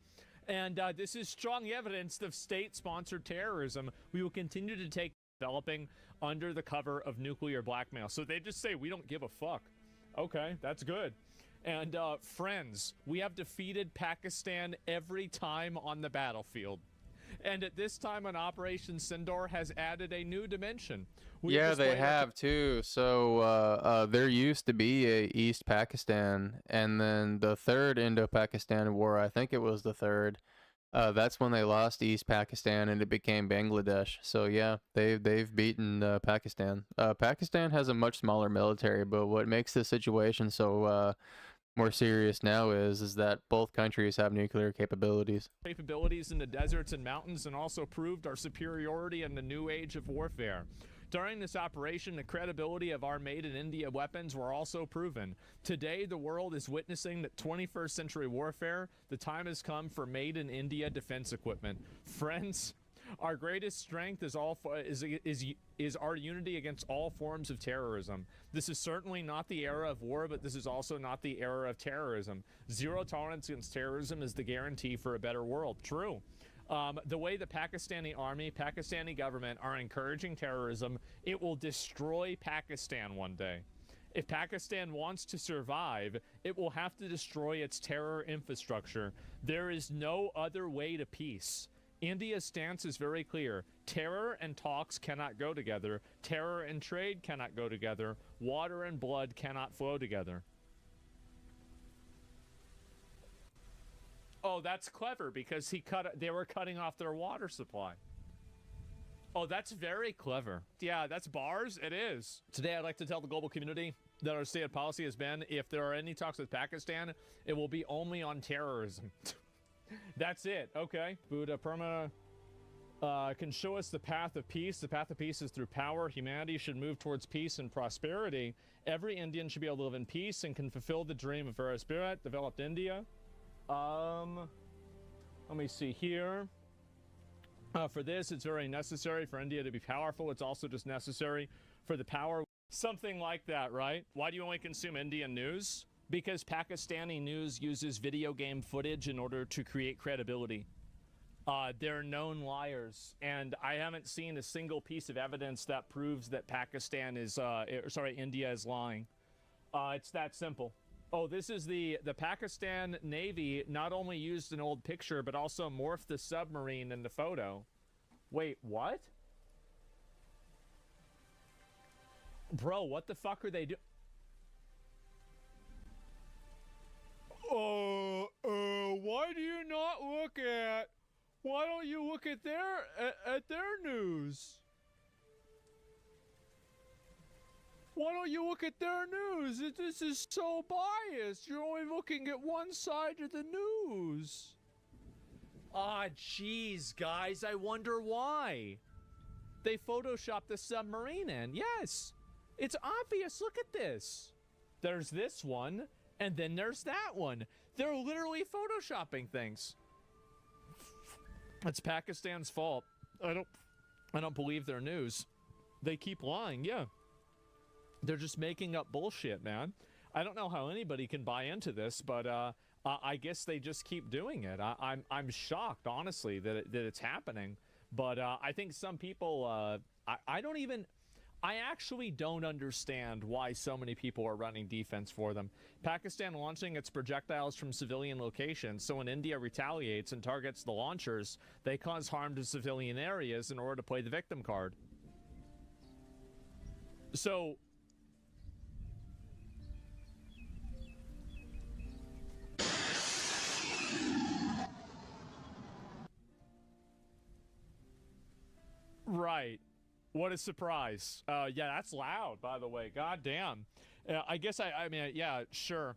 And this is strong evidence of state-sponsored terrorism. We will continue to take developing under the cover of nuclear blackmail. So they just say, we don't give a fuck. Okay, that's good. And friends, we have defeated Pakistan every time on the battlefield. And at this time on Operation Sindoor has added a new dimension. Yeah, they have too. So there used to be a East Pakistan, and then the third Indo-Pakistan war, I think it was the third, That's when they lost East Pakistan and it became Bangladesh. So yeah, they've beaten Pakistan. Pakistan has a much smaller military, but what makes the situation so more serious now is that both countries have nuclear capabilities. Capabilities in the deserts and mountains, and also proved our superiority in the new age of warfare. During this operation, the credibility of our made in India weapons were also proven. Today, the world is witnessing that 21st century warfare, the time has come for made in India defense equipment. Friends, our greatest strength is our unity against all forms of terrorism. This is certainly not the era of war, but this is also not the era of terrorism. Zero tolerance against terrorism is the guarantee for a better world. True. The way the Pakistani army, Pakistani government are encouraging terrorism, it will destroy Pakistan one day. If Pakistan wants to survive, it will have to destroy its terror infrastructure. There is no other way to peace. India's stance is very clear. Terror and talks cannot go together. Terror and trade cannot go together. Water and blood cannot flow together. Oh, that's clever because they were cutting off their water supply. Oh, that's very clever. Yeah, that's bars. It is. Today, I'd like to tell the global community that our stated policy has been, if there are any talks with Pakistan, it will be only on terrorism. That's it. Okay. Buddha Perma can show us the path of peace. The path of peace is through power. Humanity should move towards peace and prosperity. Every Indian should be able to live in peace and can fulfill the dream of our spirit. Developed India. Let me see here. For this, it's very necessary for India to be powerful. It's also just necessary for the power. Something like that, right? Why do you only consume Indian news? Because Pakistani news uses video game footage in order to create credibility. They're known liars, and I haven't seen a single piece of evidence that proves that India is lying. It's that simple. Oh, this is the Pakistan Navy not only used an old picture, but also morphed the submarine in the photo. Wait, what? Bro, what the fuck are they doing? Why do you not look at... Why don't you look at their news? Why don't you look at their news? This is so biased. You're only looking at one side of the news. Ah, jeez, guys, I wonder why. They photoshopped the submarine in. Yes, it's obvious. Look at this. There's this one, and then there's that one. They're literally photoshopping things. It's Pakistan's fault. I don't believe their news. They keep lying, yeah. They're just making up bullshit, man. I don't know how anybody can buy into this, but I guess they just keep doing it. I'm shocked, honestly, that it's happening. But I think some people, I actually don't understand why so many people are running defense for them. Pakistan launching its projectiles from civilian locations, so when India retaliates and targets the launchers, they cause harm to civilian areas in order to play the victim card. So... Right. What a surprise. Yeah, that's loud, by the way. God damn. I guess I mean, yeah, sure.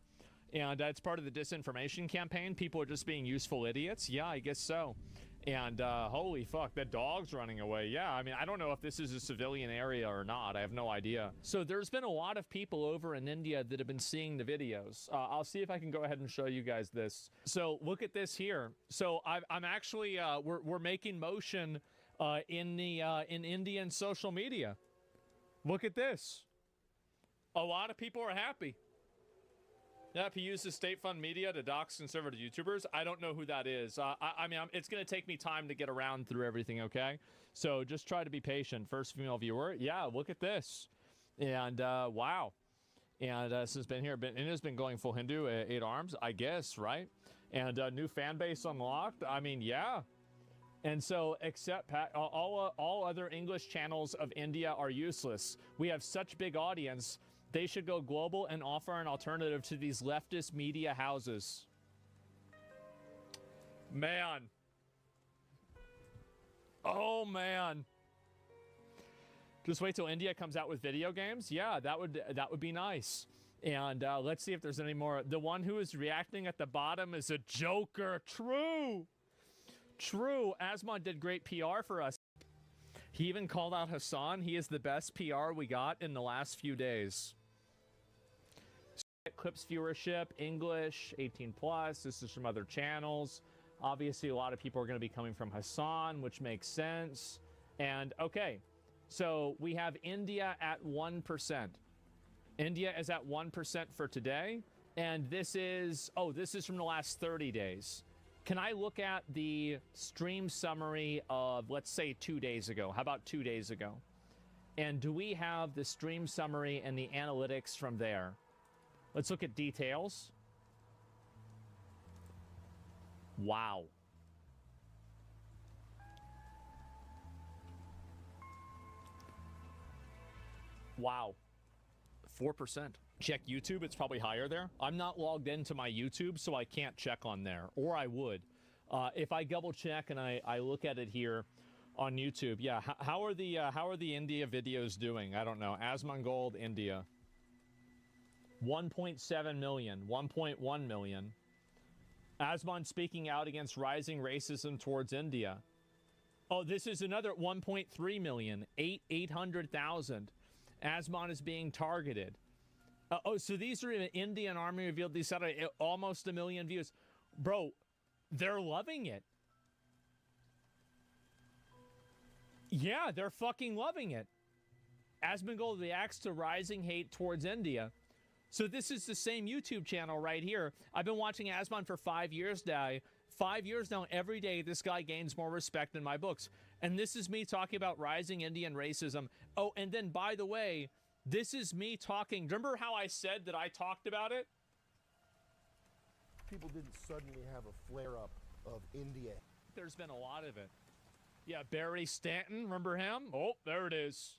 And it's part of the disinformation campaign. People are just being useful idiots. Yeah, I guess so. And holy fuck, that dog's running away. Yeah, I mean, I don't know if this is a civilian area or not. I have no idea. So there's been a lot of people over in India that have been seeing the videos. I'll see if I can go ahead and show you guys this. So look at this here. So I'm actually, we're making motion in Indian social media. Look at this. A lot of people are happy. Yep, he uses state-fund media to dox conservative YouTubers. I don't know who that is. I mean, it's going to take me time to get around through everything, okay? So just try to be patient. First female viewer. Yeah, look at this. And, wow. And since been here, India's been going full Hindu, 8 arms, I guess, right? And new fan base unlocked. I mean, yeah. And so, except all other English channels of India are useless. We have such big audience. They should go global and offer an alternative to these leftist media houses. Man, Oh man. Just wait till India comes out with video games. Yeah, that would be nice. And let's see if there's any more. The one who is reacting at the bottom is a joker. True. True. Asmon did great PR for us. He even called out Hassan. He is the best PR we got in the last few days. Clips viewership, English, 18 plus. This is from other channels. Obviously, a lot of people are going to be coming from Hassan, which makes sense. And okay, so we have India at 1%. India is at 1% for today. And this is from the last 30 days. Can I look at the stream summary of, let's say, 2 days ago? How about 2 days ago? And do we have the stream summary and the analytics from there? Let's look at details. Wow. Wow. 4%. Check YouTube, it's probably higher there. I'm not logged into my YouTube, so I can't check on there, or I would. If I double check and I look at it here on YouTube, yeah, how are the India videos doing? I don't know. Asmongold, India. 1.7 million, 1.1 million. Asmon speaking out against rising racism towards India. Oh, this is another 1.3 million, 800,000. Asmon is being targeted. So these are Indian Army revealed these had almost 1 million views. Bro, they're loving it. Yeah, they're fucking loving it. Asmongold reacts to rising hate towards India. So this is the same YouTube channel right here. I've been watching Asmon for 5 years now. 5 years now, every day, this guy gains more respect in my books. And this is me talking about rising Indian racism. Oh, and then, by the way, this is me talking. Remember how I said that I talked about it? People didn't suddenly have a flare-up of India. There's been a lot of it. Yeah, Barry Stanton, remember him? Oh, there it is.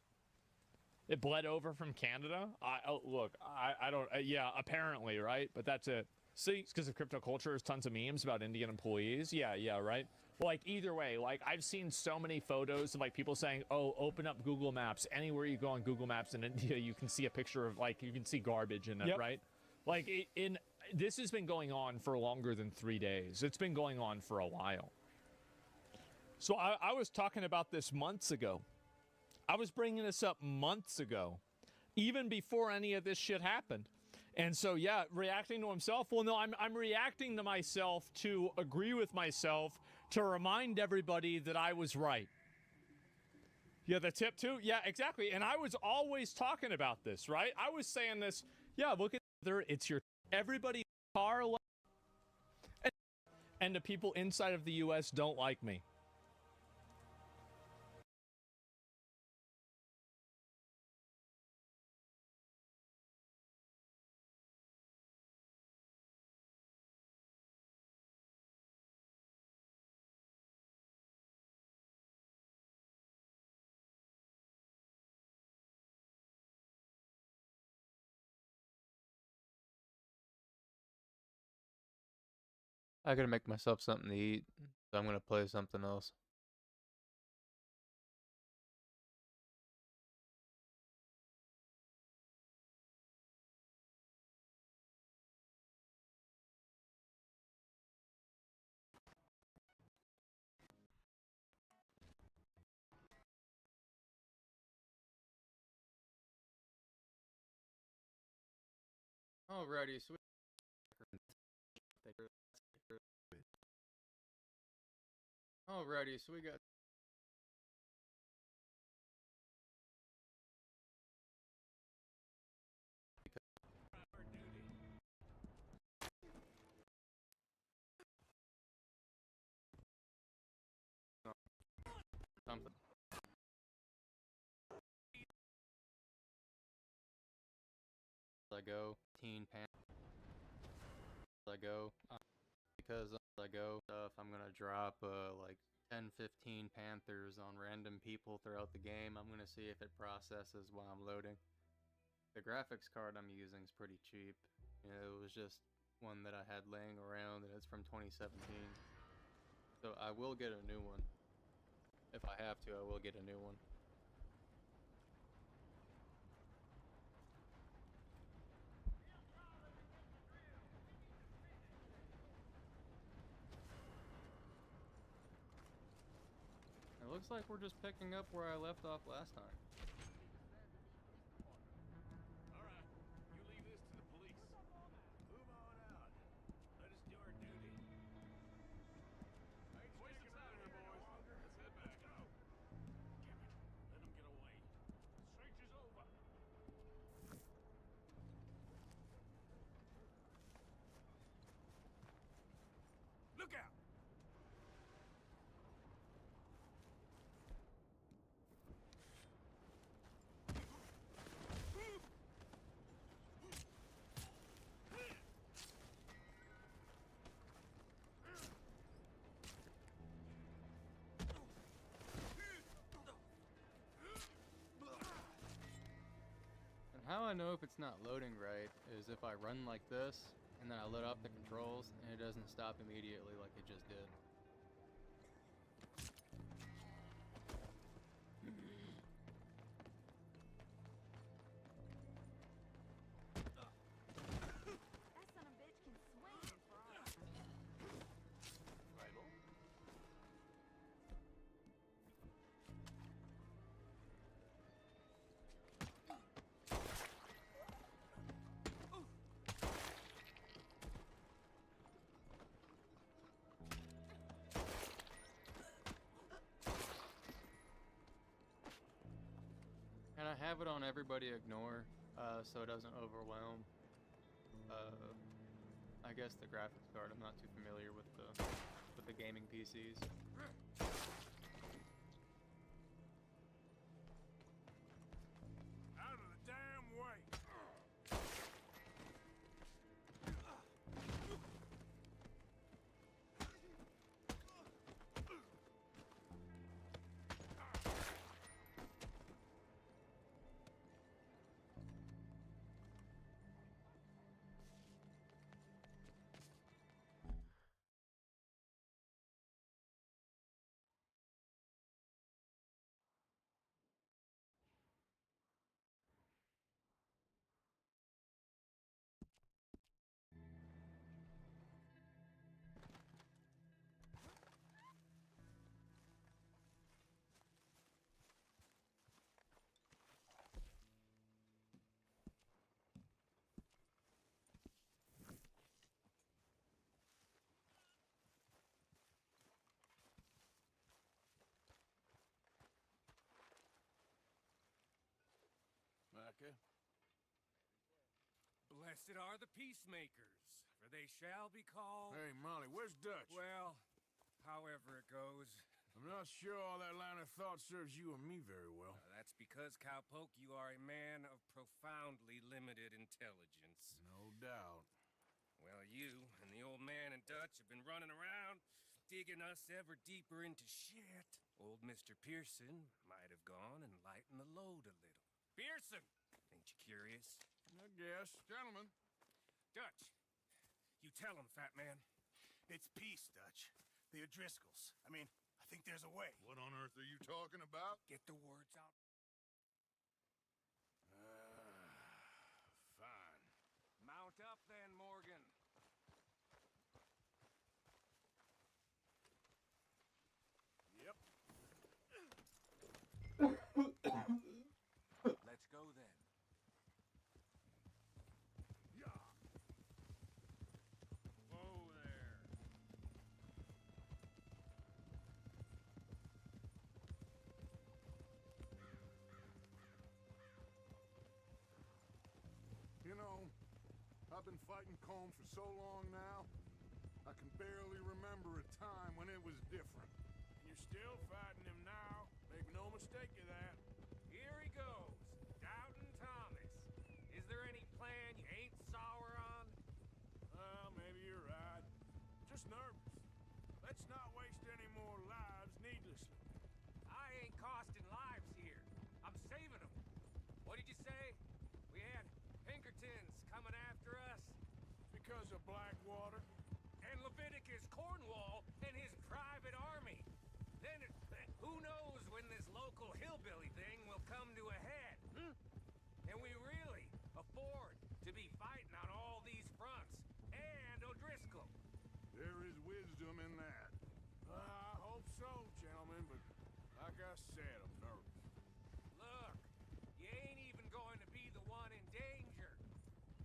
It bled over from Canada. I don't. Yeah, apparently, right? But that's it. See, it's because of crypto culture. There's tons of memes about Indian employees. Yeah, right. Well, like either way, like I've seen so many photos of like people saying, "Oh, open up Google Maps. Anywhere you go on Google Maps in India, you can see a picture of like you can see garbage in it, right?" Like this has been going on for longer than 3 days. It's been going on for a while. So I was talking about this months ago. I was bringing this up months ago, even before any of this shit happened. And so, yeah, reacting to himself. Well, no, I'm reacting to myself to agree with myself, to remind everybody that I was right. Yeah, the tip too? Yeah, exactly. And I was always talking about this, right? I was saying this. Yeah, look at there. It's your everybody car. And the people inside of the U.S. don't like me. I gotta make myself something to eat, so I'm gonna play something else. Alrighty, so we got something. Lego teen pan. Lego because Lego stuff I'm gonna drop like 10-15 panthers on random people throughout the game. I'm gonna see if it processes while I'm loading. The graphics card I'm using is pretty cheap. You know, it was just one that I had laying around and it's from 2017. So I will get a new one. If I have to, I will get a new one. It looks like we're just picking up where I left off last time. Alright, you leave this to the police. Move on out. Let us do our duty. I ain't sticking out here, boys. Let's head back. Go. Damn it. Let them get away. The search is over. Look out! And how I know if it's not loading right is if I run like this, and then I let off the controls, and it doesn't stop immediately like it just did. That son of a bitch can swing, bro. And I have it on everybody ignore, so it doesn't overwhelm. I guess the graphics card. I'm not too familiar with the gaming PCs. Out of the damn way! Micah? Blessed are the peacemakers, for they shall be called... Hey, Molly, where's Dutch? Well, however it goes. I'm not sure all that line of thought serves you and me very well. That's because, Cowpoke, you are a man of profoundly limited intelligence. No doubt. Well, you and the old man and Dutch have been running around, digging us ever deeper into shit. Old Mr. Pearson might have gone and lightened the load a little. Pearson! Ain't you curious? I guess. Gentlemen. Dutch, you tell him, fat man. It's peace, Dutch. The O'Driscolls. I mean, I think there's a way. What on earth are you talking about? Get the words out. Fine. Mount up then, Morgan. Yep. Let's go then. Whoa there. You know, I've been fighting Combe for so long now, I can barely remember a time when it was different. And you're still fighting him now. Make no mistake of that. Here he goes, Doubting Thomas. Is there any plan you ain't sour on? Well, maybe you're right. Just nervous. Let's not waste any more lives needlessly. I ain't costing lives here. I'm saving them. What did you say? We had Pinkertons coming after us? Because of Blackwater? And Leviticus Cornwall and his private army. Then come to a head? Can we really afford to be fighting on all these fronts? And O'Driscoll. There is wisdom in that. I hope so, gentlemen, but like I said, I'm nervous. Look, you ain't even going to be the one in danger.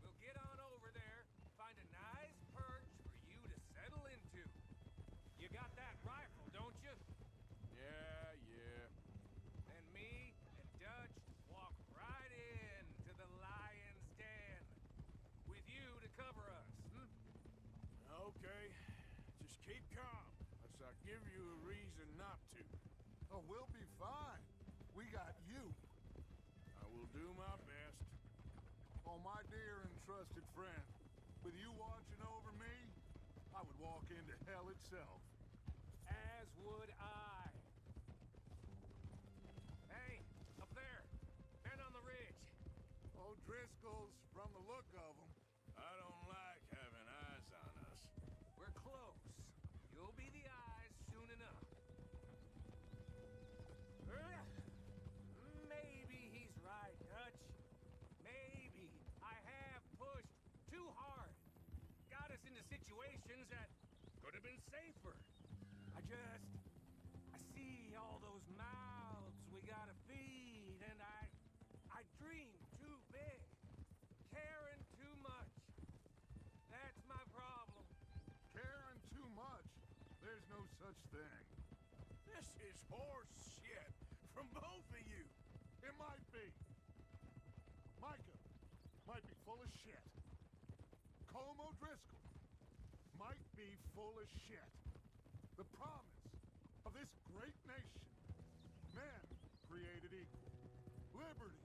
We'll get on over there, find a nice perch for you to settle into. You got that rifle, don't you? Yeah. And me and Dutch walk right into the lion's den. With you to cover us, Okay, just keep calm, unless I give you a reason not to. Oh, we'll be fine. We got you. I will do my best. Oh, my dear and trusted friend, with you watching over me, I would walk into hell itself. As would I. Hey, up there, men on the ridge. O'Driscoll's, from the look of them. I don't like having eyes on us. We're close. You'll be the eyes soon enough. Maybe he's right, Dutch. Maybe I have pushed too hard. Got us into situations that could have been safer. I see all those mouths we gotta feed, and I dream too big. Caring too much. That's my problem. Caring too much? There's no such thing. This is horse shit from both of you. It might be. Micah might be full of shit. Colm O'Driscoll might be full of shit. The promise of this great nation. Men created equal. Liberty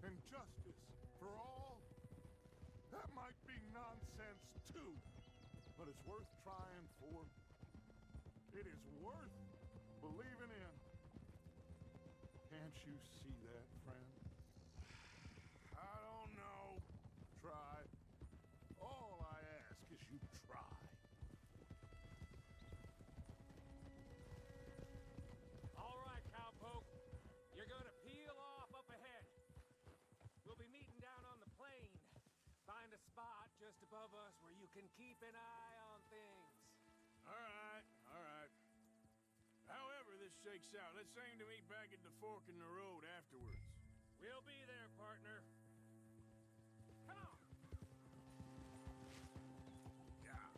and justice for all. That might be nonsense too, but it's worth trying for. It is worth believing in. Can't you see that, friend? I don't know. Try. All I ask is you try. All right, cowpoke. You're gonna peel off up ahead. We'll be meeting down on the plain. Find a spot just above us where you can keep an eye on things. All right. However this shakes out, let's aim to meet back at the fork in the road afterwards. We'll be there, partner. Come on. Yeah.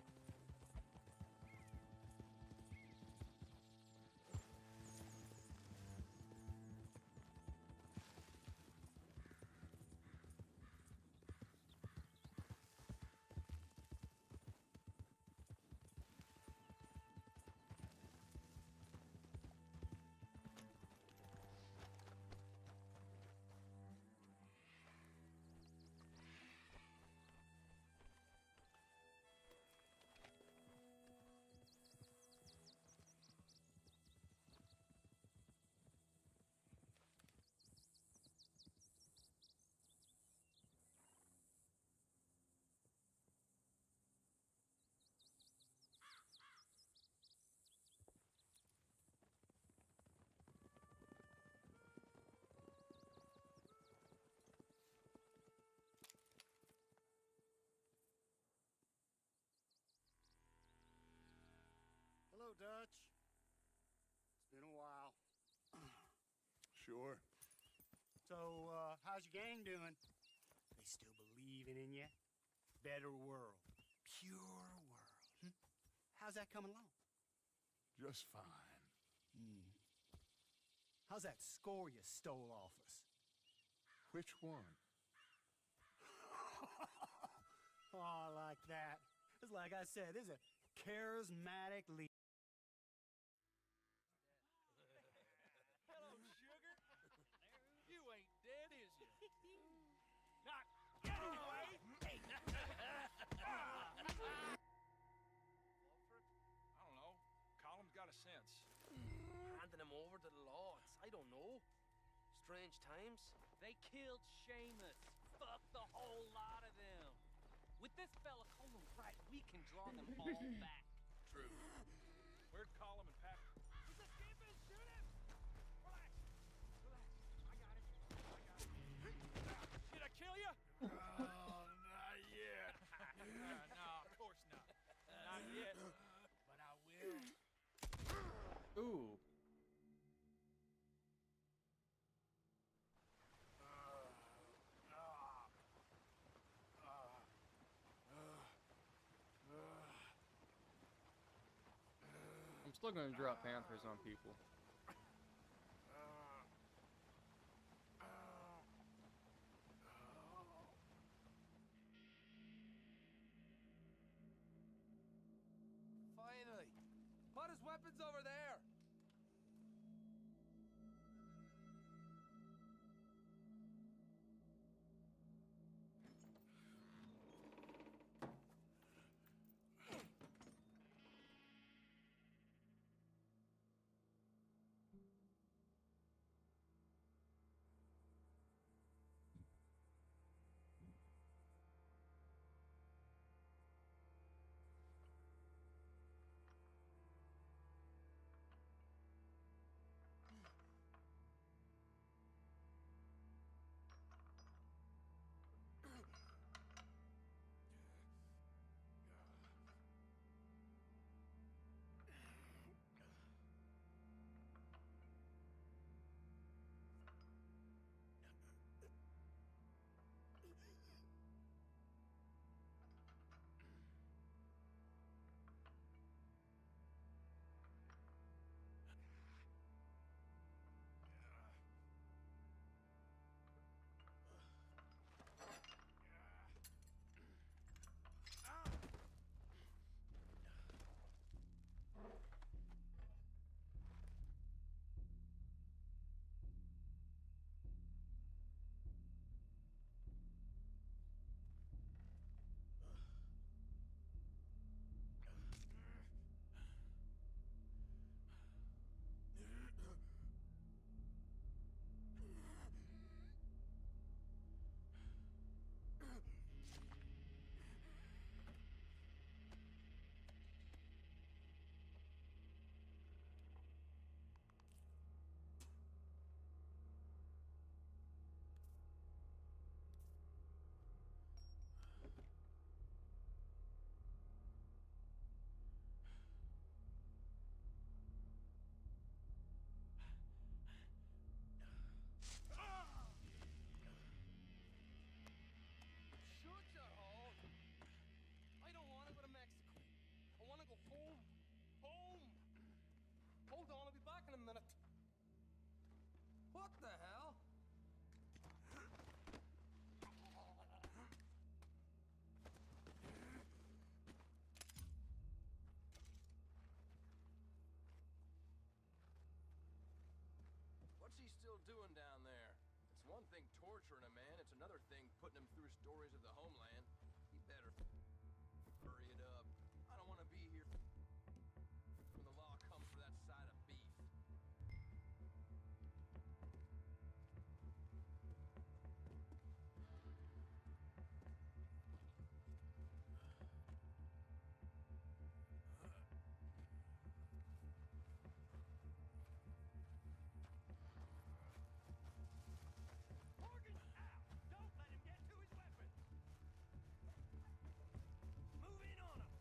Hello, Dutch. It's been a while. Sure. So, how's your gang doing? They still believing in you? Better world. Pure world. How's that coming along? Just fine. How's that score you stole off us? Which one? Oh, I like that. It's like I said, this is a charismatic leader. Hello, sugar. You ain't dead, is you? Not anyway. Walford? I don't know. Colum's got a sense. Handing him over to the lords. I don't know. Strange times. They killed Seamus. Fuck the whole lot of them. With this fella Colin right, we can draw them all back. True. Where'd Colum and Pat? He's a demon! Shoot him! Relax. Relax. I got it. still gonna drop Panthers on people. Finally! Put his weapons over there! Shut your hole! I don't want to go to Mexico. I want to go home. Home! Hold on, I'll be back in a minute. What the hell? What's he still doing down there? It's one thing torturing a man, it's another thing putting him through stories of the homeland. He better hurry it up. I don't want to be here when the law comes for that side of beef. Morgan, ow! Don't let him get to his weapon! Move in on him!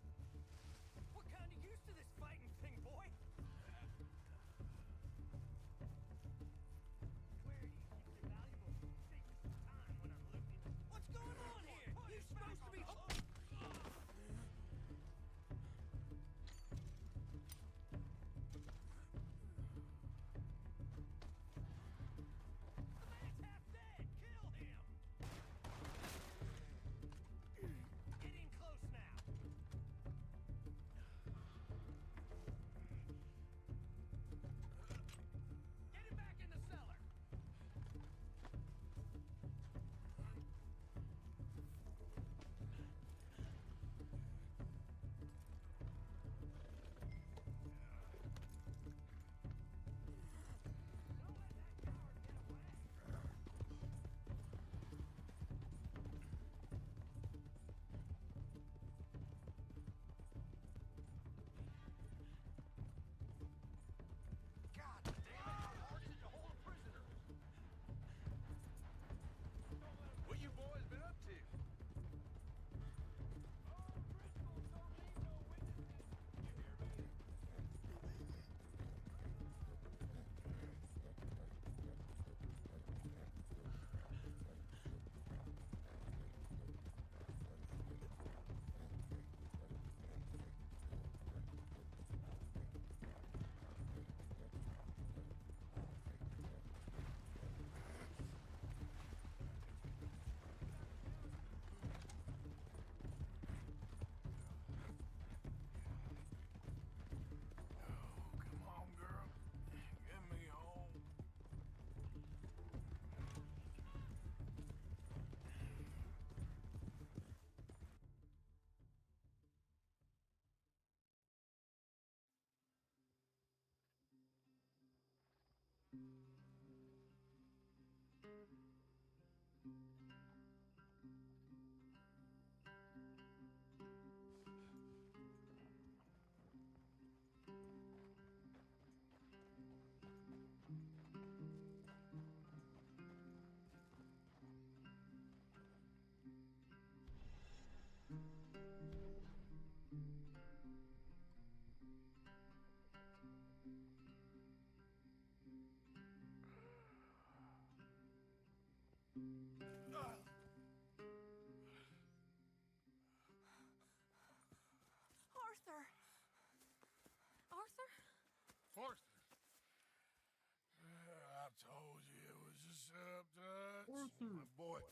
My boy.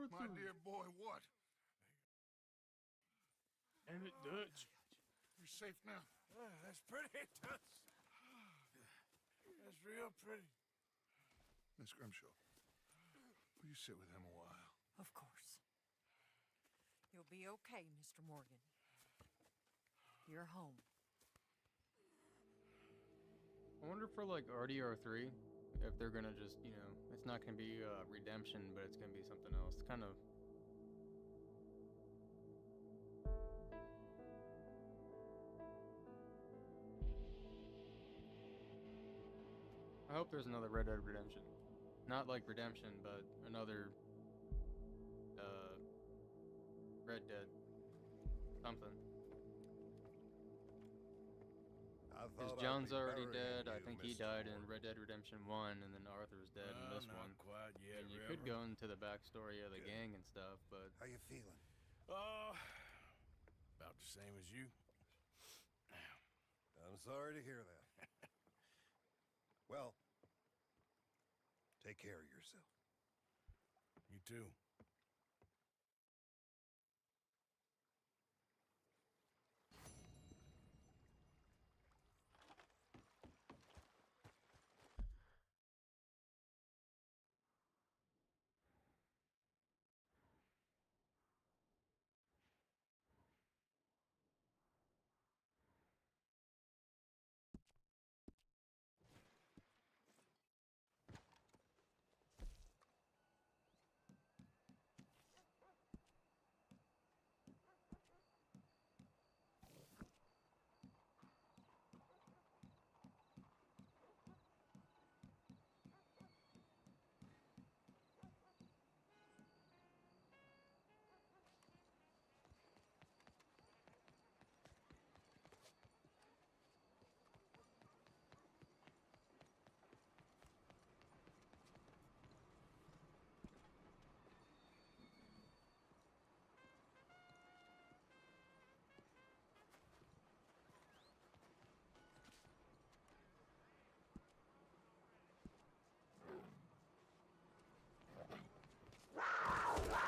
My dear boy, what? Damn it, Dutch. You're safe now. That's pretty, Dutch. That's real pretty. Miss Grimshaw, will you sit with him a while? Of course. You'll be okay, Mr. Morgan. You're home. I wonder for like RDR3 if they're gonna just, you know, it's not gonna be redemption, but it's gonna be something else. Kind of. I hope there's another Red Dead Redemption. Not like Redemption, but another Red Dead something. Because John's already dead. I think he died in Red Dead Redemption 1, and then Arthur's dead in this one. Quite yet, And you could go into the backstory of the gang and stuff, but How you feeling? About the same as you. I'm sorry to hear that. Well, take care of yourself. You too.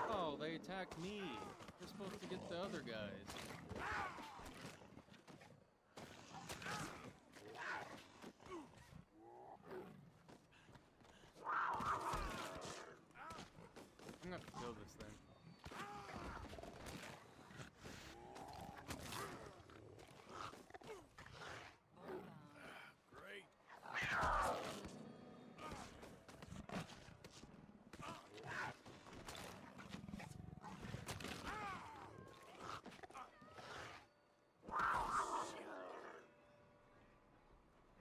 oh, they attacked me. They're supposed to get the other guys. I'm gonna have to kill this thing. Great.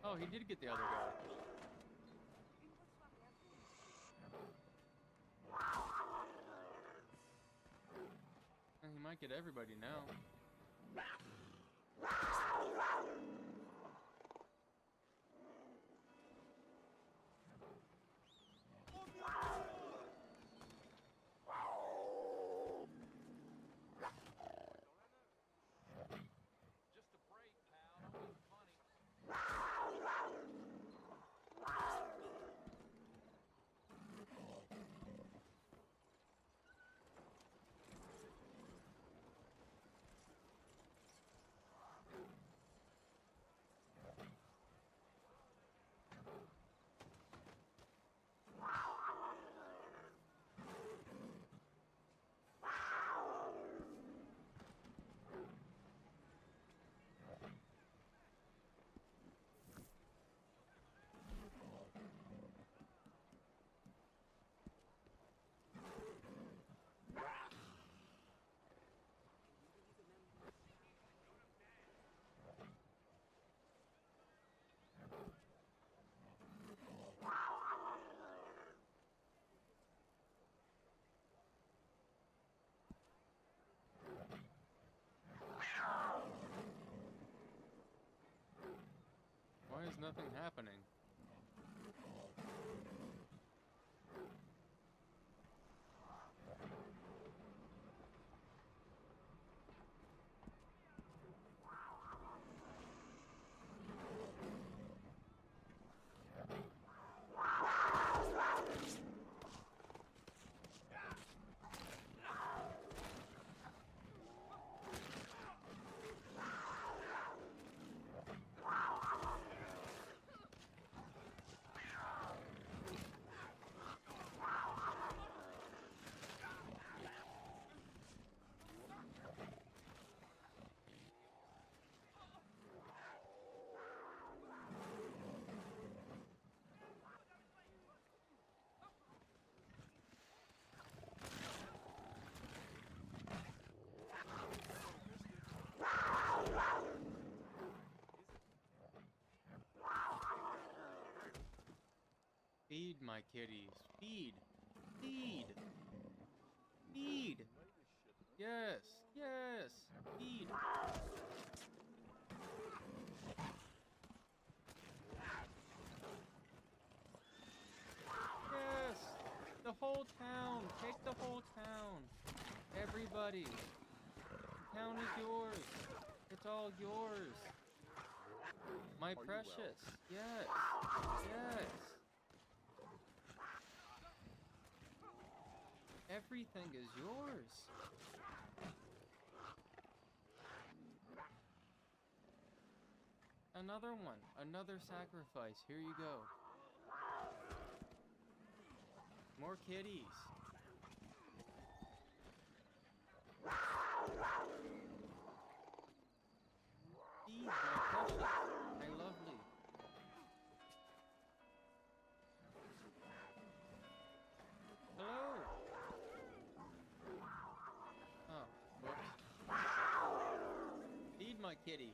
Oh, he did get the other guy. And he might get everybody now. Just a break, pal. Don't be funny. Why is nothing happening? Feed my kitties. Feed. Feed. Feed. Yes. Yes. Feed. Yes. The whole town. Take the whole town. Everybody. The town is yours. It's all yours. My precious. Yes. Yes. Everything is yours. Another one. Another sacrifice. Here you go. More kitties. Feed my precious. My lovely. Hello. Oh, whoops. Feed my kitty.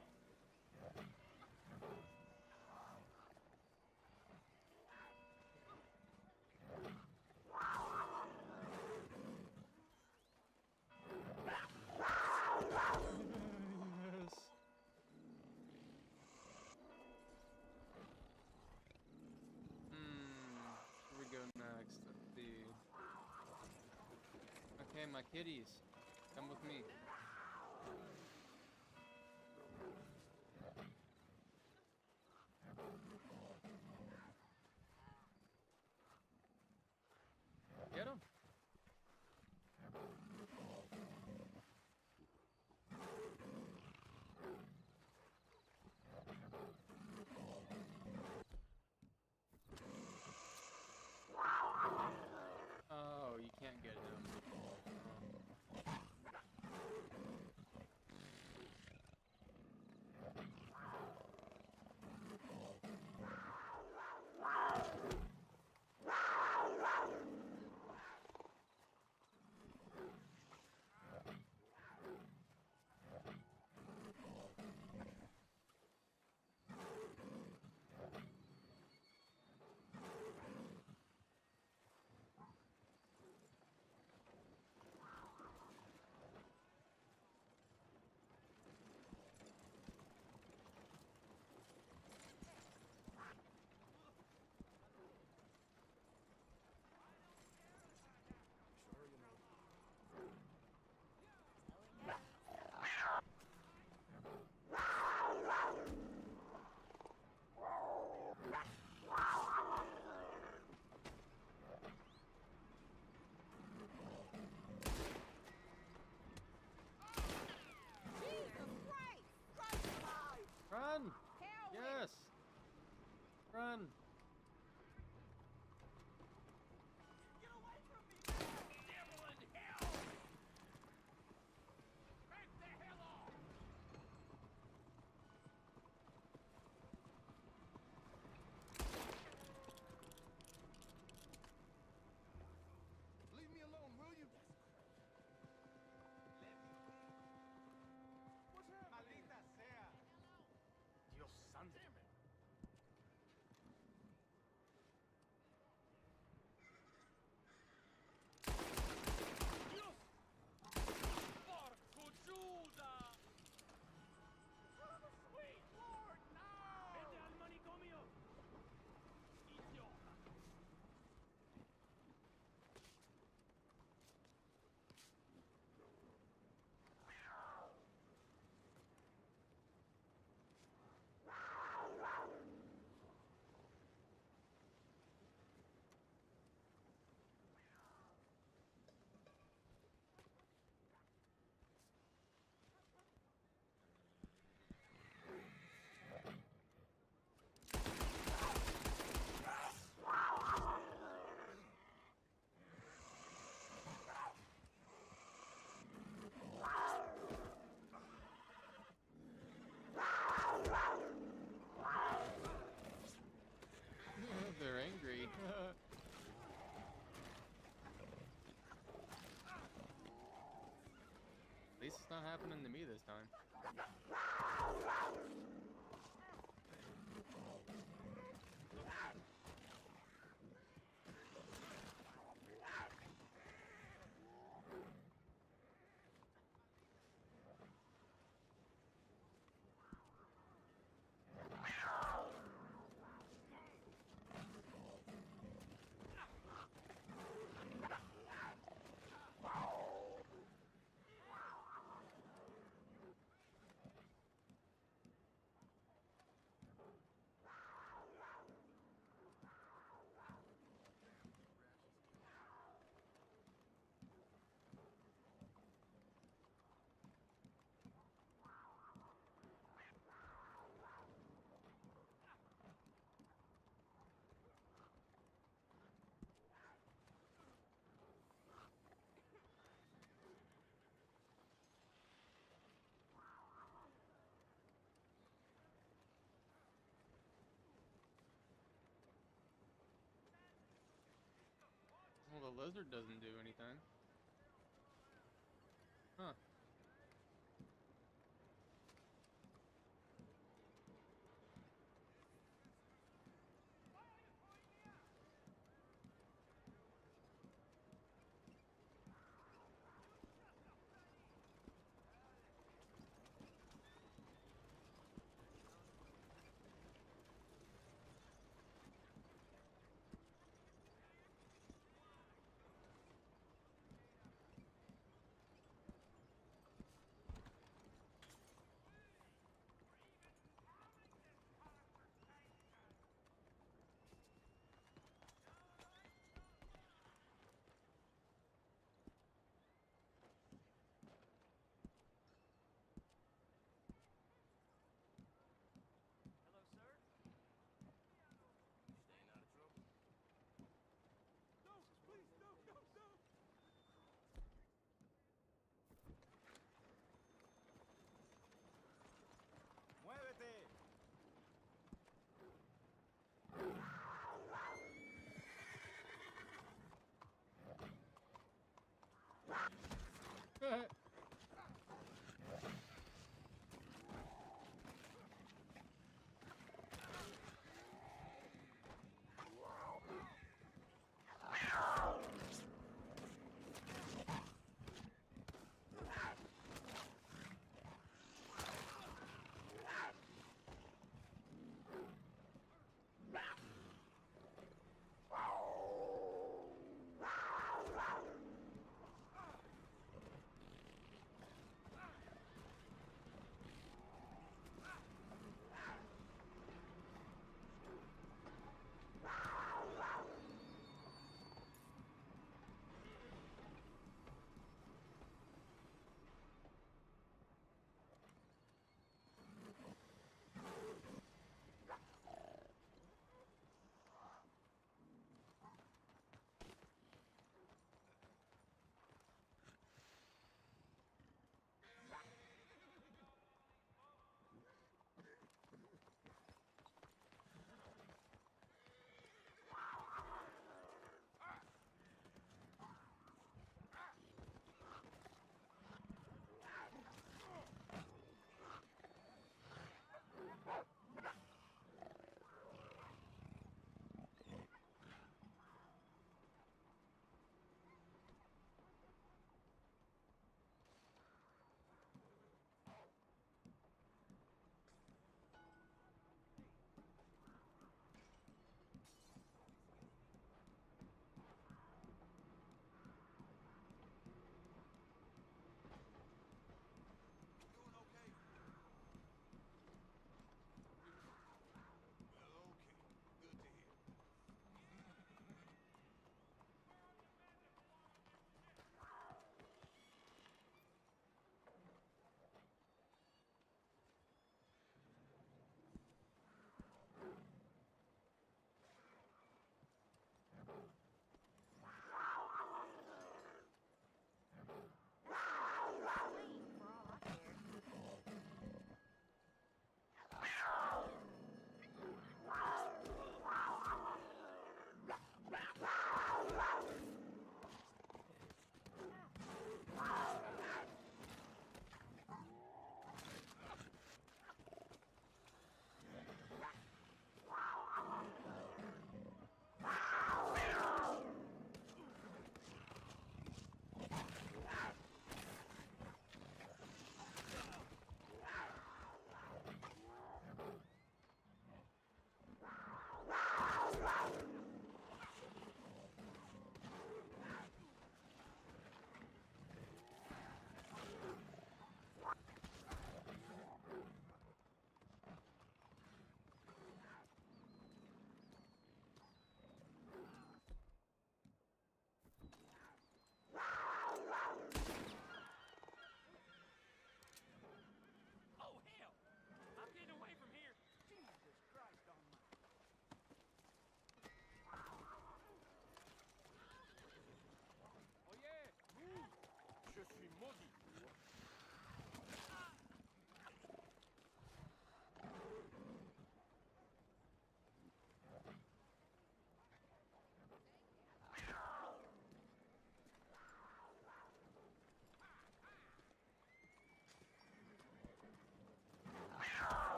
Yes. Where we go next? Let's see. Okay, my kitties. Come with me. Get 'em. Oh, you can't get him. Run! Yes! Run! Leave me alone, will you? Maldita sea. Dios santo. Porco Giuda! Sweet Lord, no! Vete al manicomio! Idiota! They're angry. At least it's not happening to me this time. the lizard doesn't do anything. Huh.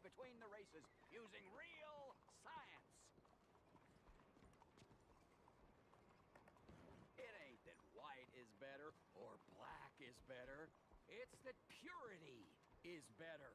between the races using real science. It ain't that white is better or black is better. It's that purity is better.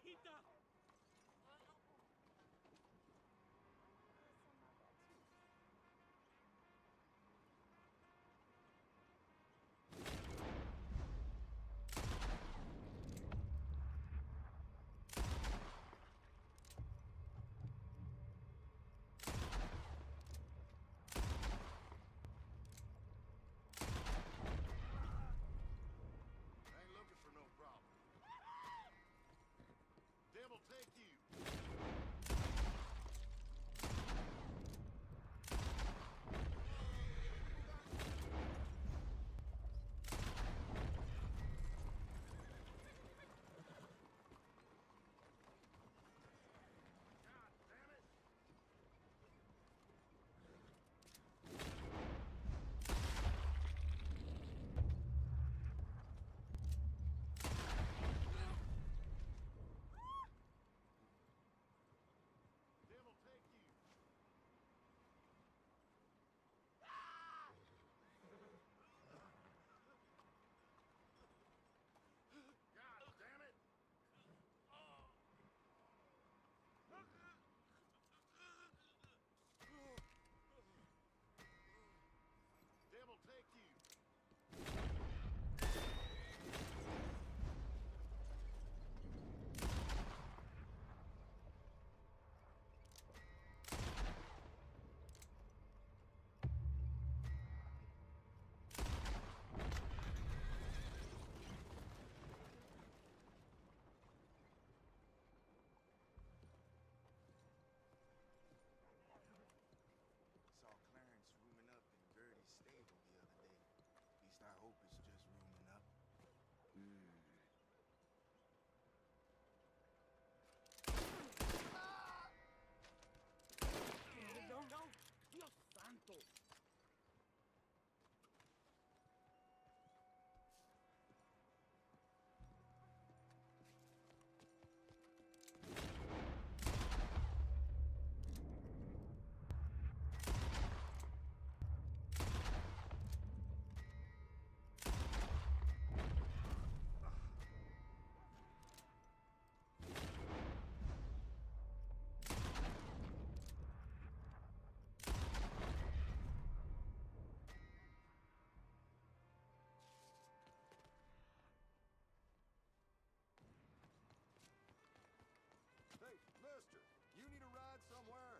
hijita! I ain't looking for no problem. Them will take you. Them will take you. God damn it! Them will take you. Saw Clarence rooming up in Doherty's stable the other day. At least I hope it's just rooming up. No, no! Dios santo! Hey, mister, you need a ride somewhere?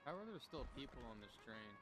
How are there still people on this train?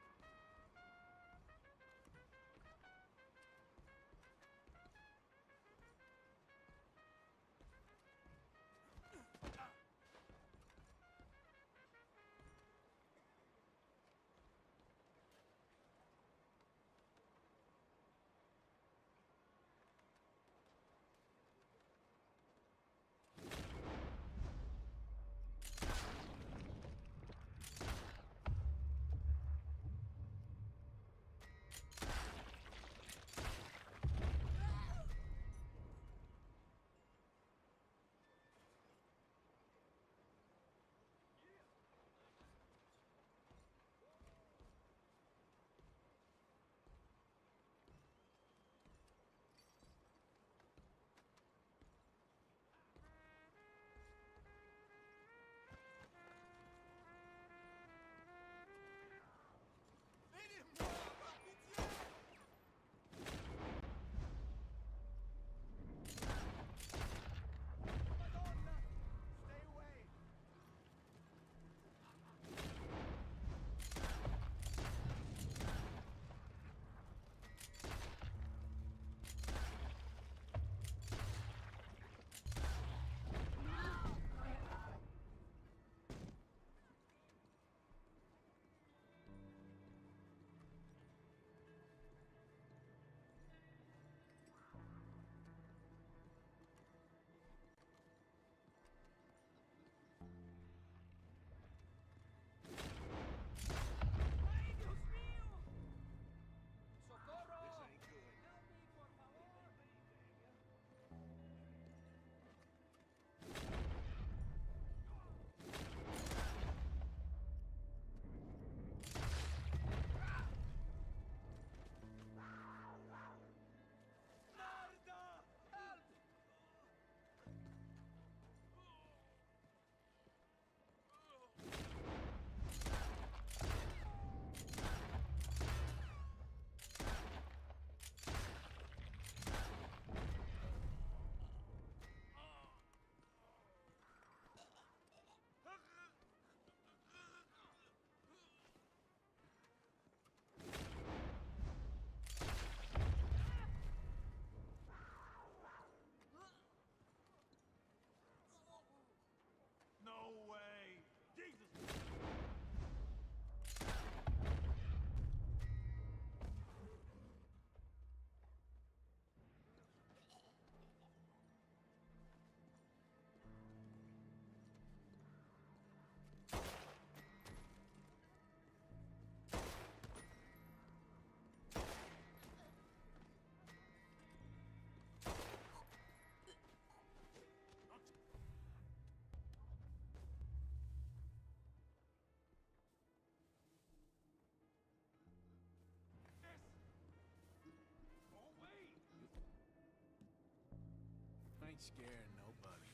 ain't scaring nobody.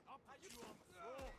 I'll put you on the floor.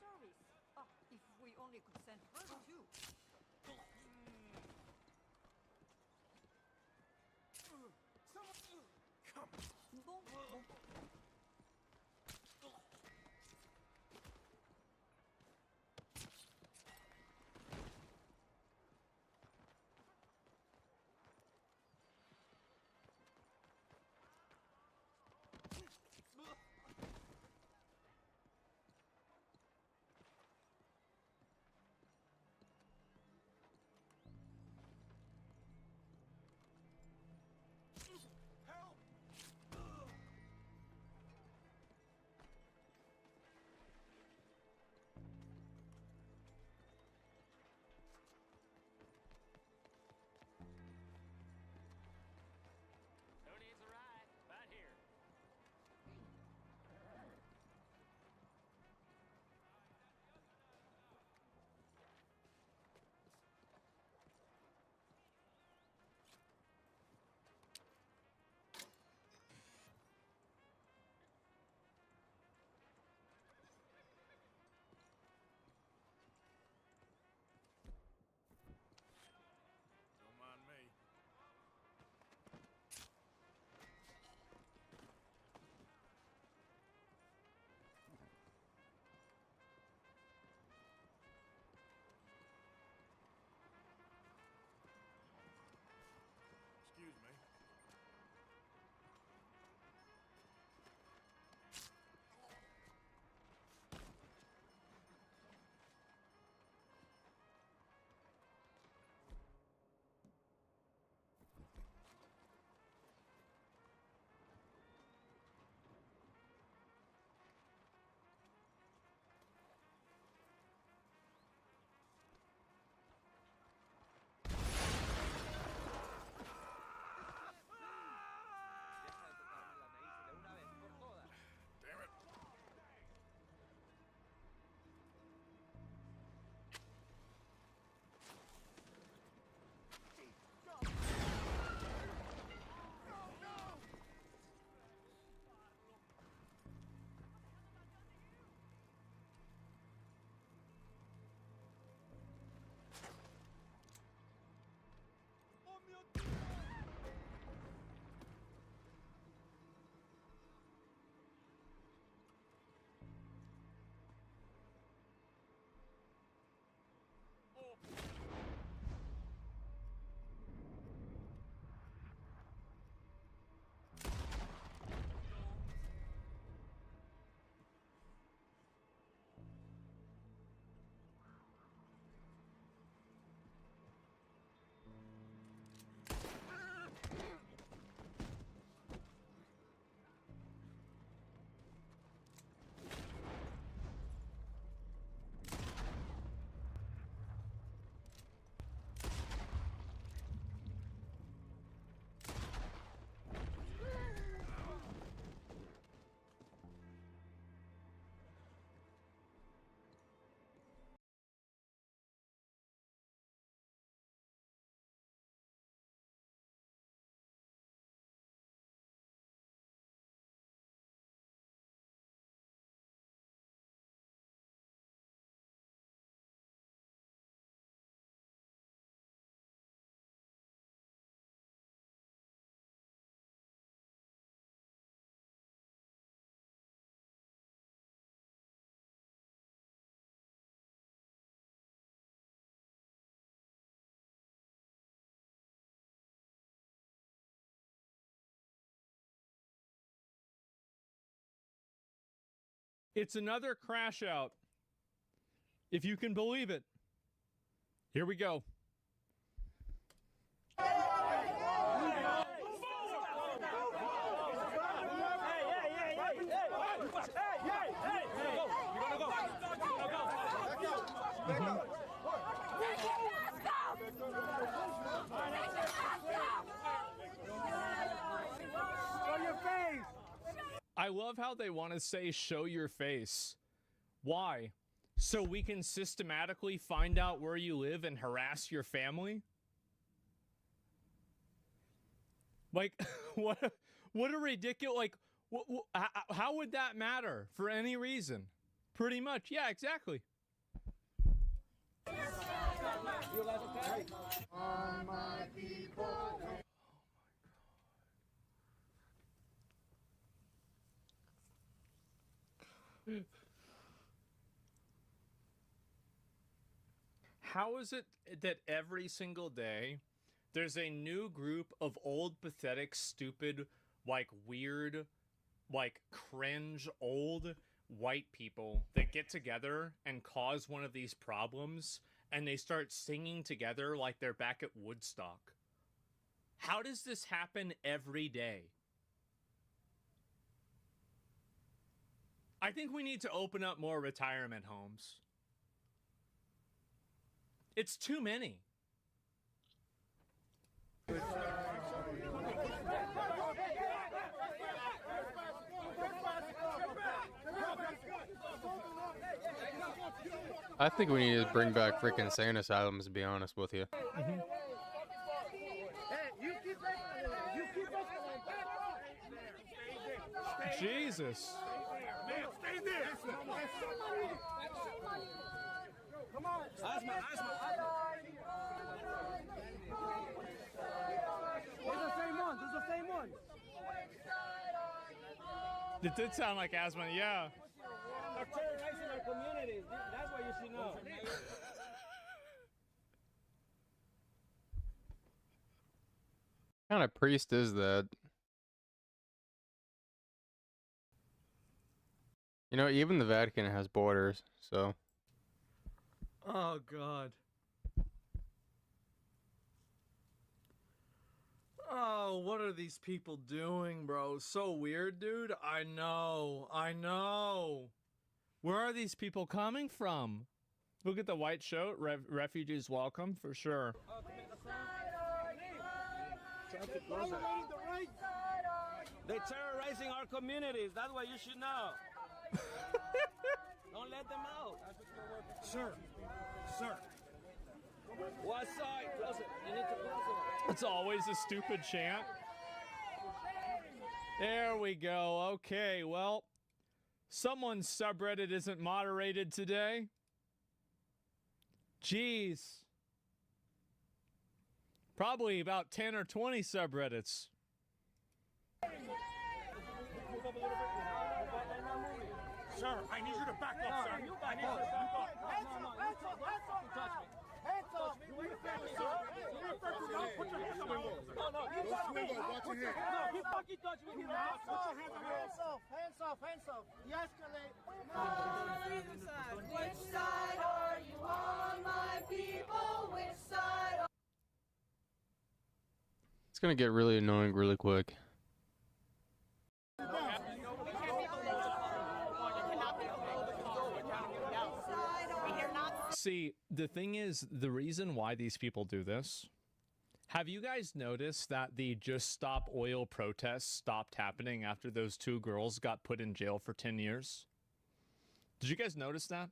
service. If we only could send her too. Come. Bon, bon. Who needs a ride? Right here. Don't mind me. Excuse me. Damn it. It's another crash out. If you can believe it. Here we go. I love how they want to say show your face. Why? So we can systematically find out where you live and harass your family? Like, what a ridiculous, like, how would that matter for any reason? Pretty much. Yeah, exactly. How is it that every single day there's a new group of old, pathetic, stupid, like weird, like cringe old white people that get together and cause one of these problems and they start singing together like they're back at Woodstock? How does this happen every day? I think we need to open up more retirement homes. It's too many. I think we need to bring back freaking insane asylums, to be honest with you. Jesus. Man, stay there. Come on. Asma. Those are the same ones. Those are the same ones. It did sound like asthma, yeah. They're terrorizing our communities. That's what you should know. What kind of priest is that? You know, even the Vatican has borders, so. Oh, God. Oh, what are these people doing, bro? So weird, dude. I know. Where are these people coming from? Look at the white shirt. Refugees welcome, for sure. They're terrorizing our communities. That's what you should know. Don't let them out. Sir. What side? Close it. You need to close it. It's always a stupid chant. There we go. Okay, well, someone's subreddit isn't moderated today. Jeez. Probably about 10 or 20 subreddits. Sir, I need you to back up, sir. I need you to back up. Hands off! You refer to me. Put your hands on my arm. No, you touch me. Put your hands on. You fucking touch me. Put your hands off. Hands off. De-escalate. Which side are you on, my people? Which side? It's gonna get really annoying really quick. See, the thing is, the reason why these people do this, have you guys noticed that the Just Stop Oil protests stopped happening after those two girls got put in jail for 10 years? Did you guys notice that?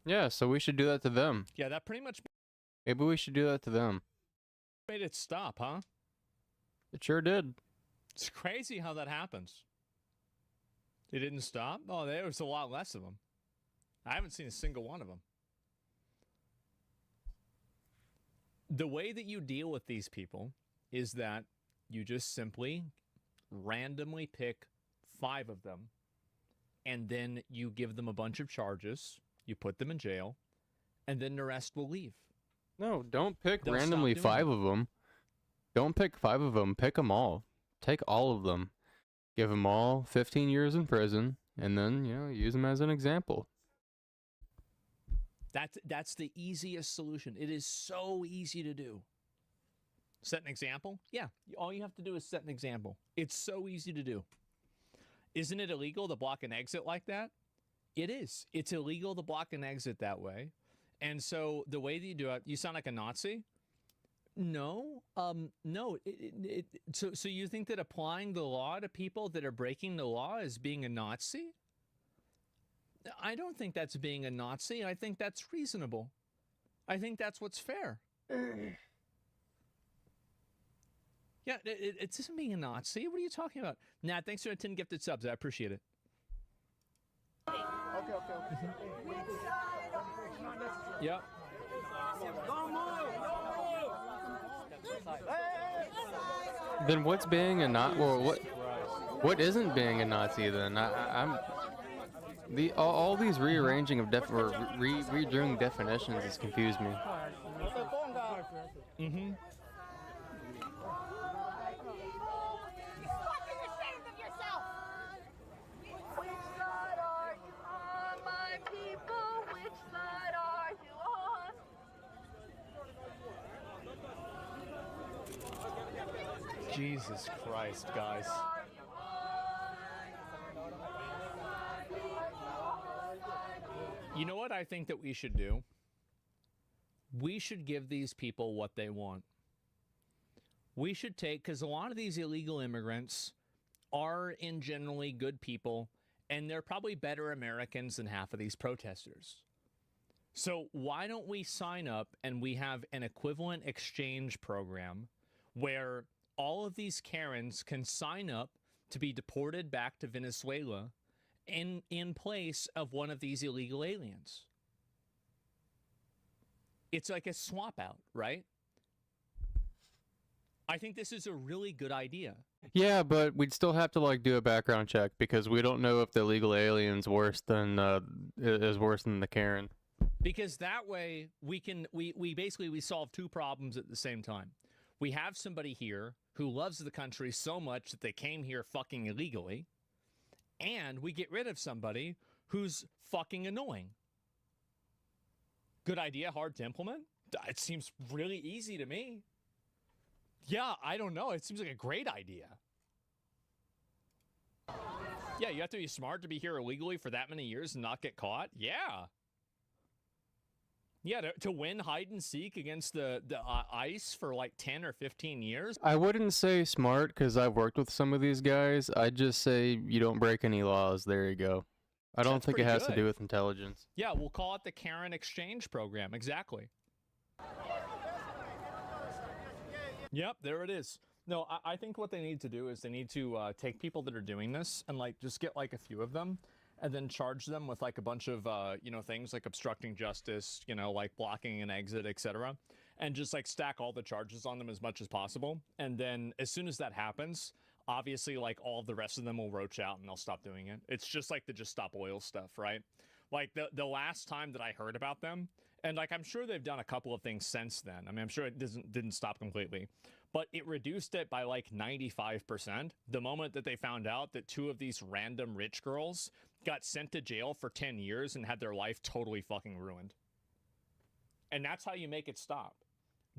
Yeah, so we should do that to them. Yeah, that pretty much Maybe we should do that to them. made it stop, huh? It sure did. It's crazy how that happens. They didn't stop? Oh, there was a lot less of them. I haven't seen a single one of them. The way that you deal with these people is that you just simply randomly pick 5 of them, and then you give them a bunch of charges, you put them in jail, and then the rest will leave. No, don't pick They'll randomly stop doing 5 of them. Don't pick 5 of them. Pick them all. Take all of them. Give them all 15 years in prison, and then, you know, use them as an example. That's the easiest solution. It is so easy to do. Set an example? Yeah, all you have to do is set an example. It's so easy to do. Isn't it illegal to block an exit like that? It is. It's illegal to block an exit that way. And so the way that you do it, you sound like a Nazi. No, no. So you think that applying the law to people that are breaking the law is being a Nazi? I don't think that's being a Nazi. I think that's reasonable. I think that's what's fair. Yeah, it isn't being a Nazi. What are you talking about? Nat, thanks for the 10 gifted subs. I appreciate it. Okay. Yep. Then what's being a Nazi? Well, what isn't being a Nazi then? I'm all these rearranging of redoing definitions has confused me. Mm-hmm. Jesus Christ, guys. You know what I think that we should do? We should give these people what they want. We should take, because a lot of these illegal immigrants are in generally good people, and they're probably better Americans than half of these protesters. So why don't we sign up and we have an equivalent exchange program where all of these Karens can sign up to be deported back to Venezuela in place of one of these illegal aliens. It's like a swap out, right? I think this is a really good idea. Yeah, but we'd still have to like do a background check because we don't know if the illegal alien's worse than is worse than the Karen. Because that way we basically solve two problems at the same time. We have somebody here who loves the country so much that they came here fucking illegally, and we get rid of somebody who's fucking annoying. Good idea, hard to implement? It seems really easy to me. Yeah, I don't know. It seems like a great idea. Yeah, you have to be smart to be here illegally for that many years and not get caught? Yeah. Yeah, to win hide and seek against the ICE for like 10 or 15 years. I wouldn't say smart because I've worked with some of these guys. I'd just say you don't break any laws. There you go. I don't think it has to do with intelligence. Yeah, we'll call it the Karen Exchange Program. Exactly. Yep, there it is. No, I think what they need to do is they need to take people that are doing this and like just get like a few of them and then charge them with like a bunch of, you know, things like obstructing justice, you know, like blocking an exit, etc. And just like stack all the charges on them as much as possible. And then as soon as that happens, obviously like all of the rest of them will roach out and they'll stop doing it. It's just like the Just Stop Oil stuff, right? Like the last time that I heard about them, and like I'm sure they've done a couple of things since then. I mean, I'm sure it didn't stop completely, but it reduced it by like 95% the moment that they found out that two of these random rich girls got sent to jail for 10 years and had their life totally fucking ruined. And that's how you make it stop.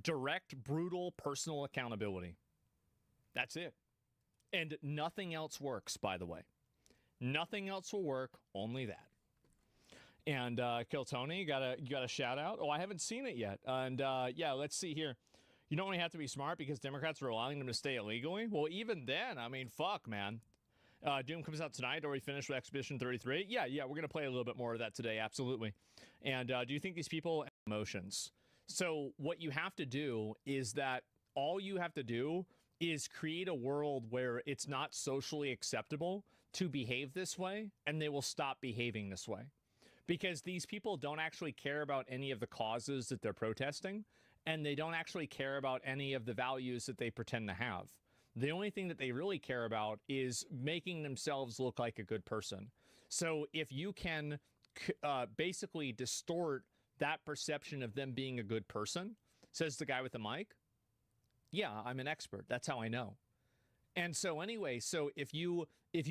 Direct, brutal, personal accountability. That's it. And nothing else works, by the way. Nothing else will work, only that. And Kill Tony, you got a shout out? Oh, I haven't seen it yet. And yeah, let's see here. You don't only have to be smart because Democrats are allowing them to stay illegally. Well, even then, I mean, fuck, man. Doom comes out tonight. Are we finished with Expedition 33? Yeah, we're going to play a little bit more of that today, absolutely. And do you think these people have emotions? So what you have to do is that all you have to do is create a world where it's not socially acceptable to behave this way, and they will stop behaving this way. Because these people don't actually care about any of the causes that they're protesting, and they don't actually care about any of the values that they pretend to have. The only thing that they really care about is making themselves look like a good person. So if you can basically distort that perception of them being a good person, says the guy with the mic, yeah, I'm an expert. That's how I know. And so anyway, so if you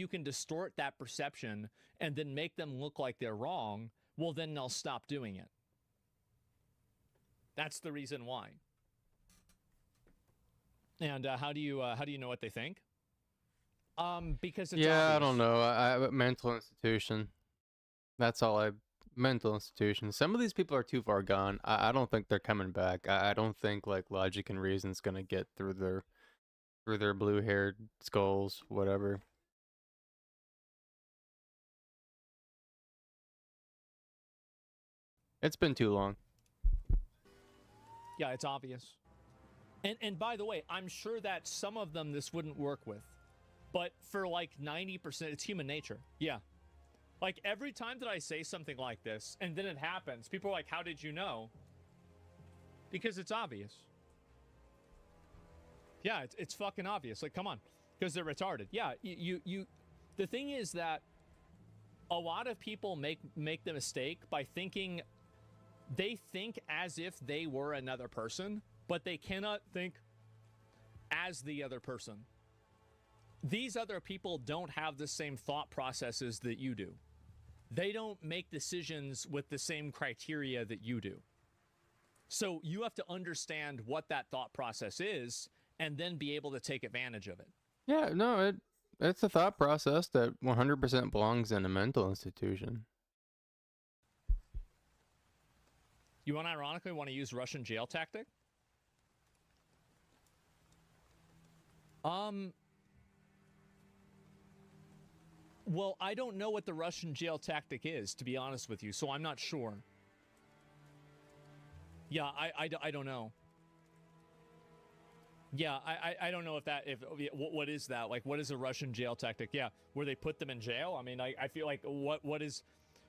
can distort that perception and then make them look like they're wrong, well, then they'll stop doing it. That's the reason why. And how do you know what they think? Because it's yeah, obvious. I don't know. I mental institution. That's all mental institution. Some of these people are too far gone. I don't think they're coming back. I don't think like logic and reason's gonna get through their blue-haired skulls, whatever. It's been too long. Yeah, it's obvious. And by the way, I'm sure that some of them this wouldn't work with. But for like 90%, it's human nature. Yeah. Like every time that I say something like this and then it happens, people are like, how did you know? Because it's obvious. Yeah, it's fucking obvious. Like, come on. Because they're retarded. Yeah, the thing is that a lot of people make the mistake by thinking they think as if they were another person, but they cannot think as the other person. These other people don't have the same thought processes that you do. They don't make decisions with the same criteria that you do. So you have to understand what that thought process is and then be able to take advantage of it. Yeah, no, it's a thought process that 100% belongs in a mental institution. You unironically want to use Russian jail tactic? Well, I don't know what the Russian jail tactic is, to be honest with you, so I'm not sure. Yeah, I don't know. Yeah, I don't know what is that? Like, what is a Russian jail tactic? Yeah, where they put them in jail? I mean, I feel like what is...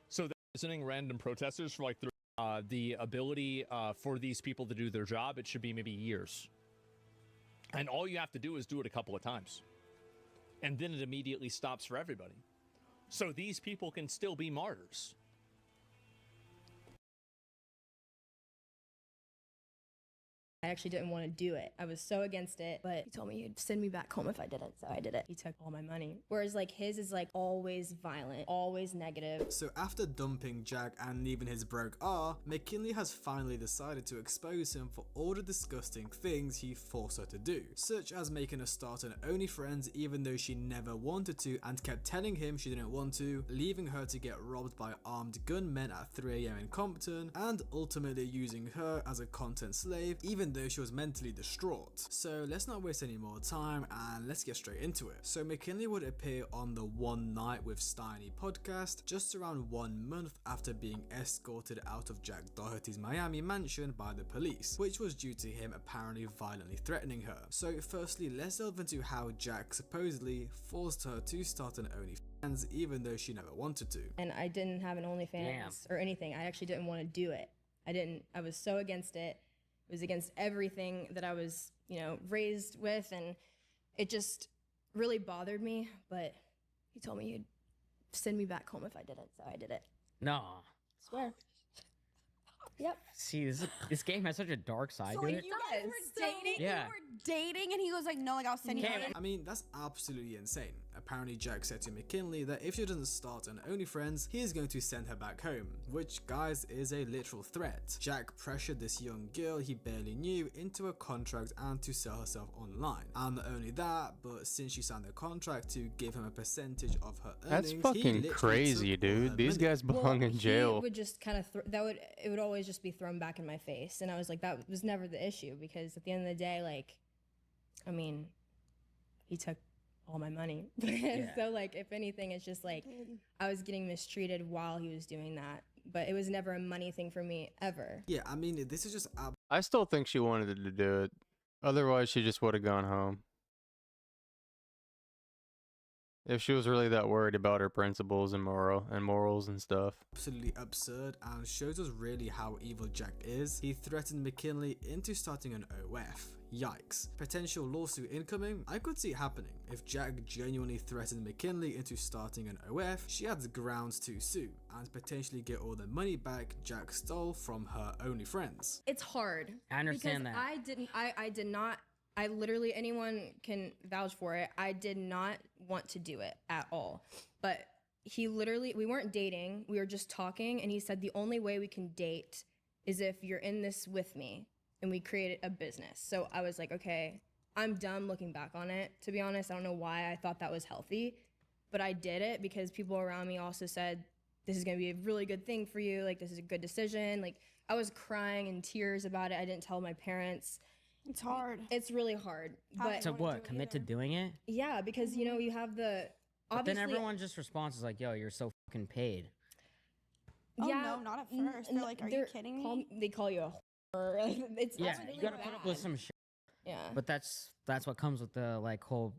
So they're visiting random protesters for like the ability for these people to do their job. It should be maybe years. And all you have to do is do it a couple of times. And then it immediately stops for everybody. So these people can still be martyrs. I actually didn't want to do it. I was so against it, but he told me he'd send me back home if I didn't, so I did it. He took all my money. Whereas like his is like always violent, always negative. So after dumping Jack and leaving his broke R, McKinley has finally decided to expose him for all the disgusting things he forced her to do, such as making her start an OnlyFriends even though she never wanted to and kept telling him she didn't want to, leaving her to get robbed by armed gunmen at 3 AM in Compton, and ultimately using her as a content slave even though she was mentally distraught. So let's not waste any more time and let's get straight into it. So McKinley would appear on the One Night with Steiny podcast just around 1 month after being escorted out of Jack Doherty's Miami mansion by the police, which was due to him apparently violently threatening her. So firstly, let's delve into how Jack supposedly forced her to start an OnlyFans even though she never wanted to. And I didn't have an OnlyFans or anything. I actually didn't want to do it. I was so against it. It was against everything that I was, raised with, and it just really bothered me, but he told me he'd send me back home if I didn't, so I did it. No. Swear. Yep. See, this game has such a dark side So to like it. you guys were dating, Yeah. you were dating, and he was like, no, like I'll send you money. I mean, that's absolutely insane. Apparently Jack said to McKinley that if she doesn't start an OnlyFriends, he is going to send her back home, which guys is a literal threat. Jack pressured this young girl he barely knew into a contract and to sell herself online. And not only that, but since she signed a contract to give him a percentage of her earnings, That's fucking crazy, dude. These guys belong in jail. He would just kind of it would always just be thrown back in my face, and I was like, that was never the issue, because at the end of the day, like, I mean, he took all my money. So like, if anything, it's just like I was getting mistreated while he was doing that, but it was never a money thing for me ever. Yeah, I mean, this is just I still think she wanted to do it. Otherwise, she just would have gone home. If she was really that worried about her principles and morals and stuff. Absolutely absurd, and shows us really how evil Jack is. He threatened McKinley into starting an OF. Yikes. Potential lawsuit incoming? I could see it happening. If Jack genuinely threatened McKinley into starting an OF, she had grounds to sue and potentially get all the money back Jack stole from her OnlyFriends. It's hard. I understand because that. I did not, I literally, anyone can vouch for it, I did not want to do it at all. But he literally, we weren't dating, we were just talking, and he said the only way we can date is if you're in this with me. And we created a business. So I was like, okay, I'm done looking back on it. To be honest, I don't know why I thought that was healthy, but I did it because people around me also said, this is gonna be a really good thing for you. Like, this is a good decision. Like, I was crying in tears about it. I didn't tell my parents. It's hard. It's really hard. But So what? Commit to doing it? yeah, because you have the, But obviously. then everyone just responds like, "Yo, you're so fucking paid." Oh, yeah, no, not at first. They're like, are you kidding me? They call you a whore. It's Yeah, really you gotta put up with some shit. Yeah. But that's what comes with the like whole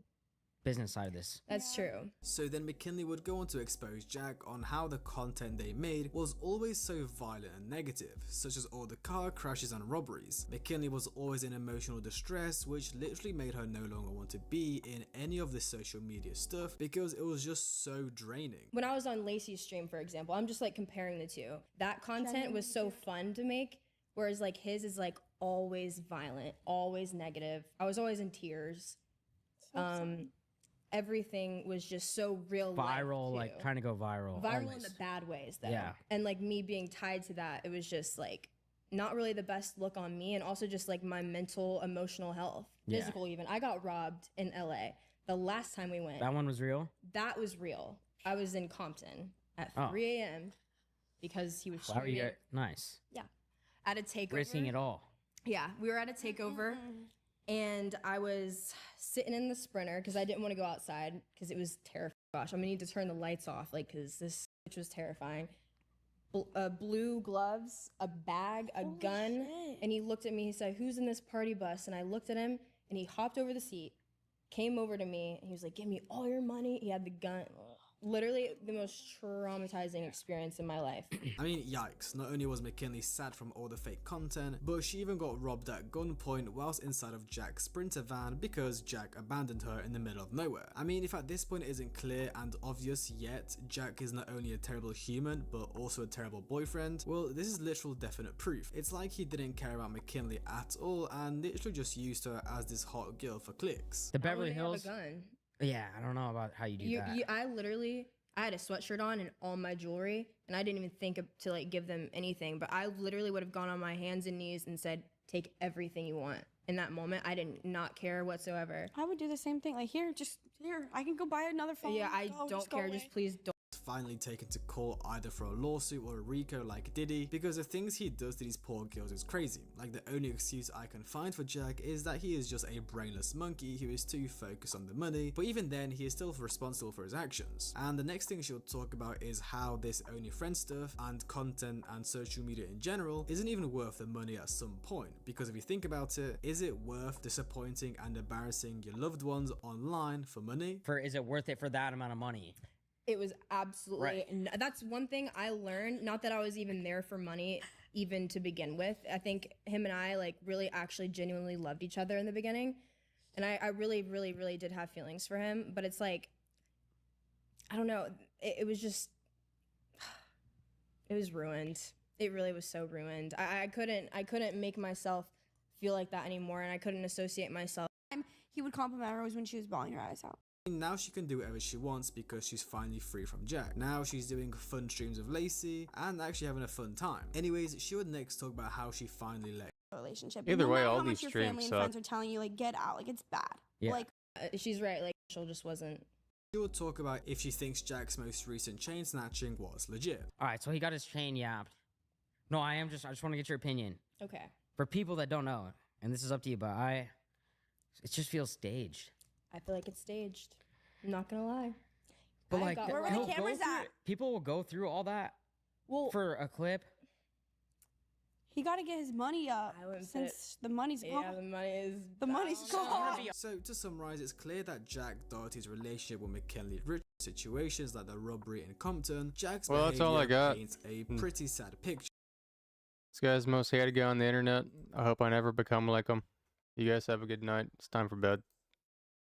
business side of this. That's true. So then McKinley would go on to expose Jack on how the content they made was always so violent and negative, such as all the car crashes and robberies. McKinley was always in emotional distress, which literally made her no longer want to be in any of the social media stuff because it was just so draining. When I was on Lacey's stream, for example, I'm just like comparing the two. That content was so fun to make, whereas like his is like always violent, always negative. I was always in tears. Everything was just so real Viral, life, like trying to go viral. viral in always. the bad ways though. Yeah. And like me being tied to that, it was just like not really the best look on me, and also just like my mental, emotional health, Yeah. physical even. I got robbed in LA the last time we went. That one was real? That was real. I was in Compton at Oh. 3 a.m. because he was Wow, you shooting. got, nice. Yeah. At a takeover. Risking it all. Yeah, we were at a takeover, and I was sitting in the Sprinter because I didn't want to go outside because it was terrifying. Gosh, I'm gonna need to turn the lights off, like, because this was terrifying. Blue gloves, a bag, a gun, and he looked at me. He said, "Who's in this party bus?" And I looked at him, and he hopped over the seat, came over to me, and he was like, "Give me all your money." He had the gun. Literally the most traumatizing experience in my life. I mean, yikes. Not only was McKinley sad from all the fake content, but she even got robbed at gunpoint whilst inside of Jack's Sprinter van because Jack abandoned her in the middle of nowhere. I mean, if at this point it isn't clear and obvious yet, Jack is not only a terrible human, but also a terrible boyfriend, well, this is literal definite proof. It's like he didn't care about McKinley at all and literally just used her as this hot girl for clicks. The Beverly I wouldn't Hills. have a gun. Yeah, I don't know about how you do that. I had a sweatshirt on and all my jewelry, and I didn't even think to like give them anything, but I literally would have gone on my hands and knees and said, "Take everything you want." In that moment, I did not care whatsoever. I would do the same thing. Like, here, I can go buy another phone. Yeah, I Go, don't go care. away. Just please don't. Finally taken to court either for a lawsuit or a RICO like Diddy, because the things he does to these poor girls is crazy. Like, the only excuse I can find for Jack is that he is just a brainless monkey who is too focused on the money, but even then he is still responsible for his actions. And the next thing she'll talk about is how this only friend stuff and content and social media in general isn't even worth the money at some point, because if you think about it, is it worth disappointing and embarrassing your loved ones online for money? Is it worth it for that amount of money? It was absolutely, that's one thing I learned, not that I was even there for money even to begin with. I think him and I like really actually genuinely loved each other in the beginning. And I really, really, really did have feelings for him, but it's like, I don't know, it was just, it was ruined. It really was so ruined. I couldn't make myself feel like that anymore, and I couldn't associate myself. He would compliment her when she was bawling her eyes out. Now she can do whatever she wants because she's finally free from Jack. Now she's doing fun streams of Lacey and actually having a fun time. Anyways, she would next talk about how she finally let Relationship. Either no way, matter all how these much your streams family and suck. friends are telling you, like, get out, like, it's bad. Yeah. Like, she's right. Like, Rachel just wasn't. She will talk about if she thinks Jack's most recent chain snatching was legit. All right, so he got his chain yapped. No, I just want to get your opinion. Okay. For people that don't know, and this is up to you, but it just feels staged. I feel like it's staged. I'm not gonna lie. But like, where were the cameras at? People will go through all that for a clip. he got to get his money up since the money's gone. Yeah, the money is. The money's gone. So to summarize, it's clear that Jack Doherty's relationship with McKinley Rich situations like the robbery in Compton, Jack's Well, that's all I behavior got. paints a pretty sad picture. This guy's most hated guy on the internet. I hope I never become like him. You guys have a good night. It's time for bed.